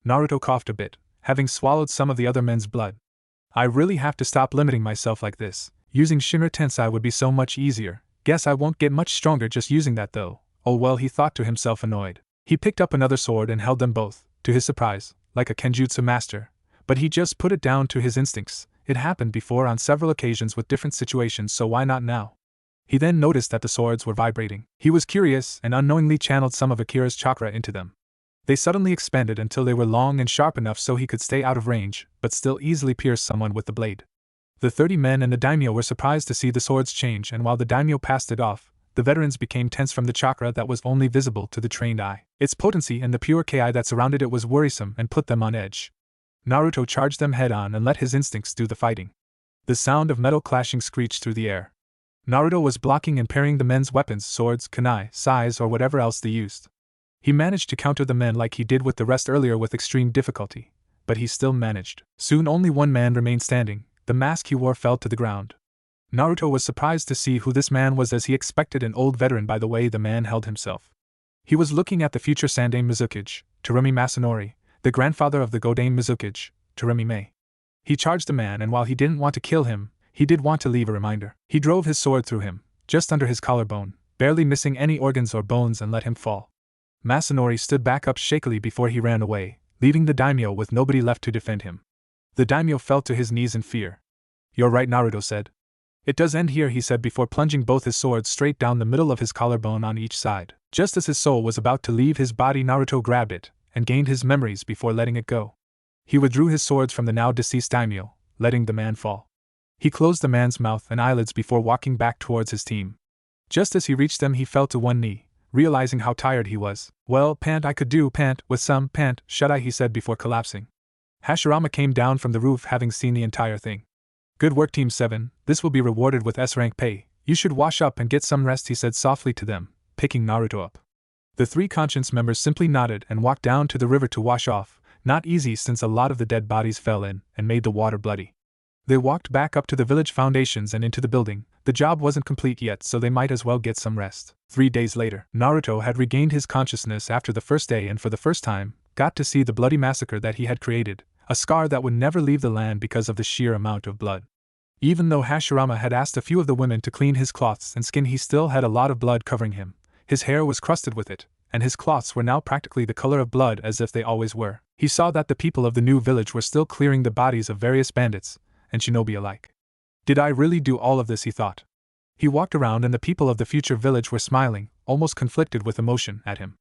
Naruto coughed a bit, having swallowed some of the other men's blood. I really have to stop limiting myself like this. Using Shinra Tensei would be so much easier. Guess I won't get much stronger just using that though. Oh well, he thought to himself, annoyed. He picked up another sword and held them both, to his surprise, like a kenjutsu master. But he just put it down to his instincts. It happened before on several occasions with different situations, so why not now? He then noticed that the swords were vibrating. He was curious and unknowingly channeled some of Akira's chakra into them. They suddenly expanded until they were long and sharp enough so he could stay out of range, but still easily pierce someone with the blade. The 30 men and the daimyo were surprised to see the swords change, and while the daimyo passed it off, the veterans became tense from the chakra that was only visible to the trained eye. Its potency and the pure ki that surrounded it was worrisome and put them on edge. Naruto charged them head-on and let his instincts do the fighting. The sound of metal clashing screeched through the air. Naruto was blocking and parrying the men's weapons, swords, kunai, sais, or whatever else they used. He managed to counter the men like he did with the rest earlier with extreme difficulty, but he still managed. Soon only one man remained standing. The mask he wore fell to the ground. Naruto was surprised to see who this man was, as he expected an old veteran by the way the man held himself. He was looking at the future Sandaime Mizukage, Terumi Masanori, the grandfather of the Godaime Mizukage, Terumi Mei. He charged the man, and while he didn't want to kill him, he did want to leave a reminder. He drove his sword through him, just under his collarbone, barely missing any organs or bones, and let him fall. Masanori stood back up shakily before he ran away, leaving the daimyo with nobody left to defend him. The daimyo fell to his knees in fear. You're right, Naruto said. It does end here, he said before plunging both his swords straight down the middle of his collarbone on each side. Just as his soul was about to leave his body, Naruto grabbed it, and gained his memories before letting it go. He withdrew his swords from the now deceased daimyo, letting the man fall. He closed the man's mouth and eyelids before walking back towards his team. Just as he reached them, he fell to one knee, realizing how tired he was. Well, I could do with some, should I, he said before collapsing. Hashirama came down from the roof, having seen the entire thing. Good work, Team 7, this will be rewarded with S-rank pay. You should wash up and get some rest, he said softly to them, picking Naruto up. The 3 conscience members simply nodded and walked down to the river to wash off, not easy since a lot of the dead bodies fell in and made the water bloody. They walked back up to the village foundations and into the building, The job wasn't complete yet, so they might as well get some rest. 3 days later, Naruto had regained his consciousness after the first day and for the first time, got to see the bloody massacre that he had created, a scar that would never leave the land because of the sheer amount of blood. Even though Hashirama had asked a few of the women to clean his cloths and skin, he still had a lot of blood covering him. His hair was crusted with it, and his cloths were now practically the color of blood as if they always were. He saw that the people of the new village were still clearing the bodies of various bandits, and shinobi alike. Did I really do all of this, he thought. He walked around and the people of the future village were smiling, almost conflicted with emotion, at him.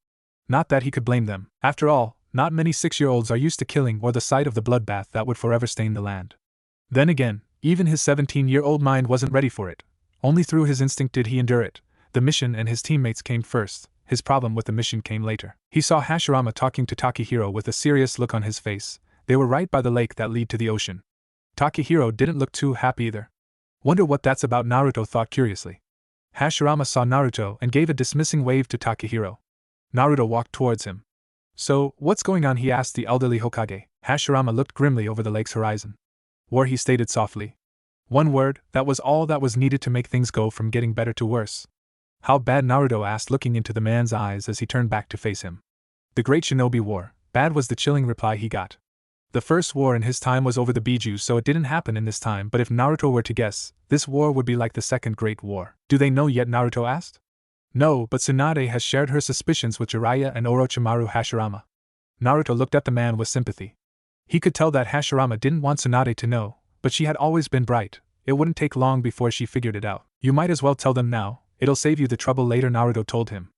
Not that he could blame them. After all, not many 6-year-olds are used to killing or the sight of the bloodbath that would forever stain the land. Then again, even his 17-year-old mind wasn't ready for it. Only through his instinct did he endure it. The mission and his teammates came first. His problem with the mission came later. He saw Hashirama talking to Takahiro with a serious look on his face. They were right by the lake that lead to the ocean. Takahiro didn't look too happy either. Wonder what that's about, Naruto thought curiously. Hashirama saw Naruto and gave a dismissing wave to Takahiro. Naruto walked towards him. So, what's going on, he asked the elderly Hokage. Hashirama looked grimly over the lake's horizon. War, he stated softly. One word, that was all that was needed to make things go from getting better to worse. How bad, Naruto asked, looking into the man's eyes as he turned back to face him. The Great Shinobi War. Bad was the chilling reply he got. The first war in his time was over the Biju, so it didn't happen in this time, but if Naruto were to guess, this war would be like the Second Great War. Do they know yet, Naruto asked. No, but Tsunade has shared her suspicions with Jiraiya and Orochimaru. Hashirama. Naruto looked at the man with sympathy. He could tell that Hashirama didn't want Tsunade to know, but she had always been bright. It wouldn't take long before she figured it out. You might as well tell them now, it'll save you the trouble later, Naruto told him.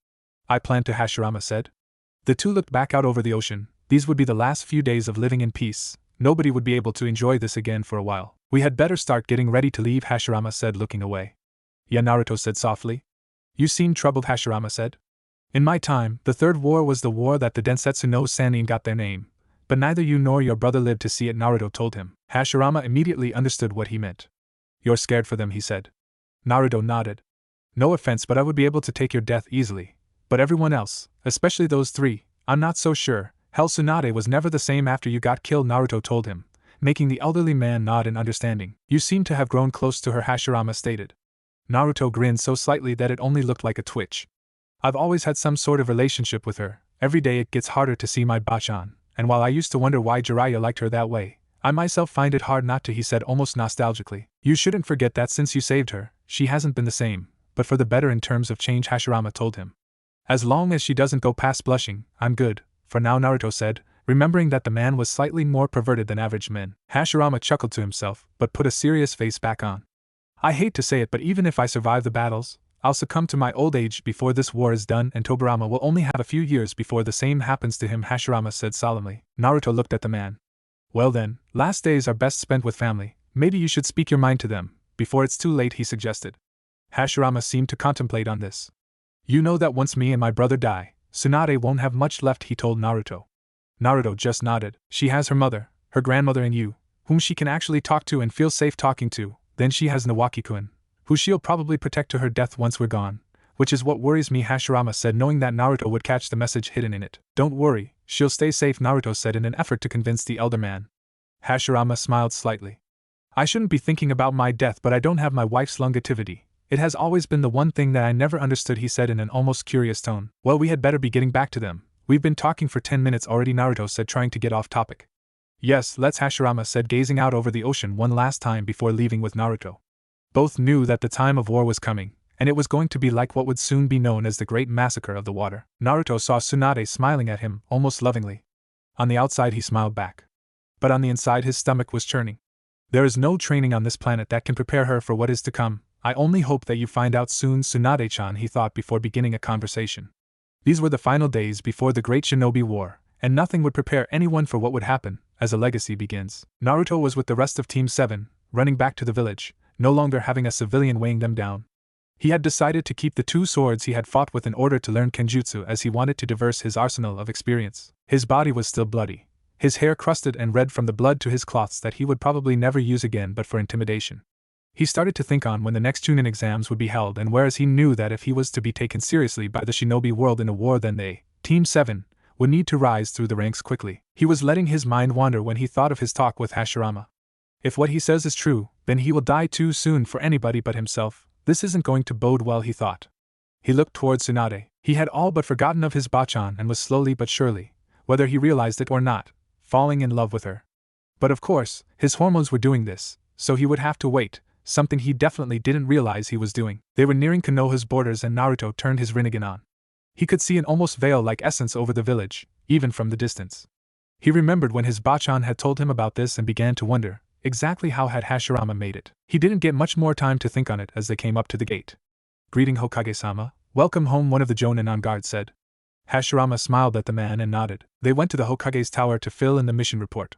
I plan to, Hashirama said. The two looked back out over the ocean. These would be the last few days of living in peace. Nobody would be able to enjoy this again for a while. We had better start getting ready to leave, Hashirama said, looking away. Yeah, Naruto said softly. You seem troubled, Hashirama said. In my time, the Third War was the war that the Densetsu no Sanin got their name. But neither you nor your brother lived to see it, Naruto told him. Hashirama immediately understood what he meant. You're scared for them, he said. Naruto nodded. No offense, but I would be able to take your death easily. But everyone else, especially those three, I'm not so sure. Hell, Tsunade was never the same after you got killed, Naruto told him, making the elderly man nod in understanding. You seem to have grown close to her, Hashirama stated. Naruto grinned so slightly that it only looked like a twitch. I've always had some sort of relationship with her. Every day it gets harder to see my Bachan, and while I used to wonder why Jiraiya liked her that way, I myself find it hard not to, he said almost nostalgically. You shouldn't forget that since you saved her, she hasn't been the same, but for the better in terms of change, Hashirama told him. As long as she doesn't go past blushing, I'm good. For now, Naruto said, remembering that the man was slightly more perverted than average men. Hashirama chuckled to himself, but put a serious face back on. I hate to say it, but even if I survive the battles, I'll succumb to my old age before this war is done, and Tobirama will only have a few years before the same happens to him, Hashirama said solemnly. Naruto looked at the man. Well then, last days are best spent with family. Maybe you should speak your mind to them, before it's too late, he suggested. Hashirama seemed to contemplate on this. You know that once me and my brother die, Tsunade won't have much left, he told Naruto. Naruto just nodded. She has her mother, her grandmother and you, whom she can actually talk to and feel safe talking to. Then she has Nawaki-kun, who she'll probably protect to her death once we're gone, which is what worries me, Hashirama said, knowing that Naruto would catch the message hidden in it. Don't worry, she'll stay safe, Naruto said in an effort to convince the elder man. Hashirama smiled slightly. I shouldn't be thinking about my death, but I don't have my wife's longevity. It has always been the one thing that I never understood, he said in an almost curious tone. Well, we had better be getting back to them. We've been talking for 10 minutes already, Naruto said, trying to get off topic. Yes, let's, Hashirama said, gazing out over the ocean one last time before leaving with Naruto. Both knew that the time of war was coming, and it was going to be like what would soon be known as the Great Massacre of the Water. Naruto saw Tsunade smiling at him, almost lovingly. On the outside he smiled back. But on the inside his stomach was churning. There is no training on this planet that can prepare her for what is to come. I only hope that you find out soon, Tsunade-chan, he thought before beginning a conversation. These were the final days before the Great Shinobi War, and nothing would prepare anyone for what would happen as a legacy begins. Naruto was with the rest of Team 7, running back to the village, no longer having a civilian weighing them down. He had decided to keep the 2 swords he had fought with in order to learn kenjutsu, as he wanted to diverse his arsenal of experience. His body was still bloody, his hair crusted and red from the blood to his cloths that he would probably never use again but for intimidation. He started to think on when the next Chunin exams would be held, and whereas he knew that if he was to be taken seriously by the shinobi world in a war, then they, Team 7, would need to rise through the ranks quickly. He was letting his mind wander when he thought of his talk with Hashirama. If what he says is true, then he will die too soon for anybody but himself. This isn't going to bode well, he thought. He looked towards Tsunade. He had all but forgotten of his bachan and was slowly but surely, whether he realized it or not, falling in love with her. But of course, his hormones were doing this, so he would have to wait, something he definitely didn't realize he was doing. They were nearing Konoha's borders and Naruto turned his Rinnegan on. He could see an almost veil-like essence over the village, even from the distance. He remembered when his bachan had told him about this and began to wonder, exactly how had Hashirama made it. He didn't get much more time to think on it as they came up to the gate. "Greeting, Hokage-sama, welcome home," one of the jonin on guard said. Hashirama smiled at the man and nodded. They went to the Hokage's tower to fill in the mission report.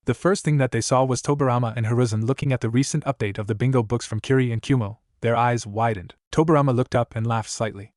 The first thing that they saw was Tobirama and Hiruzen looking at the recent update of the bingo books from Kiri and Kumo. Their eyes widened. Tobirama looked up and laughed slightly.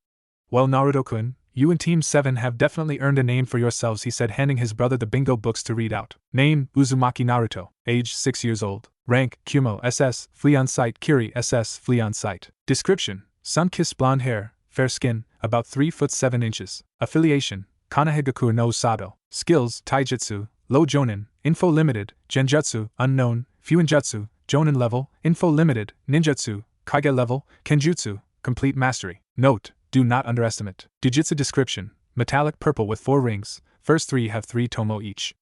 "Well, Naruto-kun, you and Team 7 have definitely earned a name for yourselves," he said, handing his brother the bingo books to read out. Name: Uzumaki Naruto. Age: 6 years old. Rank: Kumo SS, Flee on Sight. Kiri SS, Flee on Sight. Description: sun-kissed blonde hair, fair skin, about 3 foot 7 inches. Affiliation: Konohagaku no Sado. Skills: Taijutsu, Low Jonin, Info Limited, Genjutsu, Unknown, Fuinjutsu, Jonin Level, Info Limited, Ninjutsu, Kage Level, Kenjutsu, Complete Mastery. Note: do not underestimate. Jujutsu description: metallic purple with 4 rings, first 3 have 3 tomo each.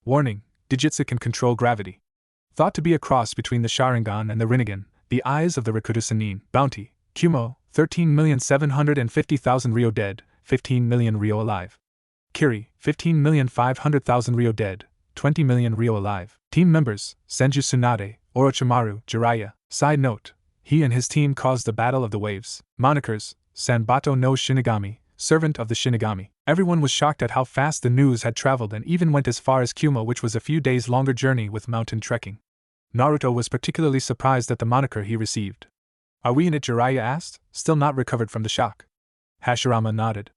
Warning: Jujutsu can control gravity. Thought to be a cross between the Sharingan and the Rinnegan, the eyes of the Rikudo Sanin. Bounty: Kumo, 13,750,000 Ryo dead, 15 million Ryo alive. Kiri, 15,500,000 Ryo dead, 20 million Ryo alive. Team members: Senju Tsunade, Orochimaru, Jiraiya. Side note: he and his team caused the Battle of the Waves. Monikers: Sanbato no Shinigami, Servant of the Shinigami. Everyone was shocked at how fast the news had traveled and even went as far as Kumo, which was a few days longer journey with mountain trekking. Naruto was particularly surprised at the moniker he received. "Are we in it?" Jiraiya asked, still not recovered from the shock. Hashirama nodded.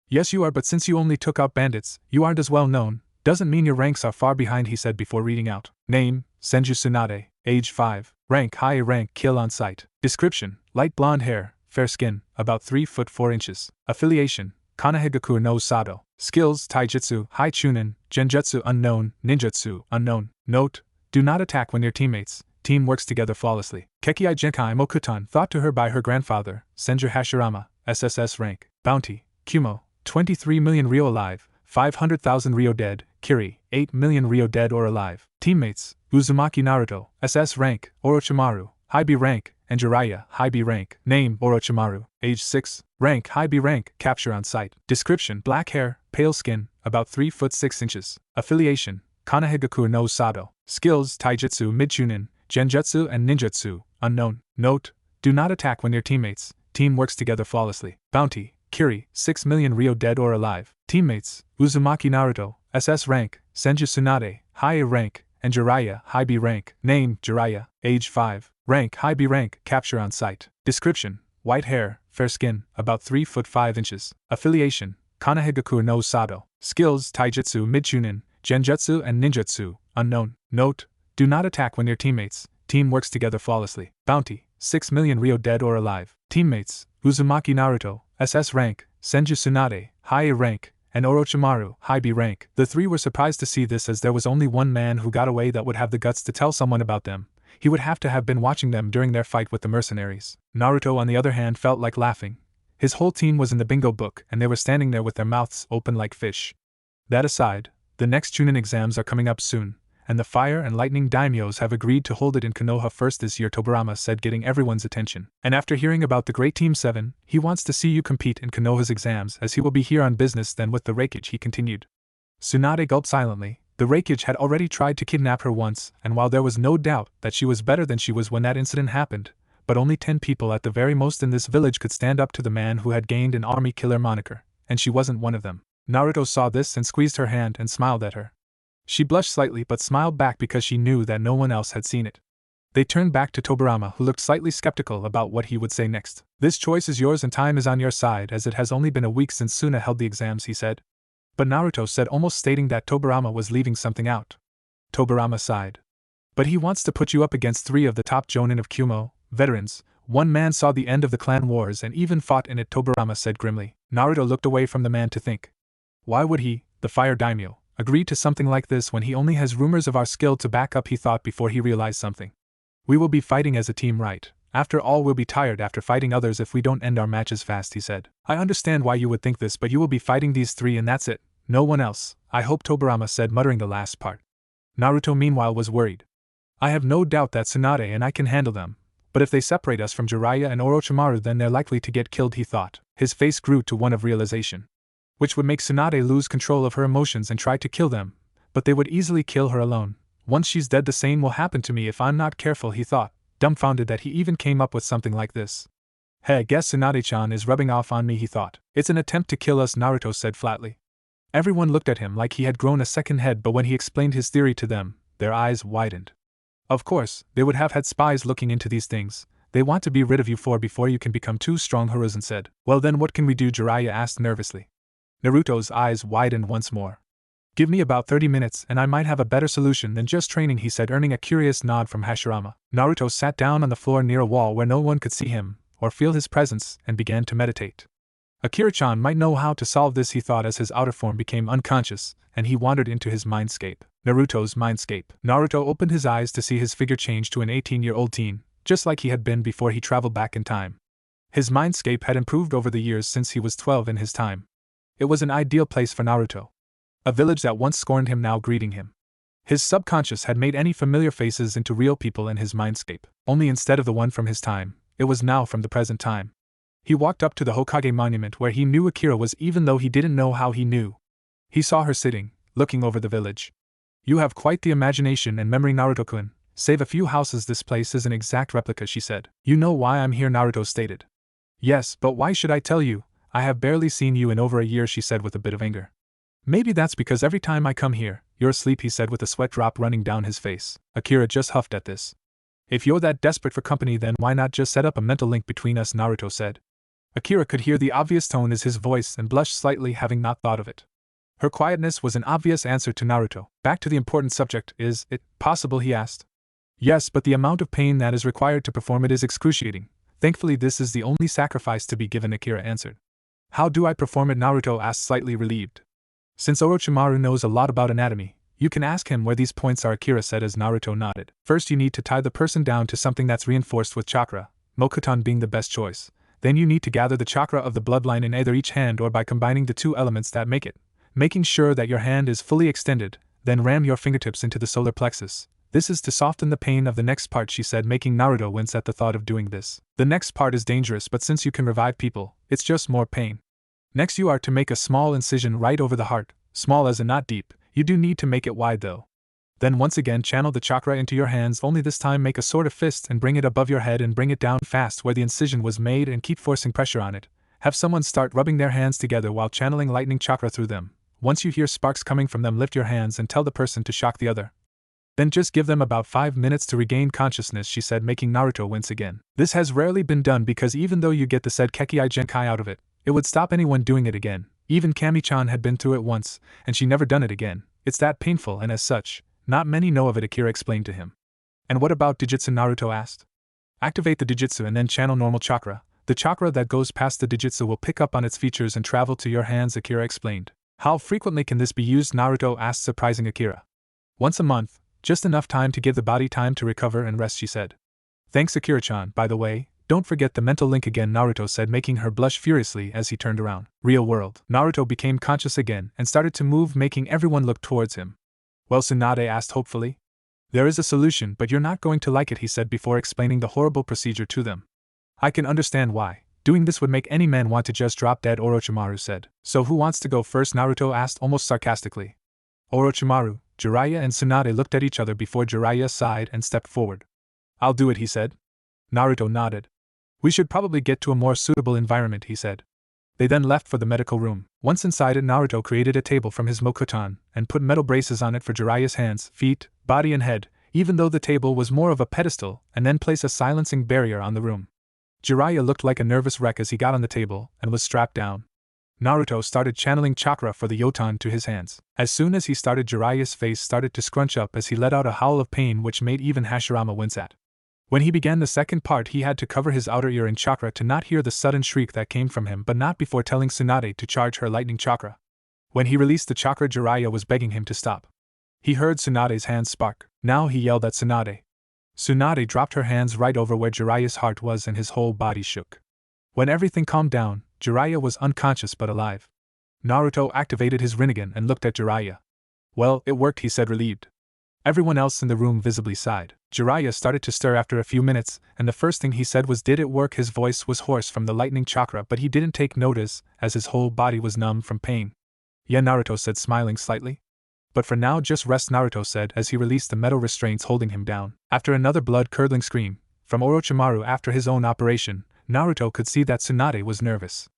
"Yes, you are, but since you only took out bandits, you aren't as well known. Doesn't mean your ranks are far behind," he said before reading out. Name: Senju Tsunade. Age: 5. Rank: high rank, kill on sight. Description: light blonde hair, fair skin, about 3 foot 4 inches. Affiliation: Konohagaku no Sado. Skills: Taijutsu, High Chunin, Genjutsu Unknown, Ninjutsu Unknown. Note: do not attack when your teammates. Team works together flawlessly. Kekei Genkai Mokutan, thought to her by her grandfather, Senju Hashirama, SSS rank. Bounty: Kumo, 23 million Ryo alive, 500,000 Ryo dead. Kiri, 8 million Ryo dead or alive. Teammates: Uzumaki Naruto, SS rank, Orochimaru, High B rank, and Jiraiya, High B rank. Name: Orochimaru. Age: 6. Rank: High B rank, capture on sight. Description: black hair, pale skin, about 3 foot 6 inches. Affiliation: Konohagaku no Sado. Skills: Taijutsu, Mid-Chunin, Genjutsu and Ninjutsu, Unknown. Note: do not attack when your teammates. Team works together flawlessly. Bounty: Kiri, 6 million Ryo dead or alive. Teammates: Uzumaki Naruto, SS rank, Senju Tsunade, High A rank, and Jiraiya, High B rank. Name: Jiraiya. Age: 5. Rank: High B rank, capture on sight. Description: white hair, fair skin, about 3 foot 5 inches. Affiliation: Konohagaku no Sado. Skills: Taijutsu, Mid-Chunin, Genjutsu and Ninjutsu, Unknown. Note: do not attack when your teammates. Team works together flawlessly. Bounty: 6 million Ryo dead or alive. Teammates: Uzumaki Naruto, SS rank, Senju Tsunade, High A rank, and Orochimaru, High B rank. The three were surprised to see this, as there was only one man who got away that would have the guts to tell someone about them. He would have to have been watching them during their fight with the mercenaries. Naruto, on the other hand, felt like laughing. His whole team was in the bingo book, and they were standing there with their mouths open like fish. That aside, the next Chunin exams are coming up soon, and the Fire and Lightning daimyos have agreed to hold it in Konoha first this year, Tobirama said, getting everyone's attention. And after hearing about the great Team 7, he wants to see you compete in Konoha's exams, as he will be here on business then with the Reikage, he continued. Tsunade gulped silently. The Reikage had already tried to kidnap her once, and while there was no doubt that she was better than she was when that incident happened, but only 10 people at the very most in this village could stand up to the man who had gained an army killer moniker, and she wasn't one of them. Naruto saw this and squeezed her hand and smiled at her. She blushed slightly but smiled back because she knew that no one else had seen it. They turned back to Tobirama, who looked slightly skeptical about what he would say next. This choice is yours and time is on your side, as it has only been a week since Suna held the exams, he said. But Naruto said, almost stating that Tobirama was leaving something out. Tobirama sighed. But he wants to put you up against 3 of the top jonin of Kumo, veterans. One man saw the end of the clan wars and even fought in it, Tobirama said grimly. Naruto looked away from the man to think. Why would he, the Fire Daimyo, agree to something like this when he only has rumors of our skill to back up, he thought before he realized something. We will be fighting as a team, right? After all, we'll be tired after fighting others if we don't end our matches fast, he said. I understand why you would think this, but you will be fighting these three and that's it. No one else, I hope, Tobirama said, muttering the last part. Naruto meanwhile was worried. I have no doubt that Tsunade and I can handle them, but if they separate us from Jiraiya and Orochimaru then they're likely to get killed, he thought. His face grew to one of realization. Which would make Tsunade lose control of her emotions and try to kill them, but they would easily kill her alone. Once she's dead, the same will happen to me if I'm not careful, he thought, dumbfounded that he even came up with something like this. Hey, I guess Tsunade-chan is rubbing off on me, he thought. It's an attempt to kill us, Naruto said flatly. Everyone looked at him like he had grown a second head, but when he explained his theory to them, their eyes widened. Of course, they would have had spies looking into these things. They want to be rid of you before you can become too strong, Hiruzen said. Well then what can we do, Jiraiya asked nervously. Naruto's eyes widened once more. Give me about 30 minutes and I might have a better solution than just training, he said, earning a curious nod from Hashirama. Naruto sat down on the floor near a wall where no one could see him or feel his presence and began to meditate. Akira-chan might know how to solve this, he thought, as his outer form became unconscious and he wandered into his mindscape. Naruto's mindscape. Naruto opened his eyes to see his figure change to an 18-year-old teen, just like he had been before he traveled back in time. His mindscape had improved over the years since he was 12 in his time. It was an ideal place for Naruto. A village that once scorned him now greeting him. His subconscious had made any familiar faces into real people in his mindscape, only instead of the one from his time, it was now from the present time. He walked up to the Hokage monument where he knew Akira was, even though he didn't know how he knew. He saw her sitting, looking over the village. You have quite the imagination and memory, Naruto-kun. Save a few houses, this place is an exact replica, she said. You know why I'm here, Naruto stated. Yes, but why should I tell you? I have barely seen you in over a year, she said with a bit of anger. Maybe that's because every time I come here, you're asleep, he said with a sweat drop running down his face. Akira just huffed at this. If you're that desperate for company, then why not just set up a mental link between us, Naruto said. Akira could hear the obvious tone in his voice and blushed slightly, having not thought of it. Her quietness was an obvious answer to Naruto. Back to the important subject, is it possible, he asked. Yes, but the amount of pain that is required to perform it is excruciating. Thankfully this is the only sacrifice to be given, Akira answered. How do I perform it, Naruto asked, slightly relieved. Since Orochimaru knows a lot about anatomy, you can ask him where these points are, Akira said as Naruto nodded. First you need to tie the person down to something that's reinforced with chakra, Mokuton being the best choice. Then you need to gather the chakra of the bloodline in either each hand or by combining the two elements that make it, making sure that your hand is fully extended, then ram your fingertips into the solar plexus. This is to soften the pain of the next part, she said, making Naruto wince at the thought of doing this. The next part is dangerous, but since you can revive people, it's just more pain. Next you are to make a small incision right over the heart, small as in not deep, you do need to make it wide though. Then once again channel the chakra into your hands, only this time make a sort of fist and bring it above your head and bring it down fast where the incision was made and keep forcing pressure on it. Have someone start rubbing their hands together while channeling lightning chakra through them. Once you hear sparks coming from them, lift your hands and tell the person to shock the other. Then just give them about 5 minutes to regain consciousness, she said, making Naruto wince again. This has rarely been done because even though you get the said Kekkei Genkai out of it, it would stop anyone doing it again. Even Kami-chan had been through it once, and she never done it again. It's that painful, and as such, not many know of it, Akira explained to him. And what about Dijitsu, Naruto asked. Activate the Dijitsu and then channel normal chakra. The chakra that goes past the Dijitsu will pick up on its features and travel to your hands, Akira explained. How frequently can this be used, Naruto asked, surprising Akira. Once a month, just enough time to give the body time to recover and rest, she said. Thanks, Akira-chan. By the way, don't forget the mental link again, Naruto said, making her blush furiously as he turned around. Real world. Naruto became conscious again and started to move, making everyone look towards him. Well, Tsunade asked hopefully. There is a solution, but you're not going to like it, he said before explaining the horrible procedure to them. I can understand why. Doing this would make any man want to just drop dead, Orochimaru said. So who wants to go first, Naruto asked almost sarcastically. Orochimaru, Jiraiya and Tsunade looked at each other before Jiraiya sighed and stepped forward. I'll do it, he said. Naruto nodded. We should probably get to a more suitable environment, he said. They then left for the medical room. Once inside it, Naruto created a table from his Mokuton and put metal braces on it for Jiraiya's hands, feet, body and head, even though the table was more of a pedestal, and then place a silencing barrier on the room. Jiraiya looked like a nervous wreck as he got on the table and was strapped down. Naruto started channeling chakra for the Yotan to his hands. As soon as he started, Jiraiya's face started to scrunch up as he let out a howl of pain which made even Hashirama wince at. When he began the second part, he had to cover his outer ear in chakra to not hear the sudden shriek that came from him, but not before telling Tsunade to charge her lightning chakra. When he released the chakra, Jiraiya was begging him to stop. He heard Tsunade's hands spark. Now he yelled at Tsunade. Tsunade dropped her hands right over where Jiraiya's heart was and his whole body shook. When everything calmed down, Jiraiya was unconscious but alive. Naruto activated his Rinnegan and looked at Jiraiya. Well, it worked, he said, relieved. Everyone else in the room visibly sighed. Jiraiya started to stir after a few minutes, and the first thing he said was, "Did it work?" His voice was hoarse from the lightning chakra, but he didn't take notice, as his whole body was numb from pain. "Yeah," Naruto said, smiling slightly. "But for now just rest," Naruto said as he released the metal restraints holding him down. After another blood-curdling scream from Orochimaru after his own operation, Naruto could see that Tsunade was nervous.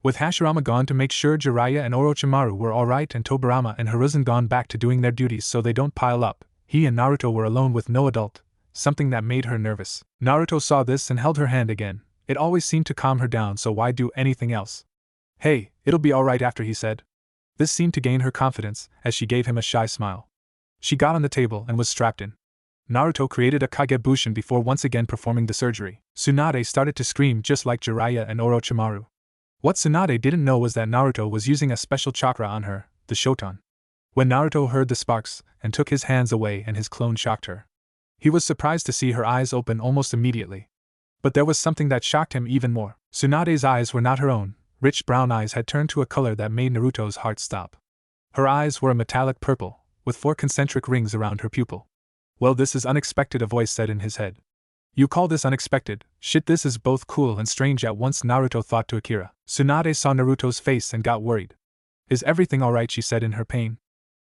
With Hashirama gone to make sure Jiraiya and Orochimaru were alright and Tobirama and Hiruzen gone back to doing their duties so they don't pile up, he and Naruto were alone with no adult, something that made her nervous. Naruto saw this and held her hand again. It always seemed to calm her down, so why do anything else? "Hey, it'll be alright after," he said. This seemed to gain her confidence, as she gave him a shy smile. She got on the table and was strapped in. Naruto created a Kagebushin before once again performing the surgery. Tsunade started to scream just like Jiraiya and Orochimaru. What Tsunade didn't know was that Naruto was using a special chakra on her, the Shoton. When Naruto heard the sparks and took his hands away and his clone shocked her, he was surprised to see her eyes open almost immediately. But there was something that shocked him even more. Tsunade's eyes were not her own. Rich brown eyes had turned to a color that made Naruto's heart stop. Her eyes were a metallic purple, with 4 concentric rings around her pupil. "Well, this is unexpected," a voice said in his head. "You call this unexpected? Shit, this is both cool and strange at once," Naruto thought to Akira. Tsunade saw Naruto's face and got worried. "Is everything alright?" she said in her pain.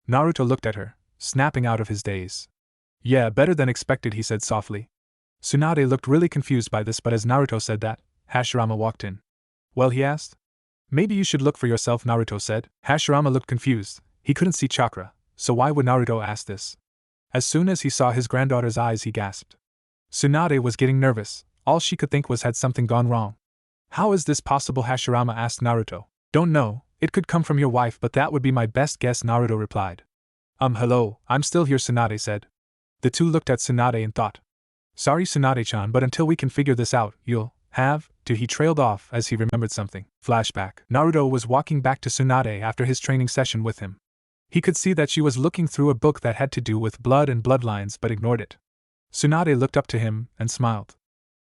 Naruto looked at her, snapping out of his daze. "Yeah, better than expected," he said softly. Tsunade looked really confused by this, but as Naruto said that, Hashirama walked in. "Well?" he asked. "Maybe you should look for yourself," Naruto said. Hashirama looked confused. He couldn't see chakra, so why would Naruto ask this? As soon as he saw his granddaughter's eyes, he gasped. Tsunade was getting nervous. All she could think was, had something gone wrong? "How is this possible?" Hashirama asked Naruto. "Don't know, it could come from your wife, but that would be my best guess," Naruto replied. Hello, I'm still here," Tsunade said. The two looked at Tsunade and thought. "Sorry, Tsunade-chan, but until we can figure this out, you'll have to." He trailed off as he remembered something. Flashback. Naruto was walking back to Tsunade after his training session with him. He could see that she was looking through a book that had to do with blood and bloodlines but ignored it. Tsunade looked up to him and smiled.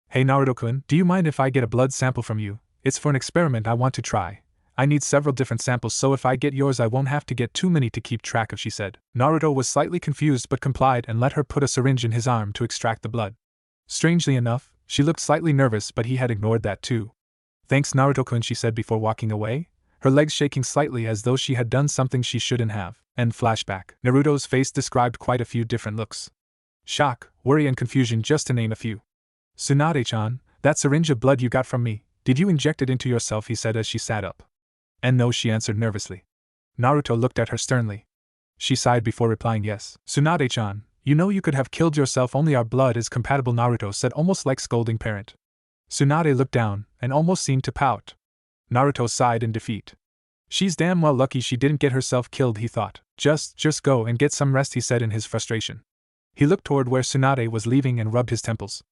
"Hey Naruto-kun, do you mind if I get a blood sample from you? It's for an experiment I want to try. I need several different samples, so if I get yours I won't have to get too many to keep track of," she said. Naruto was slightly confused but complied and let her put a syringe in his arm to extract the blood. Strangely enough, she looked slightly nervous, but he had ignored that too. "Thanks Naruto-kun," she said before walking away, her legs shaking slightly as though she had done something she shouldn't have. And flashback. Naruto's face described quite a few different looks. Shock, worry and confusion, just to name a few. "Tsunade-chan, that syringe of blood you got from me, did you inject it into yourself?" he said as she sat up. "And no," she answered nervously. Naruto looked at her sternly. She sighed before replying yes. "Tsunade-chan, you know you could have killed yourself, only our blood is compatible," Naruto said, almost like scolding parent. Tsunade looked down and almost seemed to pout. Naruto sighed in defeat. "She's damn well lucky she didn't get herself killed," he thought. Just go and get some rest," he said in his frustration. He looked toward where Tsunade was leaving and rubbed his temples.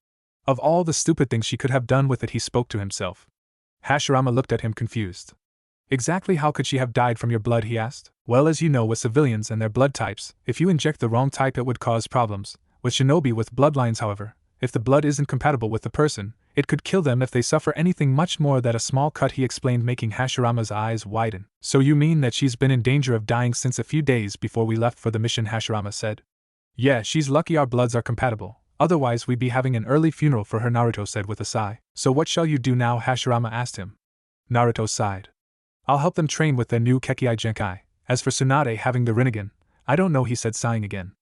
Of all the stupid things she could have done with it, he spoke to himself. Hashirama looked at him confused. "Exactly how could she have died from your blood?" he asked. "Well, as you know, with civilians and their blood types, if you inject the wrong type it would cause problems. With shinobi with bloodlines, however, if the blood isn't compatible with the person, it could kill them if they suffer anything much more than a small cut," he explained, making Hashirama's eyes widen. "So you mean that she's been in danger of dying since a few days before we left for the mission?" Hashirama said. "Yeah, she's lucky our bloods are compatible, otherwise we'd be having an early funeral for her," Naruto said with a sigh. "So what shall you do now?" Hashirama asked him. Naruto sighed. "I'll help them train with their new Kekkei Genkai. As for Tsunade having the Rinnegan, I don't know," he said, sighing again.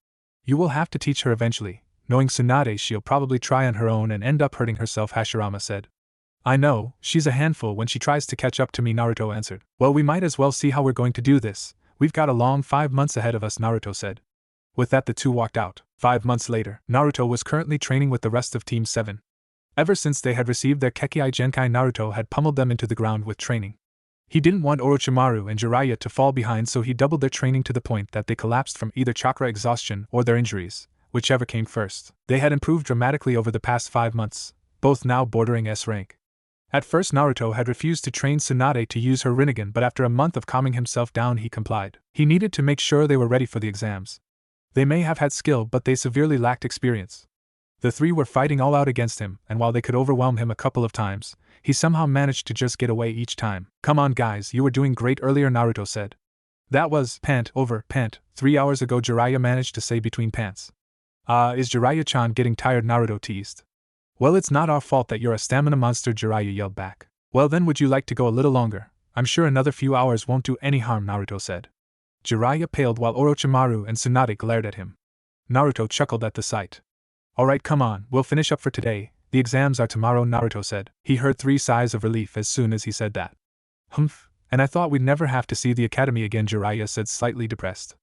"You will have to teach her eventually. Knowing Tsunade, she'll probably try on her own and end up hurting herself," Hashirama said. "I know, she's a handful when she tries to catch up to me," Naruto answered. "Well, we might as well see how we're going to do this. We've got a long 5 months ahead of us," Naruto said. With that, the two walked out. 5 months later, Naruto was currently training with the rest of Team 7. Ever since they had received their Kekkei Genkai, Naruto had pummeled them into the ground with training. He didn't want Orochimaru and Jiraiya to fall behind, so he doubled their training to the point that they collapsed from either chakra exhaustion or their injuries, whichever came first. They had improved dramatically over the past 5 months, both now bordering S rank. At first Naruto had refused to train Tsunade to use her Rinnegan, but after a month of calming himself down he complied. He needed to make sure they were ready for the exams. They may have had skill, but they severely lacked experience. The three were fighting all out against him, and while they could overwhelm him a couple of times, he somehow managed to just get away each time. "Come on guys, you were doing great earlier," Naruto said. "That was pant over pant 3 hours ago," Jiraiya managed to say between pants. Is Jiraiya-chan getting tired?" Naruto teased. "Well, it's not our fault that you're a stamina monster," Jiraiya yelled back. "Well then, would you like to go a little longer? I'm sure another few hours won't do any harm," Naruto said. Jiraiya paled while Orochimaru and Tsunade glared at him. Naruto chuckled at the sight. "Alright, come on, we'll finish up for today. The exams are tomorrow," Naruto said. He heard 3 sighs of relief as soon as he said that. "Humph, and I thought we'd never have to see the academy again," Jiraiya said, slightly depressed.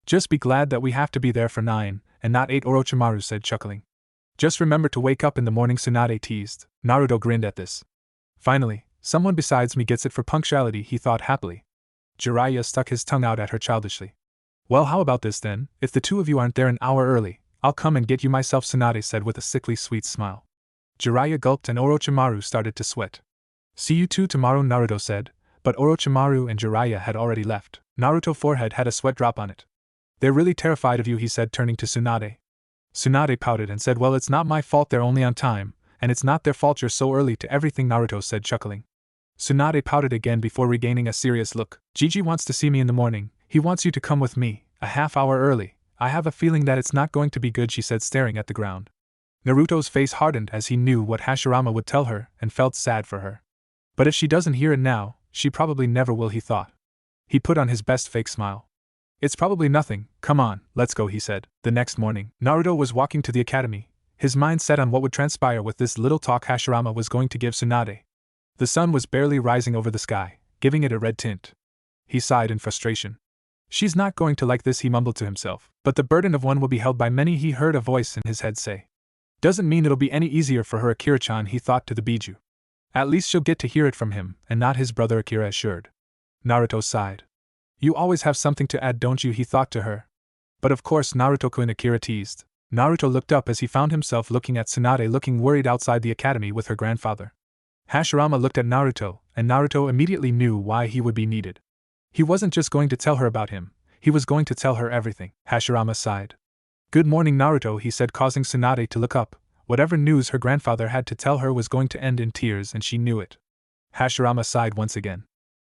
"Just be glad that we have to be there for 9, and not 8, Orochimaru said, chuckling. "Just remember to wake up in the morning," Tsunade teased. Naruto grinned at this. "Finally, someone besides me gets it for punctuality," he thought happily. Jiraiya stuck his tongue out at her childishly. "Well, how about this then? If the two of you aren't there an hour early, I'll come and get you myself," Tsunade said with a sickly sweet smile. Jiraiya gulped and Orochimaru started to sweat. "See you two tomorrow," Naruto said, but Orochimaru and Jiraiya had already left. Naruto's forehead had a sweat drop on it. "They're really terrified of you," he said, turning to Tsunade. Tsunade pouted and said, "Well, it's not my fault they're only on time, and it's not their fault you're so early to everything," Naruto said, chuckling. Tsunade pouted again before regaining a serious look. "Gigi wants to see me in the morning. He wants you to come with me, a half-hour early. I have a feeling that it's not going to be good," she said, staring at the ground. Naruto's face hardened as he knew what Hashirama would tell her and felt sad for her. But if she doesn't hear it now, she probably never will, he thought. He put on his best fake smile. "It's probably nothing, come on, let's go," he said. The next morning, Naruto was walking to the academy, his mind set on what would transpire with this little talk Hashirama was going to give Tsunade. The sun was barely rising over the sky, giving it a red tint. He sighed in frustration. "She's not going to like this," he mumbled to himself. "But the burden of one will be held by many," he heard a voice in his head say. "Doesn't mean it'll be any easier for her, Akira-chan," he thought to the Biju. "At least she'll get to hear it from him, and not his brother," Akira assured. Naruto sighed. "You always have something to add, don't you?" he thought to her. "But of course, Naruto-kun," Akira teased. Naruto looked up as he found himself looking at Tsunade looking worried outside the academy with her grandfather. Hashirama looked at Naruto, and Naruto immediately knew why he would be needed. He wasn't just going to tell her about him, he was going to tell her everything. Hashirama sighed. "Good morning, Naruto," he said, causing Tsunade to look up. Whatever news her grandfather had to tell her was going to end in tears, and she knew it. Hashirama sighed once again.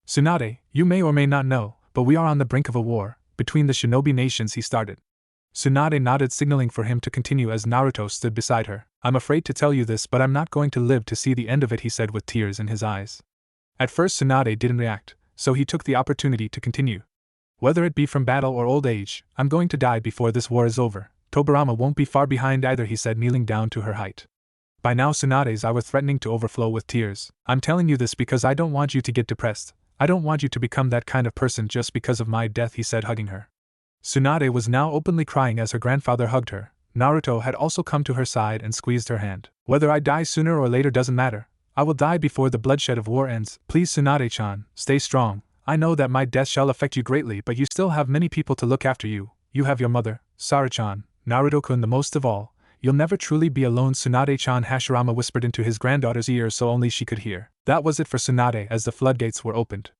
"Tsunade, you may or may not know, but we are on the brink of a war between the shinobi nations," he started. Tsunade nodded, signaling for him to continue as Naruto stood beside her. "I'm afraid to tell you this, but I'm not going to live to see the end of it," he said with tears in his eyes. At first Tsunade didn't react, so he took the opportunity to continue. "Whether it be from battle or old age, I'm going to die before this war is over. Tobirama won't be far behind either," he said, kneeling down to her height. By now Tsunade's eyes were threatening to overflow with tears. "I'm telling you this because I don't want you to get depressed. I don't want you to become that kind of person just because of my death," he said, hugging her. Tsunade was now openly crying as her grandfather hugged her. Naruto had also come to her side and squeezed her hand. "Whether I die sooner or later doesn't matter. I will die before the bloodshed of war ends. Please, Tsunade-chan, stay strong. I know that my death shall affect you greatly, but you still have many people to look after you. You have your mother, Sarah-chan, Naruto-kun, the most of all. You'll never truly be alone, Tsunade-chan," Hashirama whispered into his granddaughter's ear so only she could hear. That was it for Tsunade as the floodgates were opened.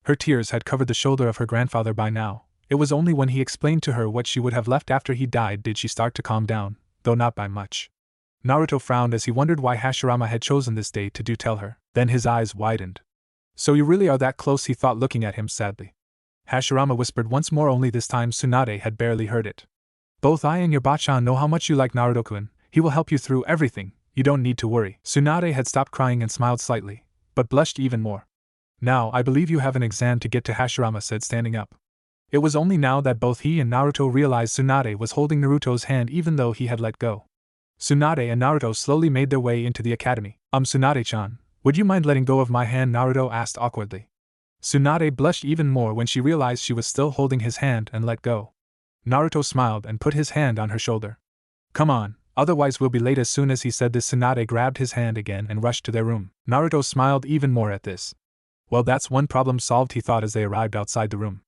Her tears had covered the shoulder of her grandfather by now. It was only when he explained to her what she would have left after he died did she start to calm down, though not by much. Naruto frowned as he wondered why Hashirama had chosen this day to tell her. Then his eyes widened. "So you really are that close," he thought, looking at him sadly. Hashirama whispered once more, only this time Tsunade had barely heard it. "Both I and your Bachan know how much you like Naruto-kun. He will help you through everything, you don't need to worry." Tsunade had stopped crying and smiled slightly, but blushed even more. "Now I believe you have an exam to get to," Hashirama said, standing up. It was only now that both he and Naruto realized Tsunade was holding Naruto's hand even though he had let go. Tsunade and Naruto slowly made their way into the academy. Tsunade-chan, would you mind letting go of my hand?" Naruto asked awkwardly. Tsunade blushed even more when she realized she was still holding his hand and let go. Naruto smiled and put his hand on her shoulder. "Come on, otherwise we'll be late." As soon as he said this, Tsunade grabbed his hand again and rushed to their room. Naruto smiled even more at this. Well, that's one problem solved, he thought as they arrived outside the room.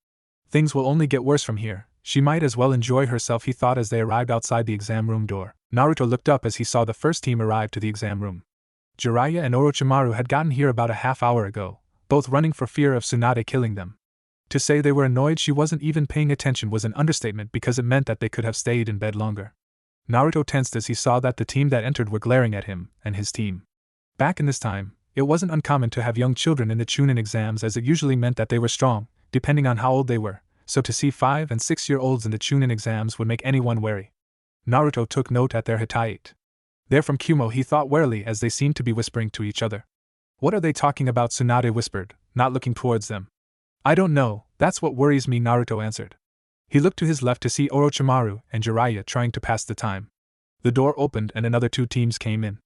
Things will only get worse from here. She might as well enjoy herself, he thought as they arrived outside the exam room door. Naruto looked up as he saw the first team arrive to the exam room. Jiraiya and Orochimaru had gotten here about a half hour ago, both running for fear of Tsunade killing them. To say they were annoyed she wasn't even paying attention was an understatement because it meant that they could have stayed in bed longer. Naruto tensed as he saw that the team that entered were glaring at him and his team. Back in this time, it wasn't uncommon to have young children in the Chunin exams, as it usually meant that they were strong, depending on how old they were, so to see 5- and 6-year-olds in the Chunin exams would make anyone wary. Naruto took note at their height. They're from Kumo, he thought warily as they seemed to be whispering to each other. What are they talking about? Tsunade whispered, not looking towards them. I don't know, that's what worries me, Naruto answered. He looked to his left to see Orochimaru and Jiraiya trying to pass the time. The door opened and another 2 teams came in.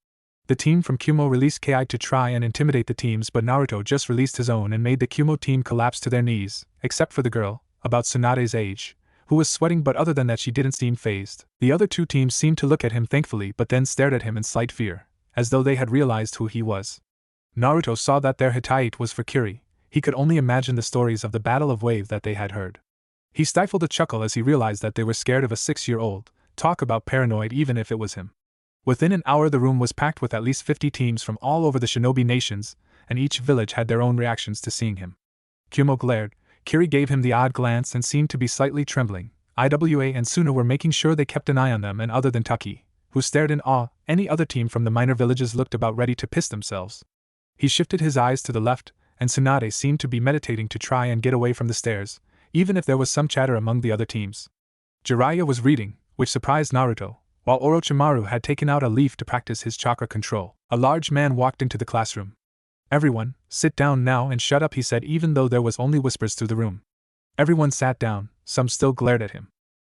The team from Kumo released Ki to try and intimidate the teams, but Naruto just released his own and made the Kumo team collapse to their knees, except for the girl, about Tsunade's age, who was sweating, but other than that she didn't seem fazed. The other 2 teams seemed to look at him thankfully but then stared at him in slight fear, as though they had realized who he was. Naruto saw that their height was for Kiri. He could only imagine the stories of the Battle of Wave that they had heard. He stifled a chuckle as he realized that they were scared of a 6-year-old. Talk about paranoid, even if it was him. Within an hour the room was packed with at least 50 teams from all over the shinobi nations, and each village had their own reactions to seeing him. Kumo glared, Kiri gave him the odd glance and seemed to be slightly trembling. Iwa and Suna were making sure they kept an eye on them, and other than Taki, who stared in awe, any other team from the minor villages looked about ready to piss themselves. He shifted his eyes to the left, and Tsunade seemed to be meditating to try and get away from the stares, even if there was some chatter among the other teams. Jiraiya was reading, which surprised Naruto, while Orochimaru had taken out a leaf to practice his chakra control. A large man walked into the classroom. Everyone, sit down now and shut up, he said, even though there was only whispers through the room. Everyone sat down, some still glared at him.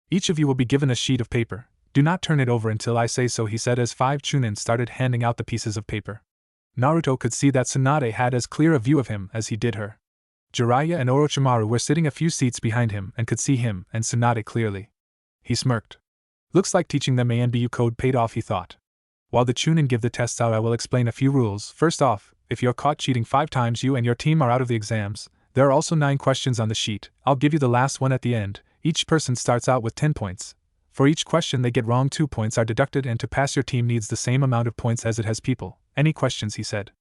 Each of you will be given a sheet of paper. Do not turn it over until I say so, he said as 5 Chunin started handing out the pieces of paper. Naruto could see that Tsunade had as clear a view of him as he did her. Jiraiya and Orochimaru were sitting a few seats behind him and could see him and Tsunade clearly. He smirked. Looks like teaching them ANBU code paid off, he thought. While the Chunin give the tests out, I will explain a few rules. First off, if you're caught cheating 5 times, you and your team are out of the exams. There are also 9 questions on the sheet. I'll give you the last one at the end. Each person starts out with 10 points. For each question they get wrong, 2 points are deducted, and to pass your team needs the same amount of points as it has people. Any questions, he said.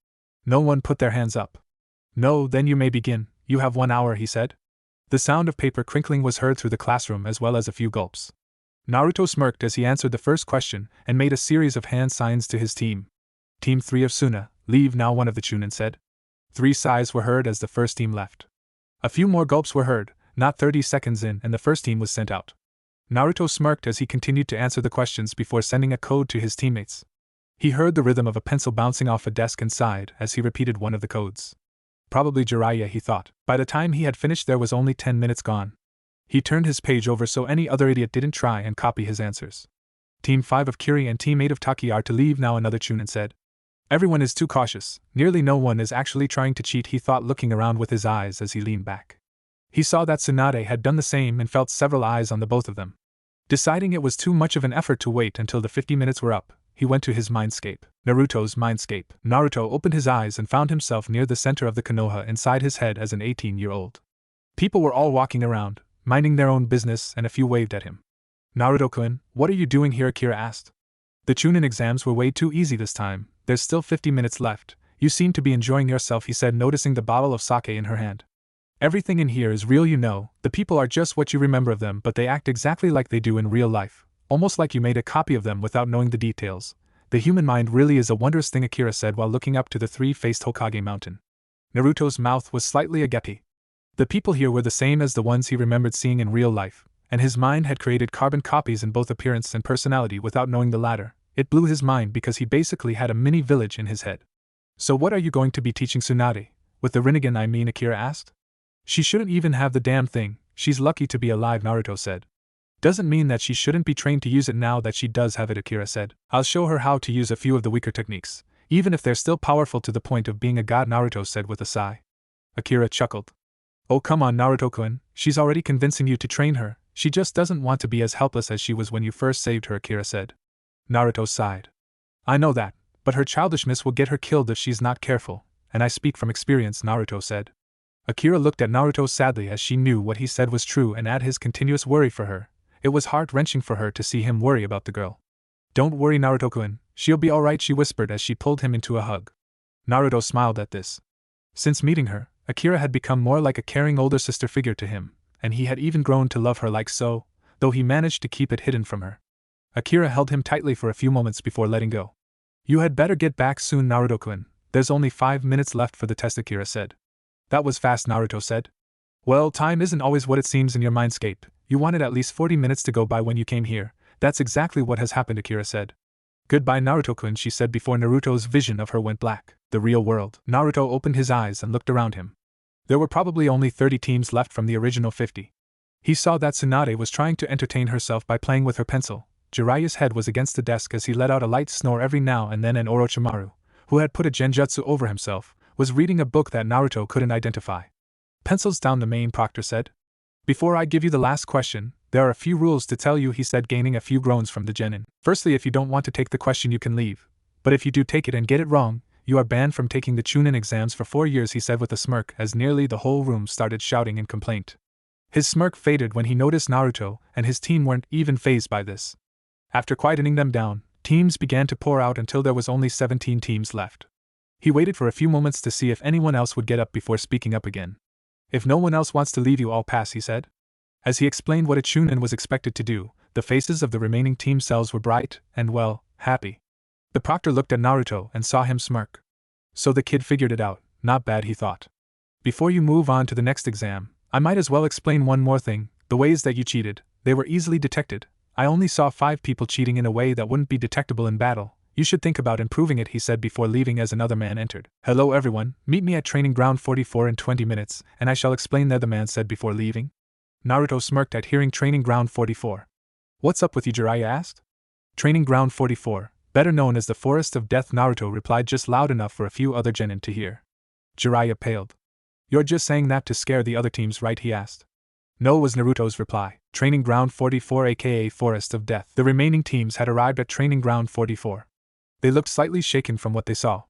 No one put their hands up. No, then you may begin. You have 1 hour, he said. The sound of paper crinkling was heard through the classroom as well as a few gulps. Naruto smirked as he answered the first question and made a series of hand signs to his team. Team 3 of Suna, leave now, one of the Chunin said. 3 sighs were heard as the first team left. A few more gulps were heard, not 30 seconds in, and the first team was sent out. Naruto smirked as he continued to answer the questions before sending a code to his teammates. He heard the rhythm of a pencil bouncing off a desk and sighed as he repeated one of the codes. Probably Jiraiya, he thought. By the time he had finished there was only 10 minutes gone. He turned his page over so any other idiot didn't try and copy his answers. Team 5 of Kiri and Team 8 of Taki are to leave now, another Chunin said. Everyone is too cautious, nearly no one is actually trying to cheat, he thought, looking around with his eyes as he leaned back. He saw that Tsunade had done the same and felt several eyes on the both of them. Deciding it was too much of an effort to wait until the 50 minutes were up, he went to his mindscape. Naruto's mindscape. Naruto opened his eyes and found himself near the center of the Konoha inside his head as an 18-year-old. People were all walking around, minding their own business, and a few waved at him. Naruto-kun, what are you doing here? Akira asked. The Chunin exams were way too easy this time. There's still 50 minutes left. You seem to be enjoying yourself, he said, noticing the bottle of sake in her hand. Everything in here is real, you know. The people are just what you remember of them, but they act exactly like they do in real life. Almost like you made a copy of them without knowing the details. The human mind really is a wondrous thing, Akira said while looking up to the 3-faced Hokage mountain. Naruto's mouth was slightly agape. The people here were the same as the ones he remembered seeing in real life, and his mind had created carbon copies in both appearance and personality without knowing the latter. It blew his mind because he basically had a mini village in his head. So what are you going to be teaching Tsunade? With the Rinnegan, I mean, Akira asked. She shouldn't even have the damn thing. She's lucky to be alive, Naruto said. Doesn't mean that she shouldn't be trained to use it now that she does have it, Akira said. I'll show her how to use a few of the weaker techniques, even if they're still powerful to the point of being a god, Naruto said with a sigh. Akira chuckled. Oh come on, Naruto-kun, she's already convincing you to train her. She just doesn't want to be as helpless as she was when you first saved her, Akira said. Naruto sighed. I know that, but her childishness will get her killed if she's not careful, and I speak from experience, Naruto said. Akira looked at Naruto sadly as she knew what he said was true, and add his continuous worry for her. It was heart-wrenching for her to see him worry about the girl. Don't worry, Naruto-kun, she'll be alright, she whispered as she pulled him into a hug. Naruto smiled at this. Since meeting her, Akira had become more like a caring older sister figure to him, and he had even grown to love her like so, though he managed to keep it hidden from her. Akira held him tightly for a few moments before letting go. You had better get back soon, Naruto-kun. There's only 5 minutes left for the test, Akira said. That was fast, Naruto said. Well, time isn't always what it seems in your mindscape. You wanted at least 40 minutes to go by when you came here. That's exactly what has happened, Akira said. Goodbye, Naruto-kun, she said before Naruto's vision of her went black. The real world. Naruto opened his eyes and looked around him. There were probably only 30 teams left from the original 50. He saw that Tsunade was trying to entertain herself by playing with her pencil. Jiraiya's head was against the desk as he let out a light snore every now and then, and Orochimaru, who had put a genjutsu over himself, was reading a book that Naruto couldn't identify. Pencils down, the main proctor said. Before I give you the last question, there are a few rules to tell you, he said, gaining a few groans from the genin. Firstly, if you don't want to take the question you can leave. But if you do take it and get it wrong, you are banned from taking the Chunin exams for 4 years, he said with a smirk as nearly the whole room started shouting in complaint. His smirk faded when he noticed Naruto and his team weren't even fazed by this. After quietening them down, teams began to pour out until there was only 17 teams left. He waited for a few moments to see if anyone else would get up before speaking up again. If no one else wants to leave, you all pass, he said. As he explained what a Chunin was expected to do, the faces of the remaining team cells were bright and, well, happy. The proctor looked at Naruto and saw him smirk. So the kid figured it out. Not bad, he thought. Before you move on to the next exam, I might as well explain one more thing. The ways that you cheated, they were easily detected. I only saw 5 people cheating in a way that wouldn't be detectable in battle. You should think about improving it, he said before leaving as another man entered. Hello everyone, meet me at training ground 44 in 20 minutes, and I shall explain there, the man said before leaving. Naruto smirked at hearing training ground 44. What's up with you, Jiraiya asked. Training ground 44, better known as the Forest of Death, Naruto replied just loud enough for a few other genin to hear. Jiraiya paled. You're just saying that to scare the other teams, right, he asked. No, was Naruto's reply. Training ground 44, aka Forest of Death. The remaining teams had arrived at training ground 44. They looked slightly shaken from what they saw.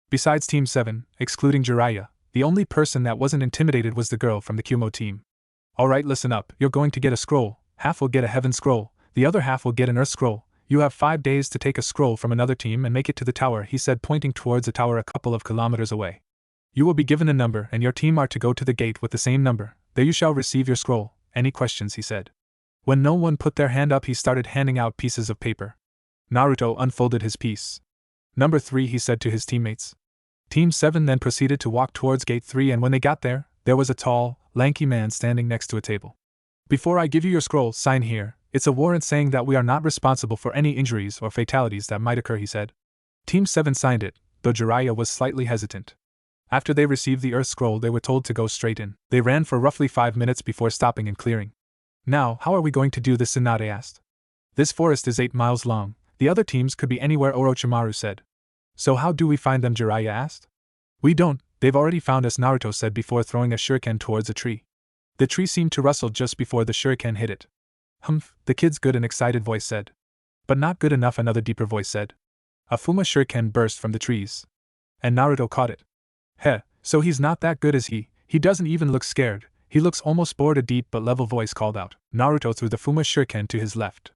Besides Team 7, excluding Jiraiya, the only person that wasn't intimidated was the girl from the Kumo team. Alright, listen up, you're going to get a scroll. Half will get a heaven scroll, the other half will get an earth scroll. You have 5 days to take a scroll from another team and make it to the tower, he said, pointing towards a tower a couple of kilometers away. You will be given a number and your team are to go to the gate with the same number. There you shall receive your scroll. Any questions, he said. When no one put their hand up, he started handing out pieces of paper. Naruto unfolded his piece. Number 3, he said to his teammates. Team 7 then proceeded to walk towards gate 3, and when they got there was a tall, lanky man standing next to a table. Before I give you your scroll, sign here. It's a warrant saying that we are not responsible for any injuries or fatalities that might occur, he said. Team 7 signed it, though Jiraiya was slightly hesitant. After they received the earth scroll, they were told to go straight in. They ran for roughly 5 minutes before stopping and clearing. Now, how are we going to do this, Tsunade asked. This forest is 8 miles long. The other teams could be anywhere, Orochimaru said. So how do we find them, Jiraiya asked. We don't, they've already found us, Naruto said before throwing a shuriken towards a tree. The tree seemed to rustle just before the shuriken hit it. Humph, the kid's good, an excited voice said. But not good enough, another deeper voice said. A Fuma shuriken burst from the trees. And Naruto caught it. Heh, so he's not that good, is he? He doesn't even look scared. He looks almost bored, a deep but level voice called out. Naruto threw the Fuma shuriken to his left.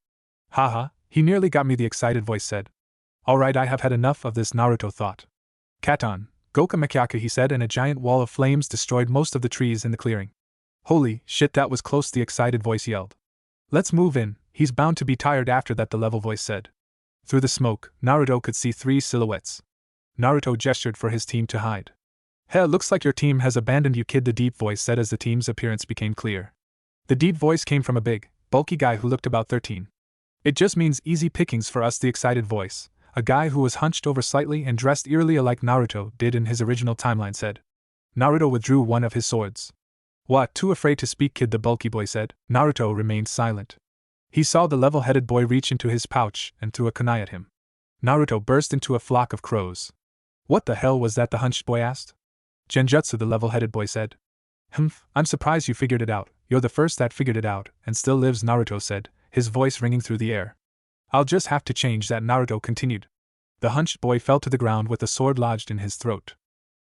Haha, he nearly got me, the excited voice said. Alright, I have had enough of this, Naruto thought. Katon, Goka Mekyaka, he said, and a giant wall of flames destroyed most of the trees in the clearing. Holy shit, that was close, the excited voice yelled. Let's move in, he's bound to be tired after that, the level voice said. Through the smoke, Naruto could see 3 silhouettes. Naruto gestured for his team to hide. Heh, looks like your team has abandoned you, kid, the deep voice said as the team's appearance became clear. The deep voice came from a big, bulky guy who looked about 13. It just means easy pickings for us, the excited voice, a guy who was hunched over slightly and dressed eerily like Naruto did in his original timeline, said. Naruto withdrew one of his swords. What, too afraid to speak, kid, the bulky boy said. Naruto remained silent. He saw the level-headed boy reach into his pouch and threw a kunai at him. Naruto burst into a flock of crows. What the hell was that, the hunched boy asked. Genjutsu, the level-headed boy said. I'm surprised you figured it out. You're the first that figured it out, and still lives, Naruto said, his voice ringing through the air. I'll just have to change that, Naruto continued. The hunched boy fell to the ground with a sword lodged in his throat.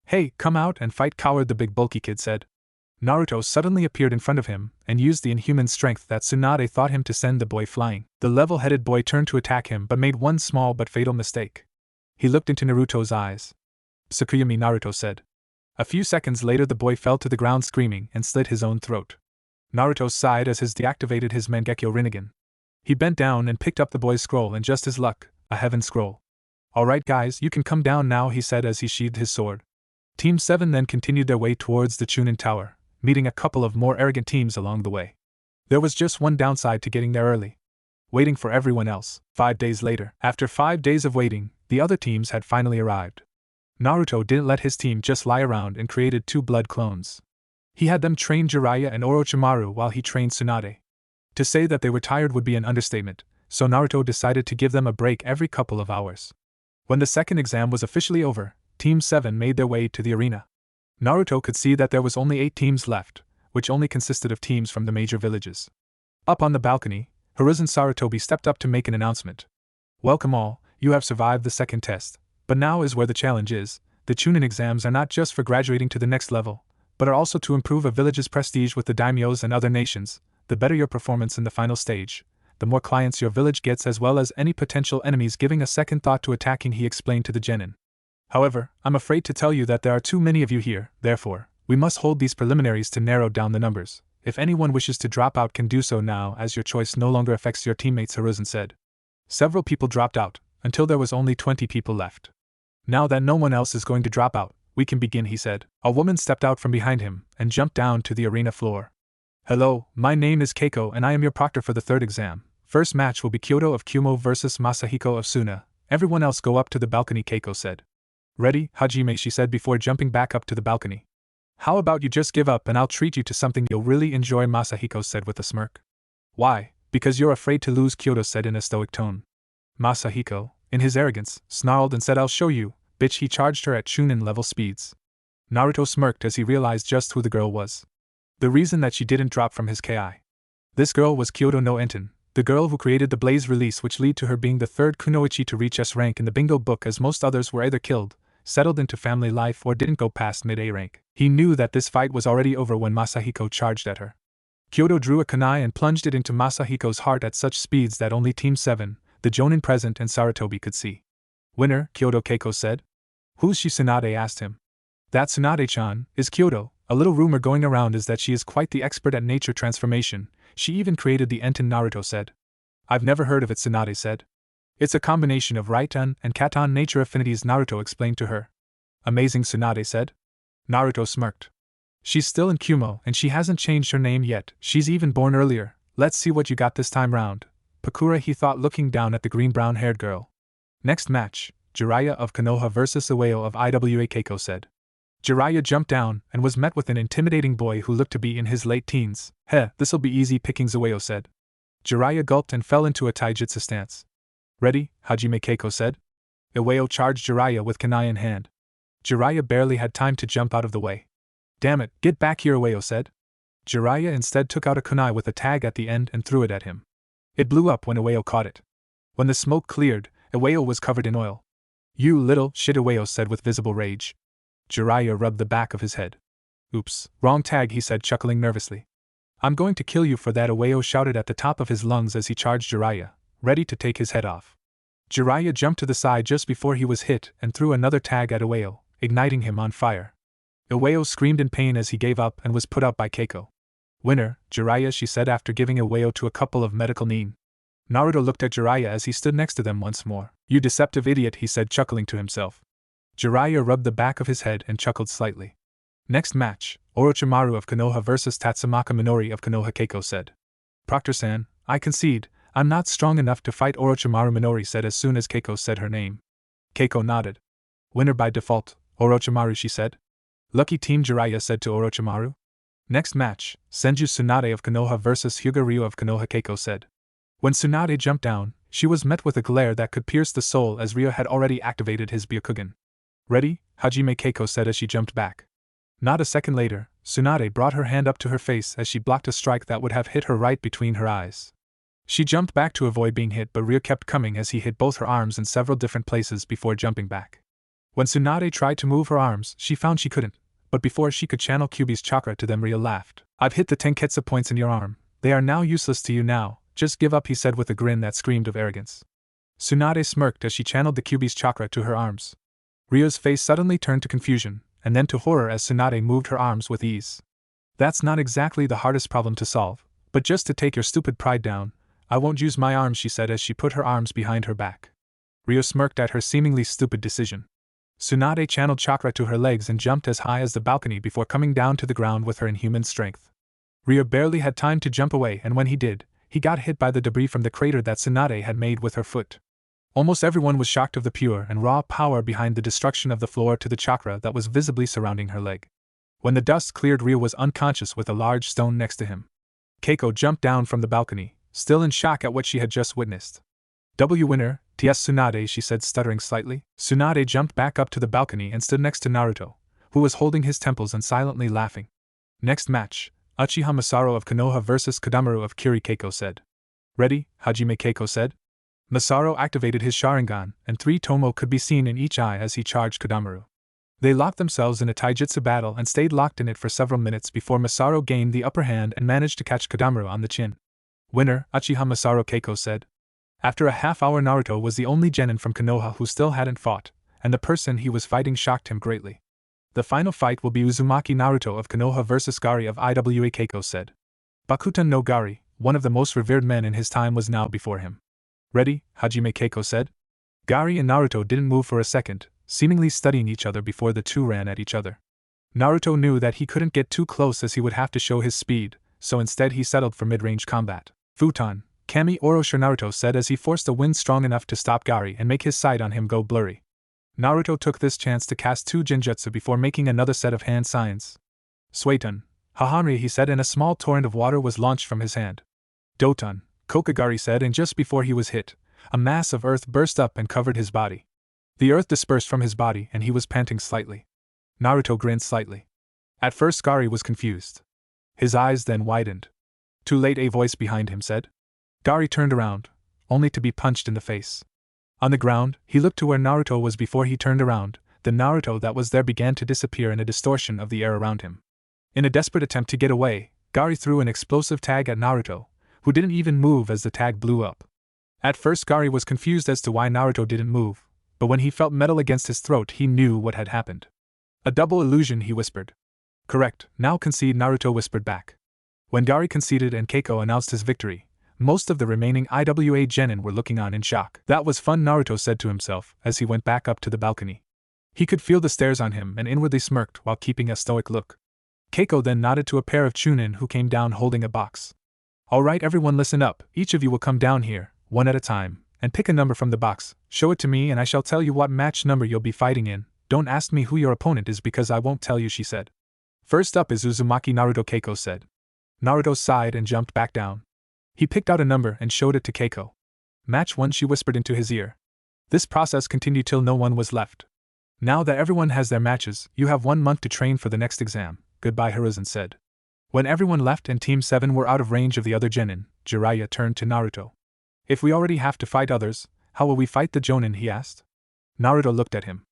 Hey, come out and fight, coward, the big bulky kid said. Naruto suddenly appeared in front of him and used the inhuman strength that Tsunade thought him to send the boy flying. The level-headed boy turned to attack him but made one small but fatal mistake. He looked into Naruto's eyes. Tsukuyami, Naruto said. A few seconds later the boy fell to the ground screaming and slit his own throat. Naruto sighed as he deactivated his Mangekyo Rinnegan. He bent down and picked up the boy's scroll, and just his luck, a heaven scroll. "Alright guys, you can come down now," he said as he sheathed his sword. Team 7 then continued their way towards the Chunin Tower, meeting a couple of more arrogant teams along the way. There was just one downside to getting there early: waiting for everyone else. 5 days later, after 5 days of waiting, the other teams had finally arrived. Naruto didn't let his team just lie around and created 2 blood clones. He had them train Jiraiya and Orochimaru while he trained Tsunade. To say that they were tired would be an understatement, so Naruto decided to give them a break every couple of hours. When the second exam was officially over, Team 7 made their way to the arena. Naruto could see that there was only 8 teams left, which only consisted of teams from the major villages. Up on the balcony, Hiruzen Sarutobi stepped up to make an announcement. "Welcome all, you have survived the second test, but now is where the challenge is. The Chunin exams are not just for graduating to the next level, but are also to improve a village's prestige with the daimyos and other nations. The better your performance in the final stage, the more clients your village gets, as well as any potential enemies giving a second thought to attacking," he explained to the genin. "However, I'm afraid to tell you that there are too many of you here, therefore, we must hold these preliminaries to narrow down the numbers. If anyone wishes to drop out can do so now, as your choice no longer affects your teammates," Hiruzen said. Several people dropped out, until there was only 20 people left. "Now that no one else is going to drop out, we can begin," he said. A woman stepped out from behind him and jumped down to the arena floor. "Hello, my name is Keiko and I am your proctor for the third exam. First match will be Kyoto of Kumo versus Masahiko of Suna. Everyone else go up to the balcony," Keiko said. "Ready, Hajime?" she said before jumping back up to the balcony. "How about you just give up and I'll treat you to something you'll really enjoy," Masahiko said with a smirk. "Why, because you're afraid to lose," Kyoto said in a stoic tone. Masahiko, in his arrogance, snarled and said, "I'll show you, bitch." He charged her at Chunin level speeds. Naruto smirked as he realized just who the girl was. The reason that she didn't drop from his Ki. This girl was Kyoto no Enten, the girl who created the Blaze release, which led to her being the third kunoichi to reach S rank in the bingo book, as most others were either killed, settled into family life, or didn't go past mid-A rank. He knew that this fight was already over when Masahiko charged at her. Kyoto drew a kunai and plunged it into Masahiko's heart at such speeds that only Team 7, the Jonin present, and Sarutobi could see. "Winner," Kyoto, Keiko said. "Who's she?" Tsunade asked him. "That Tsunade-chan is Kyoto. A little rumor going around is that she is quite the expert at nature transformation. She even created the Enten," Naruto said. "I've never heard of it," Tsunade said. "It's a combination of Raitan and Katan nature affinities," Naruto explained to her. "Amazing," Tsunade said. Naruto smirked. "She's still in Kumo and she hasn't changed her name yet. She's even born earlier. Let's see what you got this time round." Pakura, he thought, looking down at the green-brown-haired girl. "Next match, Jiraiya of Konoha versus Iwao of Iwa," Keiko said. Jiraiya jumped down and was met with an intimidating boy who looked to be in his late teens. This'll be easy pickings," Iwao said. Jiraiya gulped and fell into a taijutsu stance. "Ready, Hajime?" Keiko said. Iwao charged Jiraiya with kunai in hand. Jiraiya barely had time to jump out of the way. "Damn it, get back here," Iwao said. Jiraiya instead took out a kunai with a tag at the end and threw it at him. It blew up when Iwao caught it. When the smoke cleared, Iwao was covered in oil. "You little shit," Iwao said with visible rage. Jiraiya rubbed the back of his head. "Oops, wrong tag," he said, chuckling nervously. "I'm going to kill you for that," Iwao shouted at the top of his lungs as he charged Jiraiya, ready to take his head off. Jiraiya jumped to the side just before he was hit and threw another tag at Iwao, igniting him on fire. Iwao screamed in pain as he gave up and was put out by Keiko. "Winner, Jiraiya," she said after giving Iwao to a couple of medical nin. Naruto looked at Jiraiya as he stood next to them once more. "You deceptive idiot," he said, chuckling to himself. Jiraiya rubbed the back of his head and chuckled slightly. "Next match, Orochimaru of Konoha versus Tatsumaka Minori of Konoha," Keiko said. "Proctor-san, I concede, I'm not strong enough to fight Orochimaru," Minori said as soon as Keiko said her name. Keiko nodded. "Winner by default, Orochimaru," she said. "Lucky team," Jiraiya said to Orochimaru. "Next match, Senju Tsunade of Konoha versus Hyuga Ryu of Konoha," Keiko said. When Tsunade jumped down, she was met with a glare that could pierce the soul as Ryu had already activated his Byakugan. "Ready, Hajime?" Keiko said as she jumped back. Not a second later, Tsunade brought her hand up to her face as she blocked a strike that would have hit her right between her eyes. She jumped back to avoid being hit, but Ryu kept coming as he hit both her arms in several different places before jumping back. When Tsunade tried to move her arms, she found she couldn't, but before she could channel Kyuubi's chakra to them, Ryu laughed. "I've hit the Tenketsu points in your arm. They are now useless to you now. Just give up," he said with a grin that screamed of arrogance. Tsunade smirked as she channeled the Kyuubi's chakra to her arms. Ryu's face suddenly turned to confusion, and then to horror as Tsunade moved her arms with ease. "That's not exactly the hardest problem to solve, but just to take your stupid pride down, I won't use my arms, she said as she put her arms behind her back. Rio smirked at her seemingly stupid decision. Tsunade channeled chakra to her legs and jumped as high as the balcony before coming down to the ground with her inhuman strength. Rio barely had time to jump away, and when he did, he got hit by the debris from the crater that Tsunade had made with her foot. Almost everyone was shocked of the pure and raw power behind the destruction of the floor to the chakra that was visibly surrounding her leg. When the dust cleared, Rio was unconscious with a large stone next to him. Keiko jumped down from the balcony, still in shock at what she had just witnessed. Winner, T.S. Tsunade, she said, stuttering slightly. Tsunade jumped back up to the balcony and stood next to Naruto, who was holding his temples and silently laughing. Next match, Uchiha Masaru of Konoha vs. Kodamaru of Kiri, Keiko said. Ready, Hajime, Keiko said. Masaru activated his Sharingan, and 3 Tomo could be seen in each eye as he charged Kodamaru. They locked themselves in a taijutsu battle and stayed locked in it for several minutes before Masaru gained the upper hand and managed to catch Kodamaru on the chin. Winner, Uchiha Masaru, Keiko said. After a half-hour, Naruto was the only genin from Konoha who still hadn't fought, and the person he was fighting shocked him greatly. The final fight will be Uzumaki Naruto of Konoha vs. Gari of Iwa, Keiko said. Bakutan no Gari, one of the most revered men in his time, was now before him. Ready, Hajime, Keiko said. Gari and Naruto didn't move for a second, seemingly studying each other before the two ran at each other. Naruto knew that he couldn't get too close as he would have to show his speed, so instead he settled for mid-range combat. Futon, Kami Oroshi, Naruto said as he forced a wind strong enough to stop Gari and make his sight on him go blurry. Naruto took this chance to cast 2 genjutsu before making another set of hand signs. Suiton, Hahamri, he said, and a small torrent of water was launched from his hand. Doton, Kokagari said, and just before he was hit, a mass of earth burst up and covered his body. The earth dispersed from his body and he was panting slightly. Naruto grinned slightly. At first Gari was confused. His eyes then widened. Too late, a voice behind him said. Gari turned around, only to be punched in the face. On the ground, he looked to where Naruto was before he turned around. The Naruto that was there began to disappear in a distortion of the air around him. In a desperate attempt to get away, Gari threw an explosive tag at Naruto, who didn't even move as the tag blew up. At first Gari was confused as to why Naruto didn't move, but when he felt metal against his throat he knew what had happened. A double illusion, he whispered. Correct, now concede, Naruto whispered back. When Gari conceded and Keiko announced his victory, most of the remaining Iwa genin were looking on in shock. That was fun, Naruto said to himself as he went back up to the balcony. He could feel the stares on him and inwardly smirked while keeping a stoic look. Keiko then nodded to a pair of chunin who came down holding a box. Alright everyone, listen up, each of you will come down here, one at a time, and pick a number from the box, show it to me and I shall tell you what match number you'll be fighting in. Don't ask me who your opponent is because I won't tell you, she said. First up is Uzumaki Naruto, Keiko said. Naruto sighed and jumped back down. He picked out a number and showed it to Keiko. Match 1, she whispered into his ear. This process continued till no one was left. Now that everyone has their matches, you have 1 month to train for the next exam. Goodbye, Hiruzen said. When everyone left and Team 7 were out of range of the other genin, Jiraiya turned to Naruto. If we already have to fight others, how will we fight the jonin, he asked. Naruto looked at him.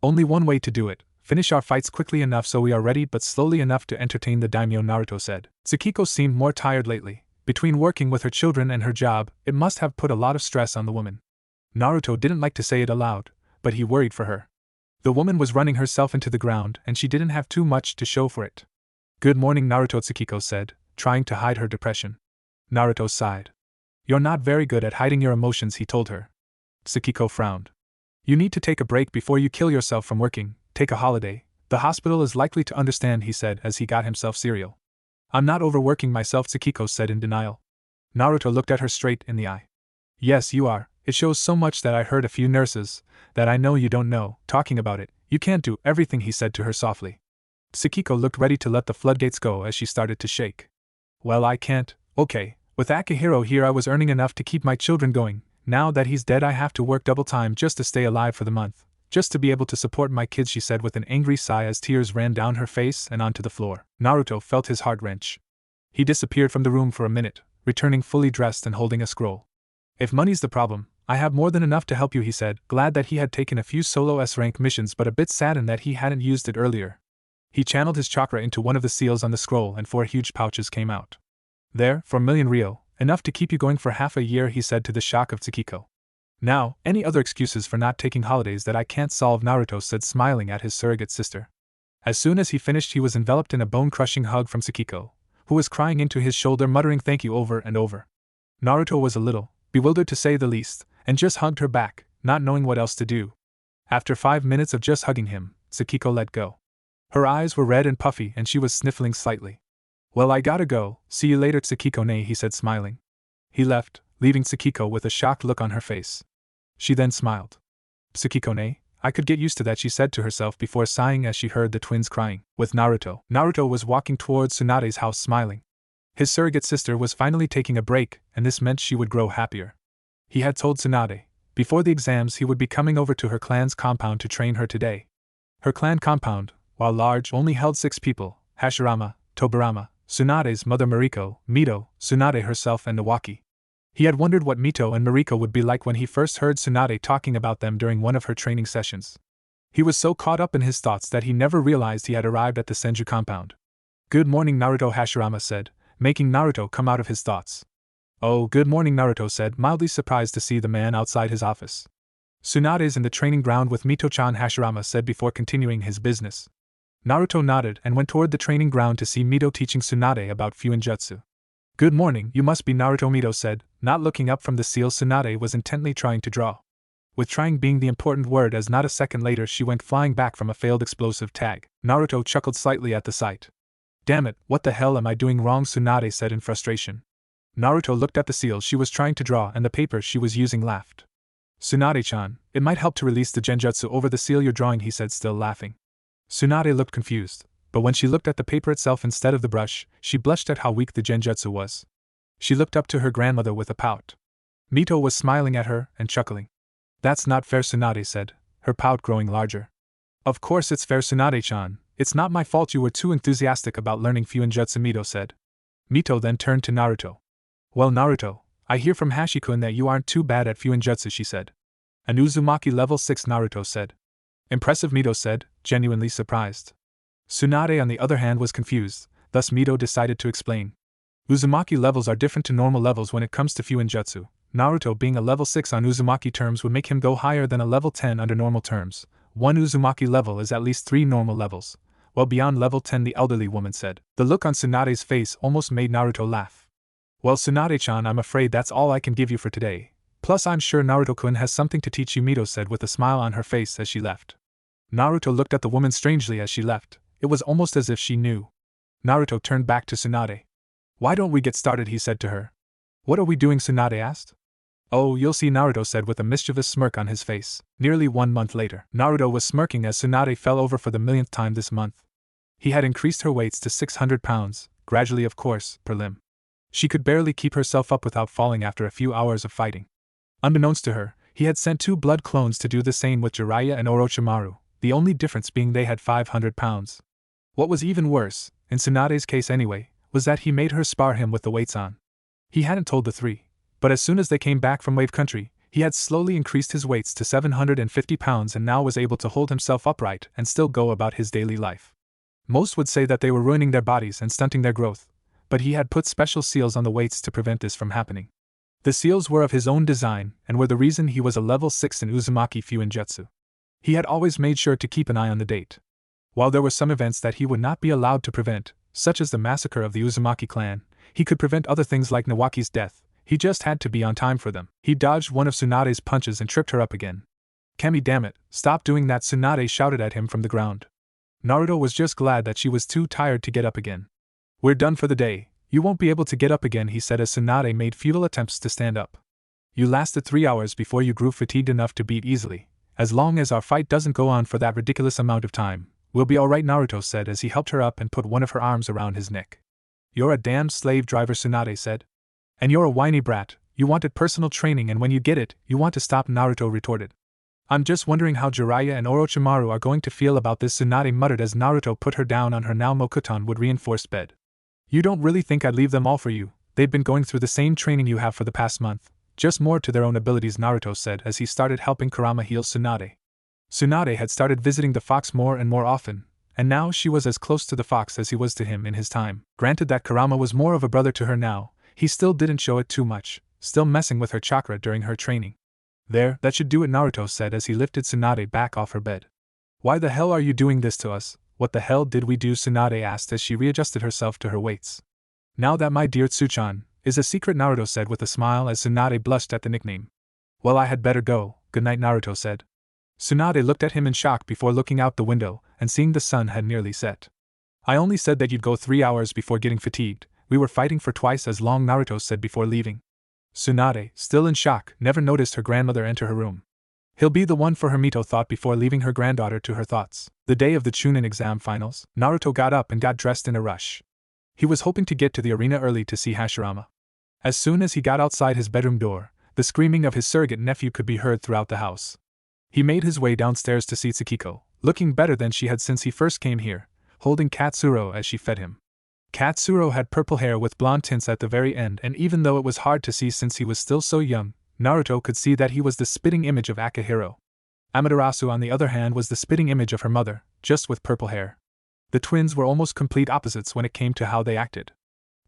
Only one way to do it, finish our fights quickly enough so we are ready but slowly enough to entertain the daimyo, Naruto said. Tsukiko seemed more tired lately. Between working with her children and her job, it must have put a lot of stress on the woman. Naruto didn't like to say it aloud, but he worried for her. The woman was running herself into the ground and she didn't have too much to show for it. Good morning, Naruto, Tsukiko said, trying to hide her depression. Naruto sighed. You're not very good at hiding your emotions, he told her. Tsukiko frowned. You need to take a break before you kill yourself from working, take a holiday. The hospital is likely to understand, he said as he got himself cereal. I'm not overworking myself, Tsukiko said in denial. Naruto looked at her straight in the eye. Yes, you are. It shows so much that I heard a few nurses, that I know you don't know, talking about it. You can't do everything, he said to her softly. Tsukiko looked ready to let the floodgates go as she started to shake. Well, I can't. Okay, with Akihiro here I was earning enough to keep my children going. Now that he's dead I have to work double time just to stay alive for the month. Just to be able to support my kids, she said with an angry sigh as tears ran down her face and onto the floor. Naruto felt his heart wrench. He disappeared from the room for a minute, returning fully dressed and holding a scroll. If money's the problem, I have more than enough to help you, he said, glad that he had taken a few solo S-rank missions but a bit saddened that he hadn't used it earlier. He channeled his chakra into one of the seals on the scroll and 4 huge pouches came out. There, for 1,000,000 ryo, enough to keep you going for half a year, he said to the shock of Tsukiko. Now, any other excuses for not taking holidays that I can't solve, Naruto said, smiling at his surrogate sister. As soon as he finished he was enveloped in a bone-crushing hug from Tsukiko, who was crying into his shoulder muttering thank you over and over. Naruto was a little bewildered to say the least, and just hugged her back, not knowing what else to do. After 5 minutes of just hugging him, Tsukiko let go. Her eyes were red and puffy and she was sniffling slightly. Well, I gotta go, see you later Tsukiko-ne, he said smiling. He left, leaving Tsukiko with a shocked look on her face. She then smiled. Tsukiko-ne, I could get used to that, she said to herself before sighing as she heard the twins crying. With Naruto. Naruto was walking towards Tsunade's house smiling. His surrogate sister was finally taking a break, and this meant she would grow happier. He had told Tsunade, before the exams he would be coming over to her clan's compound to train her today. Her clan compound, while large, only held 6 people: Hashirama, Tobirama, Tsunade's mother Mariko, Mito, Tsunade herself and Nawaki. He had wondered what Mito and Mariko would be like when he first heard Tsunade talking about them during one of her training sessions. He was so caught up in his thoughts that he never realized he had arrived at the Senju compound. Good morning Naruto, Hashirama said, making Naruto come out of his thoughts. Oh, good morning, Naruto said, mildly surprised to see the man outside his office. Tsunade's in the training ground with Mito-chan, Hashirama said before continuing his business. Naruto nodded and went toward the training ground to see Mito teaching Tsunade about Fuinjutsu. Good morning, you must be Naruto, Mito said, not looking up from the seal Tsunade was intently trying to draw. With trying being the important word, as not a second later she went flying back from a failed explosive tag. Naruto chuckled slightly at the sight. Damn it, what the hell am I doing wrong, Tsunade said in frustration. Naruto looked at the seal she was trying to draw and the paper she was using laughed. Tsunade-chan, it might help to release the genjutsu over the seal you're drawing, he said, still laughing. Tsunade looked confused, but when she looked at the paper itself instead of the brush, she blushed at how weak the genjutsu was. She looked up to her grandmother with a pout. Mito was smiling at her and chuckling. That's not fair, Tsunade said, her pout growing larger. Of course it's fair, Tsunade-chan, it's not my fault you were too enthusiastic about learning Fuinjutsu, Mito said. Mito then turned to Naruto. Well, Naruto, I hear from Hashikun that you aren't too bad at Fuinjutsu, she said. An Uzumaki level 6, Naruto said. Impressive, Mito said, genuinely surprised. Tsunade on the other hand was confused, thus Mito decided to explain. Uzumaki levels are different to normal levels when it comes to Fuinjutsu. Naruto being a level 6 on Uzumaki terms would make him go higher than a level 10 under normal terms. One Uzumaki level is at least 3 normal levels. Well, beyond level 10, the elderly woman said. The look on Tsunade's face almost made Naruto laugh. Well, Tsunade-chan, I'm afraid that's all I can give you for today. Plus I'm sure Naruto-kun has something to teach you, Mito said with a smile on her face as she left. Naruto looked at the woman strangely as she left. It was almost as if she knew. Naruto turned back to Tsunade. Why don't we get started, he said to her. What are we doing, Tsunade asked. Oh, you'll see, Naruto said with a mischievous smirk on his face. Nearly 1 month later, Naruto was smirking as Tsunade fell over for the millionth time this month. He had increased her weights to 600 pounds, gradually of course, per limb. She could barely keep herself up without falling after a few hours of fighting. Unbeknownst to her, he had sent 2 blood clones to do the same with Jiraiya and Orochimaru, the only difference being they had 500 pounds. What was even worse, in Tsunade's case anyway, was that he made her spar him with the weights on. He hadn't told the 3, but as soon as they came back from Wave Country, he had slowly increased his weights to 750 pounds and now was able to hold himself upright and still go about his daily life. Most would say that they were ruining their bodies and stunting their growth, but he had put special seals on the weights to prevent this from happening. The seals were of his own design and were the reason he was a level 6 in Uzumaki Fuinjutsu. He had always made sure to keep an eye on the date. While there were some events that he would not be allowed to prevent, such as the massacre of the Uzumaki clan, he could prevent other things like Nawaki's death. He just had to be on time for them. He dodged one of Tsunade's punches and tripped her up again. Kami, damn it, stop doing that, Tsunade shouted at him from the ground. Naruto was just glad that she was too tired to get up again. We're done for the day. You won't be able to get up again, he said as Tsunade made futile attempts to stand up. You lasted 3 hours before you grew fatigued enough to beat easily. As long as our fight doesn't go on for that ridiculous amount of time, we'll be alright, Naruto said as he helped her up and put one of her arms around his neck. You're a damned slave driver, Tsunade said. And you're a whiny brat, you wanted personal training and when you get it, you want to stop, Naruto retorted. I'm just wondering how Jiraiya and Orochimaru are going to feel about this, Tsunade muttered as Naruto put her down on her now Mokuton wood-reinforced bed. You don't really think I'd leave them all for you? They've been going through the same training you have for the past month, just more to their own abilities, Naruto said as he started helping Kurama heal Tsunade. Tsunade had started visiting the fox more and more often, and now she was as close to the fox as he was to him in his time. Granted that Kurama was more of a brother to her now, he still didn't show it too much, still messing with her chakra during her training. There, that should do it, Naruto said as he lifted Tsunade back off her bed. Why the hell are you doing this to us? What the hell did we do? Tsunade asked as she readjusted herself to her weights. Now that my dear Tsuchan, Is a secret, Naruto said with a smile as Tsunade blushed at the nickname. Well, I had better go, good night, Naruto said. Tsunade looked at him in shock before looking out the window and seeing the sun had nearly set. I only said that you'd go 3 hours before getting fatigued. We were fighting for twice as long, Naruto said before leaving. Tsunade, still in shock, never noticed her grandmother enter her room. He'll be the one for her, Mito thought before leaving her granddaughter to her thoughts. The day of the Chunin exam finals, Naruto got up and got dressed in a rush. He was hoping to get to the arena early to see Hashirama. As soon as he got outside his bedroom door, the screaming of his surrogate nephew could be heard throughout the house. He made his way downstairs to see Tsukiko, looking better than she had since he first came here, holding Katsuro as she fed him. Katsuro had purple hair with blonde tints at the very end, and even though it was hard to see since he was still so young, Naruto could see that he was the spitting image of Akihiro. Amaterasu, on the other hand, was the spitting image of her mother, just with purple hair. The twins were almost complete opposites when it came to how they acted.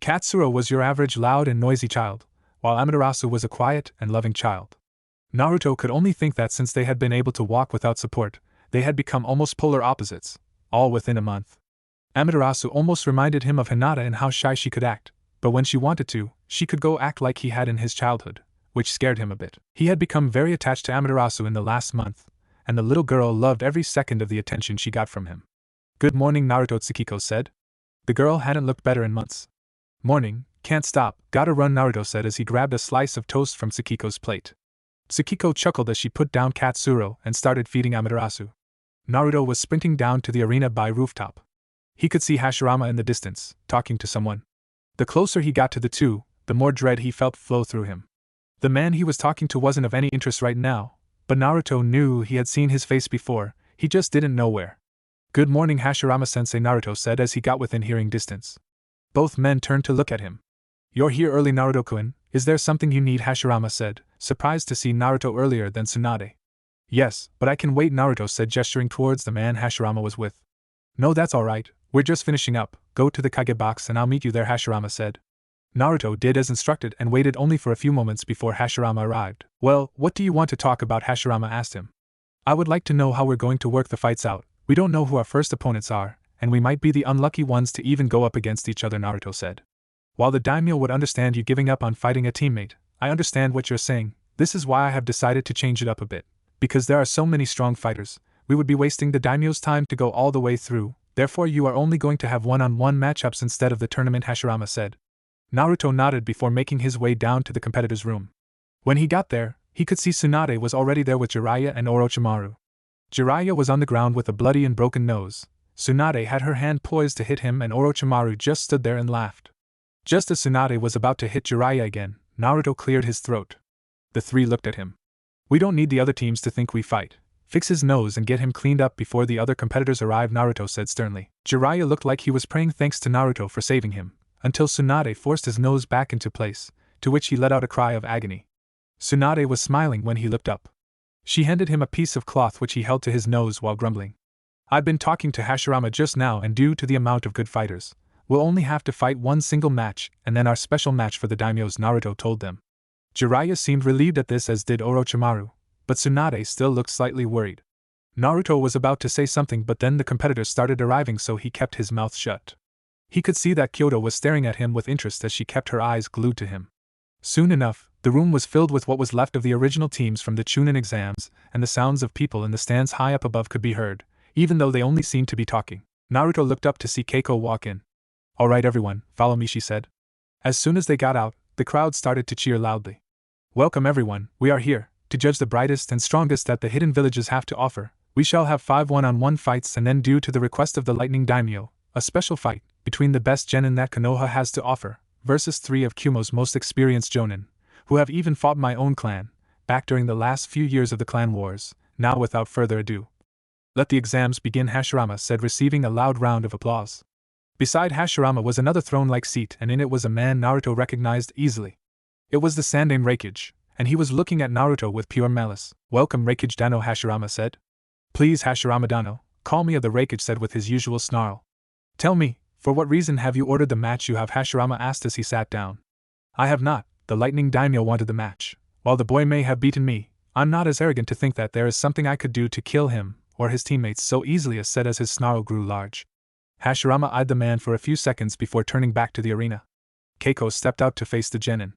Katsuro was your average loud and noisy child, while Amaterasu was a quiet and loving child. Naruto could only think that since they had been able to walk without support, they had become almost polar opposites, all within a month. Amaterasu almost reminded him of Hinata in how shy she could act, but when she wanted to, she could go act like he had in his childhood, which scared him a bit. He had become very attached to Amaterasu in the last month, and the little girl loved every second of the attention she got from him. Good morning, Naruto, Tsukiko said. The girl hadn't looked better in months. Morning, can't stop, gotta run, Naruto said as he grabbed a slice of toast from Tsukiko's plate. Tsukiko chuckled as she put down Katsuro and started feeding Amaterasu. Naruto was sprinting down to the arena by rooftop. He could see Hashirama in the distance, talking to someone. The closer he got to the two, the more dread he felt flow through him. The man he was talking to wasn't of any interest right now, but Naruto knew he had seen his face before, he just didn't know where. Good morning, Hashirama-sensei, Naruto said as he got within hearing distance. Both men turned to look at him. You're here early, Naruto-kun, is there something you need? Hashirama said, surprised to see Naruto earlier than Tsunade. Yes, but I can wait, Naruto said, gesturing towards the man Hashirama was with. No, that's alright, we're just finishing up, go to the Kage box and I'll meet you there, Hashirama said. Naruto did as instructed and waited only for a few moments before Hashirama arrived. Well, what do you want to talk about? Hashirama asked him. I would like to know how we're going to work the fights out. We don't know who our first opponents are, and we might be the unlucky ones to even go up against each other, Naruto said. While the daimyo would understand you giving up on fighting a teammate, I understand what you're saying. This is why I have decided to change it up a bit. Because there are so many strong fighters, we would be wasting the daimyo's time to go all the way through, therefore you are only going to have one-on-one matchups instead of the tournament, Hashirama said. Naruto nodded before making his way down to the competitor's room. When he got there, he could see Tsunade was already there with Jiraiya and Orochimaru. Jiraiya was on the ground with a bloody and broken nose. Tsunade had her hand poised to hit him and Orochimaru just stood there and laughed. Just as Tsunade was about to hit Jiraiya again, Naruto cleared his throat. The three looked at him. We don't need the other teams to think we fight. Fix his nose and get him cleaned up before the other competitors arrive, Naruto said sternly. Jiraiya looked like he was praying thanks to Naruto for saving him, until Tsunade forced his nose back into place, to which he let out a cry of agony. Tsunade was smiling when he looked up. She handed him a piece of cloth which he held to his nose while grumbling. I've been talking to Hashirama just now, and due to the amount of good fighters, we'll only have to fight one single match and then our special match for the daimyos, Naruto told them. Jiraiya seemed relieved at this, as did Orochimaru, but Tsunade still looked slightly worried. Naruto was about to say something, but then the competitors started arriving, so he kept his mouth shut. He could see that Kyoto was staring at him with interest as she kept her eyes glued to him. Soon enough, the room was filled with what was left of the original teams from the Chunin exams, and the sounds of people in the stands high up above could be heard, even though they only seemed to be talking. Naruto looked up to see Keiko walk in. Alright everyone, follow me, she said. As soon as they got out, the crowd started to cheer loudly. Welcome everyone, we are here to judge the brightest and strongest that the hidden villages have to offer. We shall have 5 one-on-one fights, and then, due to the request of the Lightning Daimyo, a special fight between the best genin that Konoha has to offer, versus 3 of Kumo's most experienced jonin, who have even fought my own clan, back during the last few years of the clan wars. Now without further ado, let the exams begin, Hashirama said, receiving a loud round of applause. Beside Hashirama was another throne-like seat, and in it was a man Naruto recognized easily. It was the Sandaime Reikage, and he was looking at Naruto with pure malice. Welcome, Reikage Dano, Hashirama said. Please, Hashirama Dano, call me of the Reikage said with his usual snarl. Tell me, for what reason have you ordered the match you have? Hashirama asked as he sat down. I have not. The Lightning Daimyo wanted the match. While the boy may have beaten me, I'm not as arrogant to think that there is something I could do to kill him or his teammates so easily, as said as his snarl grew large. Hashirama eyed the man for a few seconds before turning back to the arena. Keiko stepped out to face the genin.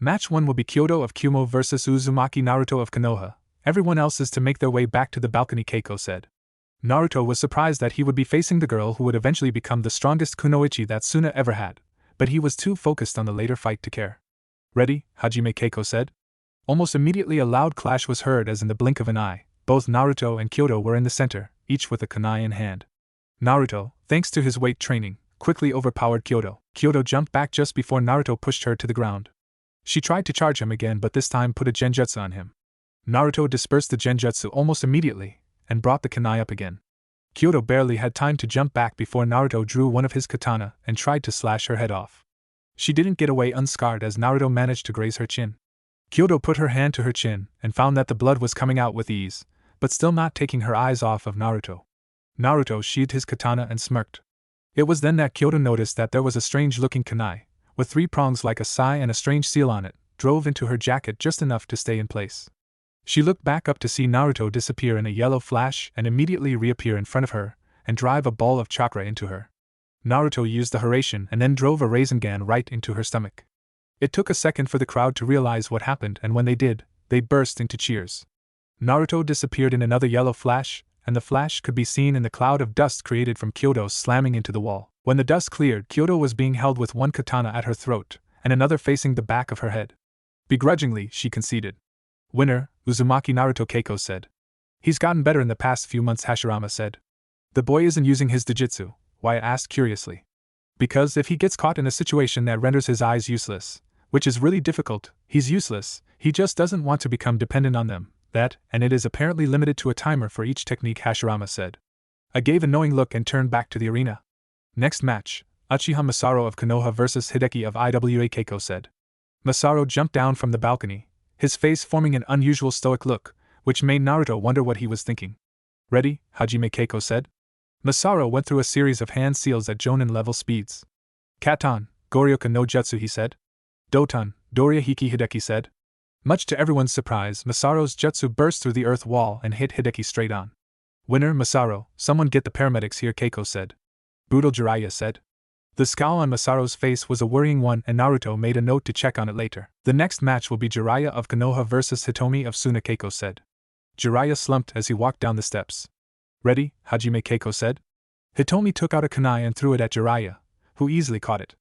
Match 1 will be Kyoto of Kumo versus Uzumaki Naruto of Konoha. Everyone else is to make their way back to the balcony, Keiko said. Naruto was surprised that he would be facing the girl who would eventually become the strongest kunoichi that Suna ever had, but he was too focused on the later fight to care. Ready, Hajime, Keiko said. Almost immediately a loud clash was heard as in the blink of an eye, both Naruto and Kyoto were in the center, each with a kunai in hand. Naruto, thanks to his weight training, quickly overpowered Kyoto. Kyoto jumped back just before Naruto pushed her to the ground. She tried to charge him again but this time put a genjutsu on him. Naruto dispersed the genjutsu almost immediately, and brought the kunai up again. Kyoto barely had time to jump back before Naruto drew one of his katana and tried to slash her head off. She didn't get away unscarred as Naruto managed to graze her chin. Kyoto put her hand to her chin and found that the blood was coming out with ease, but still not taking her eyes off of Naruto. Naruto sheathed his katana and smirked. It was then that Kyoto noticed that there was a strange-looking kunai, with 3 prongs like a sai and a strange seal on it, drove into her jacket just enough to stay in place. She looked back up to see Naruto disappear in a yellow flash and immediately reappear in front of her, and drive a ball of chakra into her. Naruto used the Haraishin and then drove a Rasengan right into her stomach. It took a second for the crowd to realize what happened, and when they did, they burst into cheers. Naruto disappeared in another yellow flash, and the flash could be seen in the cloud of dust created from Kyoto slamming into the wall. When the dust cleared, Kyoto was being held with one katana at her throat, and another facing the back of her head. Begrudgingly, she conceded. Winner, Uzumaki Naruto, Keiko said. He's gotten better in the past few months, Hashirama said. The boy isn't using his Dojutsu, Waya asked curiously. Because if he gets caught in a situation that renders his eyes useless, which is really difficult, he's useless, he just doesn't want to become dependent on them, and it is apparently limited to a timer for each technique, Hashirama said. I gave a knowing look and turned back to the arena. Next match, Uchiha Masaru of Konoha versus Hideki of IWA, Keiko said. Masaru jumped down from the balcony, his face forming an unusual stoic look, which made Naruto wonder what he was thinking. Ready, Hajime, Keiko said. Masaru went through a series of hand seals at Jonin level speeds. Katan, Goryoka no Jutsu, he said. Doton, Doria Hiki, Hideki said. Much to everyone's surprise, Masaru's jutsu burst through the earth wall and hit Hideki straight on. Winner, Masaru, someone get the paramedics here, Keiko said. Brutal, Jiraiya said. The scowl on Masaru's face was a worrying one, and Naruto made a note to check on it later. The next match will be Jiraiya of Konoha versus Hitomi of Suna, Keiko said. Jiraiya slumped as he walked down the steps. Ready, Hajime, Keiko said. Hitomi took out a kunai and threw it at Jiraiya, who easily caught it.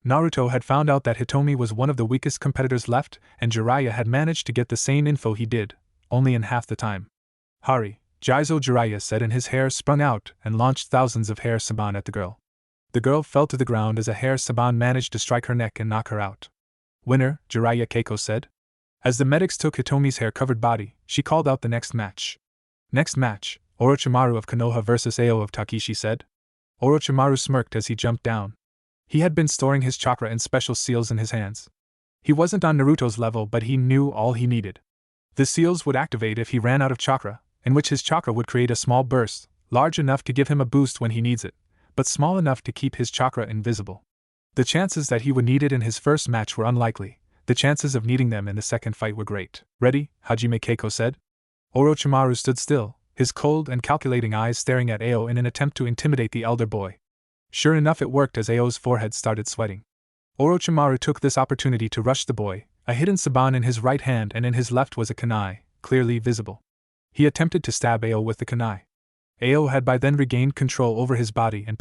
Naruto had found out that Hitomi was one of the weakest competitors left, and Jiraiya had managed to get the same info he did, only in half the time. Hari, Jizo, Jiraiya said, and his hair sprung out and launched thousands of hair saban at the girl. The girl fell to the ground as a hair saban managed to strike her neck and knock her out. Winner, Jiraiya, Keiko said. As the medics took Hitomi's hair-covered body, she called out the next match. Next match, Orochimaru of Konoha versus Ao of Takishi said. Orochimaru smirked as he jumped down. He had been storing his chakra and special seals in his hands. He wasn't on Naruto's level, but he knew all he needed. The seals would activate if he ran out of chakra, in which his chakra would create a small burst, large enough to give him a boost when he needs it, but small enough to keep his chakra invisible. The chances that he would need it in his first match were unlikely. The chances of needing them in the second fight were great. Ready, Hajime, Keiko said. Orochimaru stood still, his cold and calculating eyes staring at Ao in an attempt to intimidate the elder boy. Sure enough, it worked as Ao's forehead started sweating. Orochimaru took this opportunity to rush the boy, a hidden saban in his right hand and in his left was a kunai, clearly visible. He attempted to stab Ao with the kunai. Ao had by then regained control over his body and